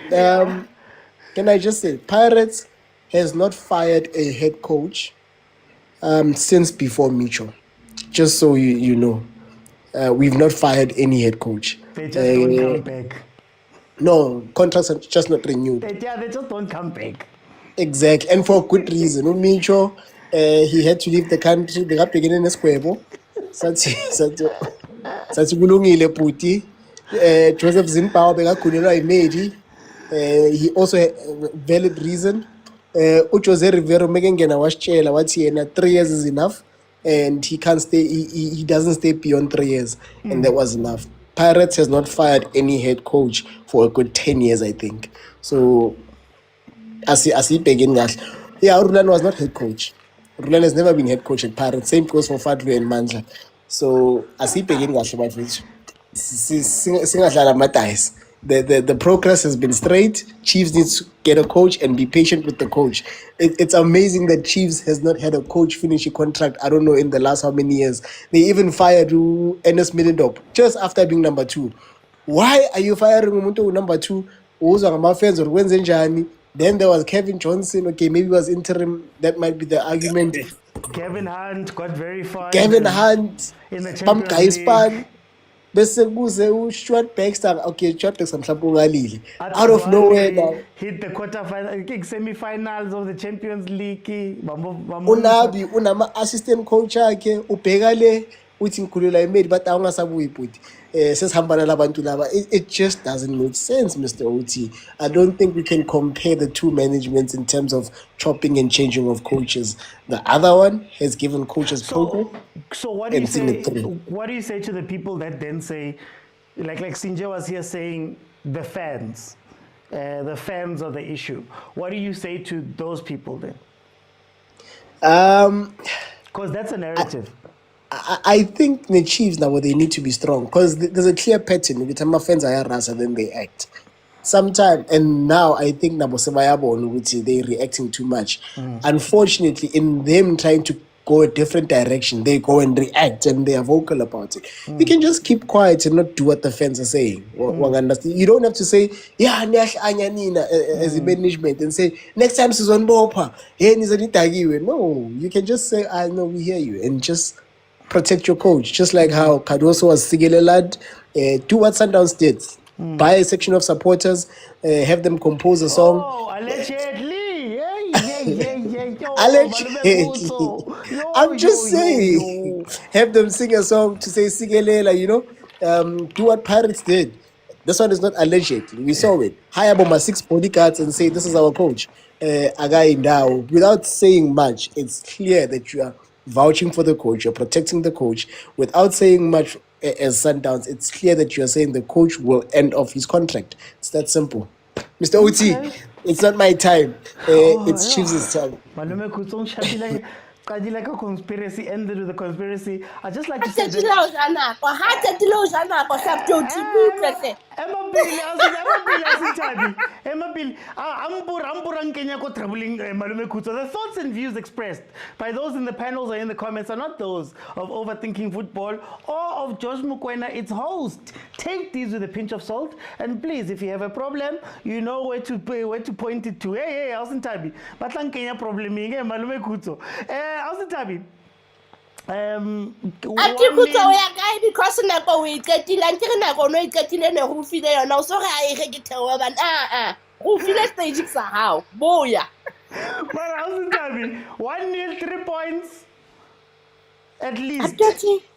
can I just say, Pirates has not fired a head coach since before Micho. Just so you know, we've not fired any head coach. They just don't come back. No, contracts are just not renewed. They just don't come back. Exactly, and for good reason. Micho, he had to leave the country. They got beginning a squabo. Sathi kulungile puti. Joseph Zimbabwe bekakhulelwa imedi. He also had a valid reason. Jose Rivero mekengena wasitshela wathi yena 3 years is enough and he can't stay he doesn't stay beyond 3 years and that was enough. Pirates has not fired any head coach for a good 10 years I think. So asibhekeni kahle. Yeah, Rulani was not head coach. Rulani has never been head coach at Pirates. Same goes for Fadlu and Mandla. So asibhekeni kahle bafethu. Singadlala ama-dice. The progress has been straight. Chiefs needs to get a coach and be patient with the coach. It's amazing that Chiefs has not had a coach finish a contract, I don't know, in the last how many years. They even fired Ernest Middendorp just after being number 2. Why are you firing umuntu number 2? Fans or Wenzenjani? Then there was Kevin Johnson. Okay, maybe it was interim. That might be the argument. Kevin Hunt got verified. Kevin Hunt. In the Champions League. Bese kuze Stuart Baxter, okay, Stuart Baxter mhlawumbe ungalile out of nowhere now hit the quarterfinal semi-finals of the Champions League. Unabi unama assistant coach akhe ubheka le uthi ngikhulula imeli but awungasabuyi bhuti sesihambana labantu laba. It just doesn't make sense, Mr. OT. I don't think we can compare the two managements in terms of chopping and changing of coaches. The other one has given coaches progress. So what do you say? What do you say to the people that then say, like Sinje was here saying, the fans are the issue? What do you say to those people then? Because that's a narrative. I think the Chiefs now they need to be strong because there's a clear pattern. Every time my fans are rasa, then they act. Sometime and now I think they're reacting too much. Unfortunately, in them trying to go a different direction, they go and react and they are vocal about it. You can just keep quiet and not do what the fans are saying. You don't have to say, yeah, as a management and say, next time season bopa. No, you can just say, I know we hear you and just protect your coach. Just like how Cardoso was Sigele lad, do what Sundowns did. Buy a section of supporters, have them compose a song. Oh, allegedly. Allegedly. I'm just saying. Have them sing a song to say Sigelela, do what Pirates did. This one is not allegedly. We saw it. Hire about 6 bodyguards and say, this is our coach. A guy now. Without saying much, it's clear that you are vouching for the coach, you're protecting the coach. Without saying much as Sundowns, it's clear that you're saying the coach will end off his contract. It's that simple. Mr. OT, it's not my time. It's Chiefs' time. Like a conspiracy ended with a conspiracy. I just like to say that. The thoughts and views expressed by those in the panels or in the comments are not those of Overthinking Football or of Josh Mokwena, its host. Take these with a pinch of salt, and please, if you have a problem, you know where to point it to. Hey, Alson Tabi. Batlang Kenya problem Malume Kuto. Alson Tabi. Atikuto ya guy because nako we iketile antire nako no iketile ne ho file yona o so re a ire ke thewa bana ho file stage sa how boya but Alson Tabi 1-0 3 points at least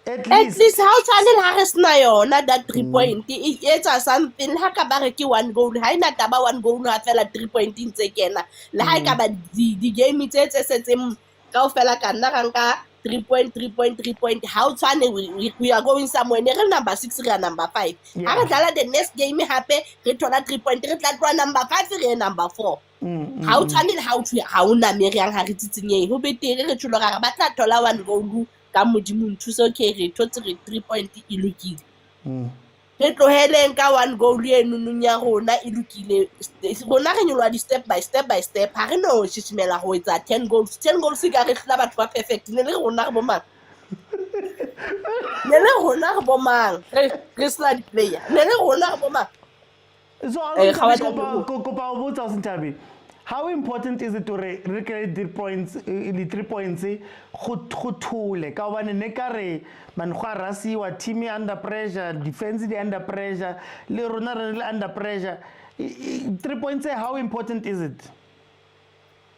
at least how channel ha re sna yona that 3 point it's something ha ka ba re ke 1 goal ha ina taba 1 goal ha fela 3 point ntse kena le ha ka ba di game tse setseng ka o fela ka nna ka 3 point, 3 point, 3 point. How funny we are going somewhere. Near number 6, we are number 5. How the next game happy, we tola 3 point, 3 number 5, we number 4. How funny how na me yang ha re tsitsinye. Ho betere re tsholo ga ba tla tola 1 goal ka modimo nthuso okay re thotse 3 point e lokile. Re tloheleng ka 1 goal eno nya rona e lokile. Rona re nyolwa di step by step ha re no shishimela ho etsa 10 goals ka re hlola batho ba perfect ne le rona re bomang re sla di player ne le rona re bomang. So how important is it to recreate the 3 points go thule ka bana ne ka re man go rasiwa team under pressure, defense under pressure, le rona re under pressure. 3 points, how important is it?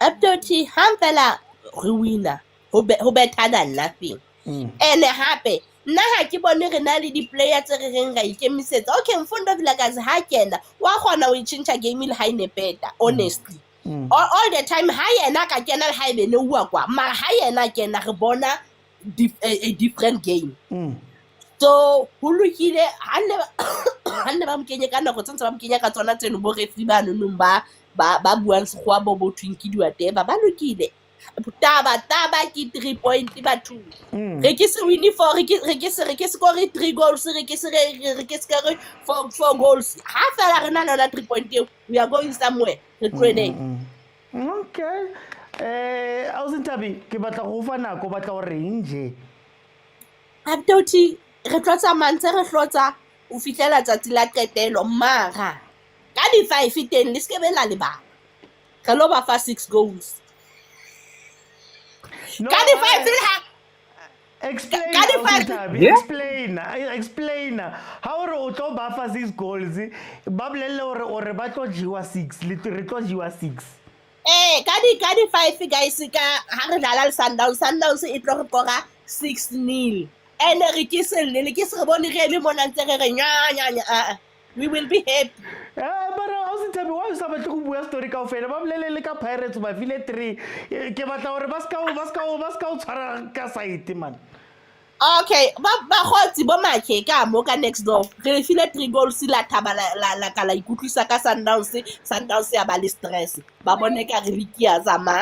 Absolutely, hampela re winner ho better than nothing. And happy nna ha ke bone re na le di players tse re reng ra ikemisetsa. Okay, mfundo vilakazi ha kena wa khona o ichincha game le ha ine better honestly. All the time ha yena ka kena le ha ibe ne uwa kwa ma ha yena kena re bona a different game. So ho lokile hanne ba mkenye ka nako tsentse ba mkenya ka tsona tseno bo referee ba nonong ba buang sekgwa bo twinki diwateba ba lokile. Taba ke 3 point batho re ke se win for re ke score 3 goals re ke score 4 goals ha fela re na le 3 point we are going somewhere re tloele. Okay, Ausintabi ke batla go fa nako batla go range Abdoti re tlotsa mantse re hlotsa o fitlela tsatsi la qetelo mara ka di 5 10 le se ke bela le ba re lo ba fa 6 goals. Explain. How re o tlo ba fa 6 goals ba bolelle ore ba tlo jiwa 6 le re tlo jiwa 6. Ka di 5 guys ka ha re dlala le Sundowns e tlo re kora 6-0 and re ke se re bone re le mona ntse re nya we will be happy. But Ausintabi why you sabatla go bua story ka ofela ba bolele le ka Pirates ba file 3 ke batla gore ba ska o tshwara ka site man. Okay, ba khotsi bo makhe ka mo ka next door re file 3 goals la thaba la kala ikutlisa ka Sundowns ya ba le stress ba bone ka re likia zama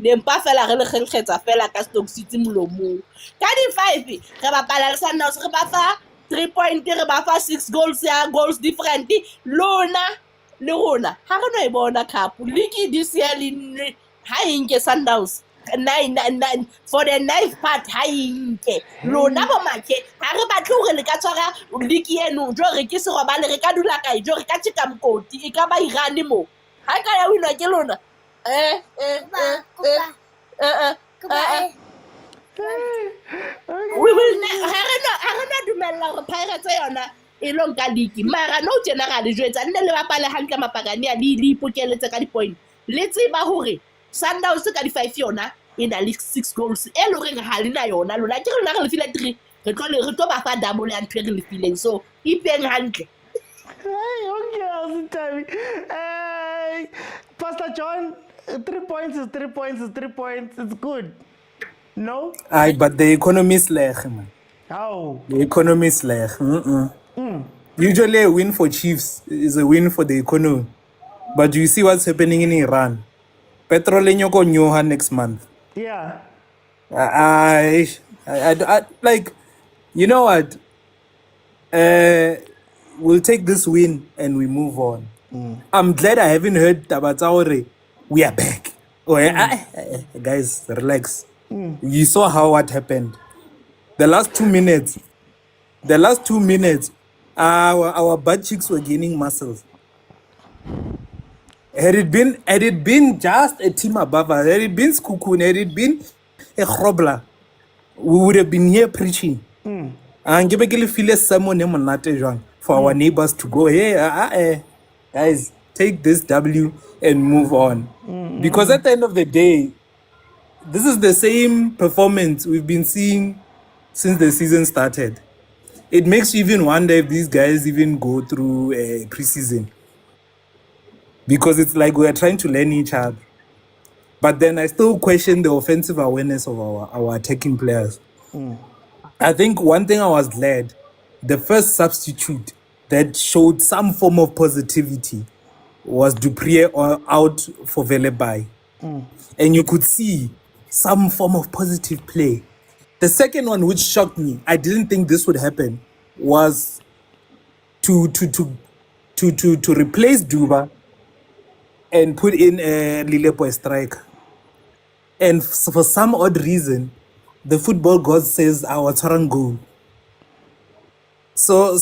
le mpa fela re le kgenkgetsa fela ka Stoke City molomo ka di 5 re ba pala le Sundowns re ba fa 3 point re ba fa 6 goals ya goals different lona le rona ha re no e bona cup league this year le ha inke Sundowns 9 for the 9th part ha inke lona bo makhe ha re batle hore le ka tshwara league eno jo re ke se robale re ka dula kae jo re ka tshika mkoti e ka ba irane mo ha ka ya winwa ke lona we will ha dumella gore Pirates yona e long ka league mara no general jwetsa nne le bapale hantle mapakane ya le ipokeletse ka di point le tseba hore Sundowns ka di 5 yona e na le 6 goals e lo re ha le na yona lona ke rena re le file 3 re tlo ba fa double ya ntwe re le fileng so ipeng hantle. Okay, Pastor John, 3 points is 3 points is 3 points. It's good. No? Aye, but the economy is leg, man. How? The economy is leg. Usually a win for Chiefs is a win for the economy. But you see what's happening in Iran. Petrol go nyoha next month. Yeah. I like, you know what? We'll take this win and we move on. I'm glad I haven't heard Tabatsaore. We are back. Guys, relax. You saw what happened. The last 2 minutes, our butt cheeks were gaining muscles. Had it been just a team above us, had it been Skukun, had it been a Chrobla, we would have been here preaching. And give a feel someone for our neighbors to go, hey, guys, take this W and move on. Because at the end of the day, this is the same performance we've been seeing since the season started. It makes you even wonder if these guys even go through a preseason. Because it's like we are trying to learn each other. but then I still question the offensive awareness of our attacking players. I think one thing I was glad, the first substitute that showed some form of positivity was Dupree out for Velebai. And you could see some form of positive play. The second one, which shocked me, I didn't think this would happen, was to replace Duba and put in a Lilepo striker. And for some odd reason, the football god says our Tarang goal. So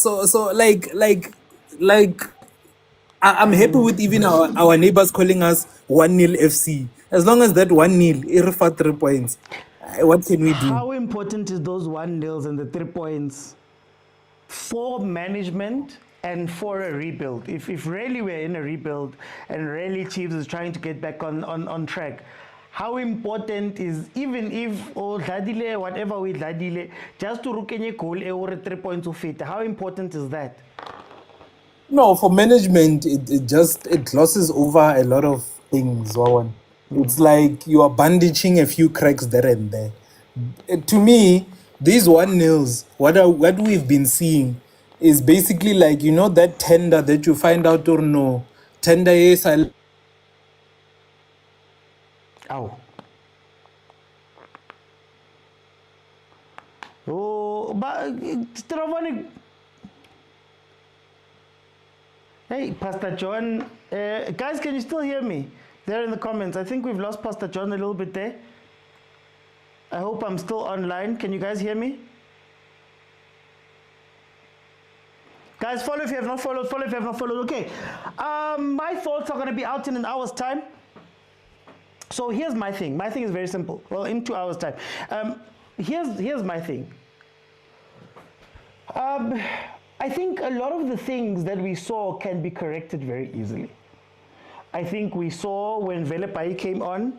I'm happy with even our neighbors calling us 1-0 FC. As long as that 1-0, irrefa 3 points. What can we do? How important is those 1-0s and the 3 points for management and for a rebuild? If really we're in a rebuild and really Chiefs is trying to get back on track, how important is, even if Dladile, whatever we Dladile, just to rukenye goal or 3 points of it, how important is that? No, for management, it glosses over a lot of things, Wawan. It's like you are bandaging a few cracks there and there. To me, these 1-0s, what we've been seeing is basically like, you know, that tender that you find out or no. Tender is... Ow. Oh, but hey, Pastor John. Guys, can you still hear me? There in the comments. I think we've lost Pastor John a little bit there. I hope I'm still online. Can you guys hear me? Guys, follow if you have not followed. Follow if you have not followed. Okay. My thoughts are going to be out in an hour's time. So here's my thing. My thing is very simple. Well, in 2 hours' time. Here's my thing. I think a lot of the things that we saw can be corrected very easily. I think we saw when Velepai came on,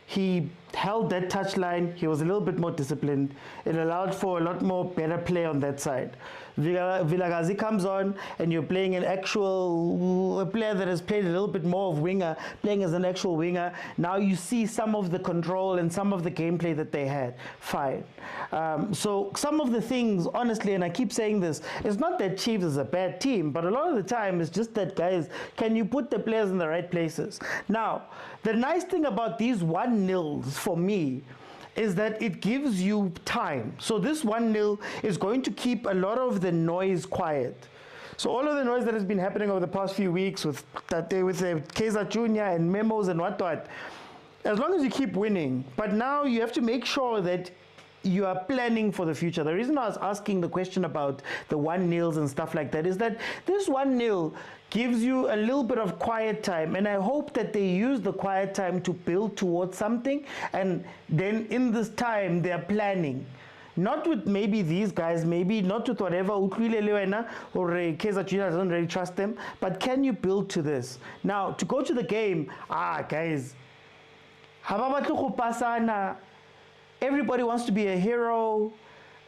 he held that touchline. He was a little bit more disciplined. It allowed for a lot more better play on that side. Vilakazi comes on and you're playing a player that has played a little bit more of winger, playing as an actual winger. Now you see some of the control and some of the gameplay that they had. Fine. So some of the things, honestly, and I keep saying this, it's not that Chiefs is a bad team, but a lot of the time it's just that, guys, can you put the players in the right places? Now, the nice thing about these 1-0s for me is that it gives you time. So this 1-0 is going to keep a lot of the noise quiet. So all of the noise that has been happening over the past few weeks with Kaizer Jr. and memos and whatnot, as long as you keep winning, but now you have to make sure that you are planning for the future. The reason I was asking the question about the 1-0s and stuff like that is that this 1-0 gives you a little bit of quiet time, and I hope that they use the quiet time to build towards something, and then in this time they are planning. Not with maybe these guys, maybe not with whatever, or Kaizer Chiefs doesn't really trust them, but can you build to this? Now, to go to the game, guys, everybody wants to be a hero.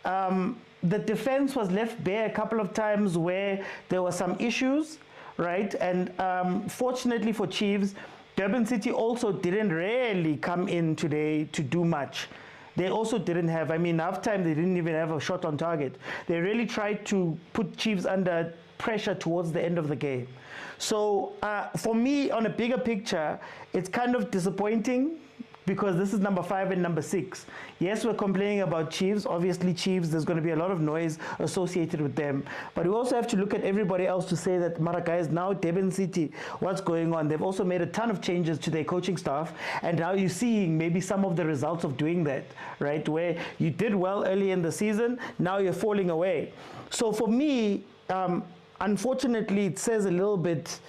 The defense was left bare a couple of times where there were some issues, right? And fortunately for Chiefs, Durban City also didn't really come in today to do much. They also didn't have, half time they didn't even have a shot on target. They really tried to put Chiefs under pressure towards the end of the game. So for me, on a bigger picture, it's kind of disappointing, because this is number 5 and number 6. Yes, we're complaining about Chiefs. Obviously, Chiefs, there's going to be a lot of noise associated with them. But we also have to look at everybody else to say that, guys, now Durban City, what's going on? They've also made a ton of changes to their coaching staff. And now you're seeing maybe some of the results of doing that, right? Where you did well early in the season, now you're falling away. So for me, unfortunately, it says a little bit...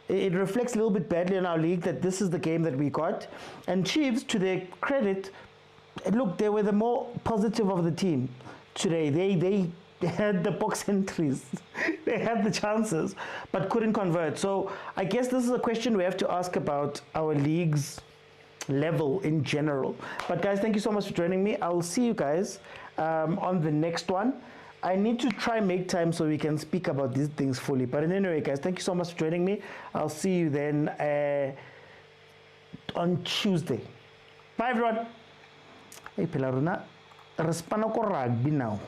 It reflects a little bit badly on our league that this is the game that we got. And Chiefs, to their credit, look, they were the more positive of the team today. They had the box entries. They had the chances, but couldn't convert. So I guess this is a question we have to ask about our league's level in general. But guys, thank you so much for joining me. I'll see you guys on the next one. I need to try and make time so we can speak about these things fully. But anyway, guys, thank you so much for joining me. I'll see you then on Tuesday. Bye everyone. Hey, Pelaruna, respano ko rugby now.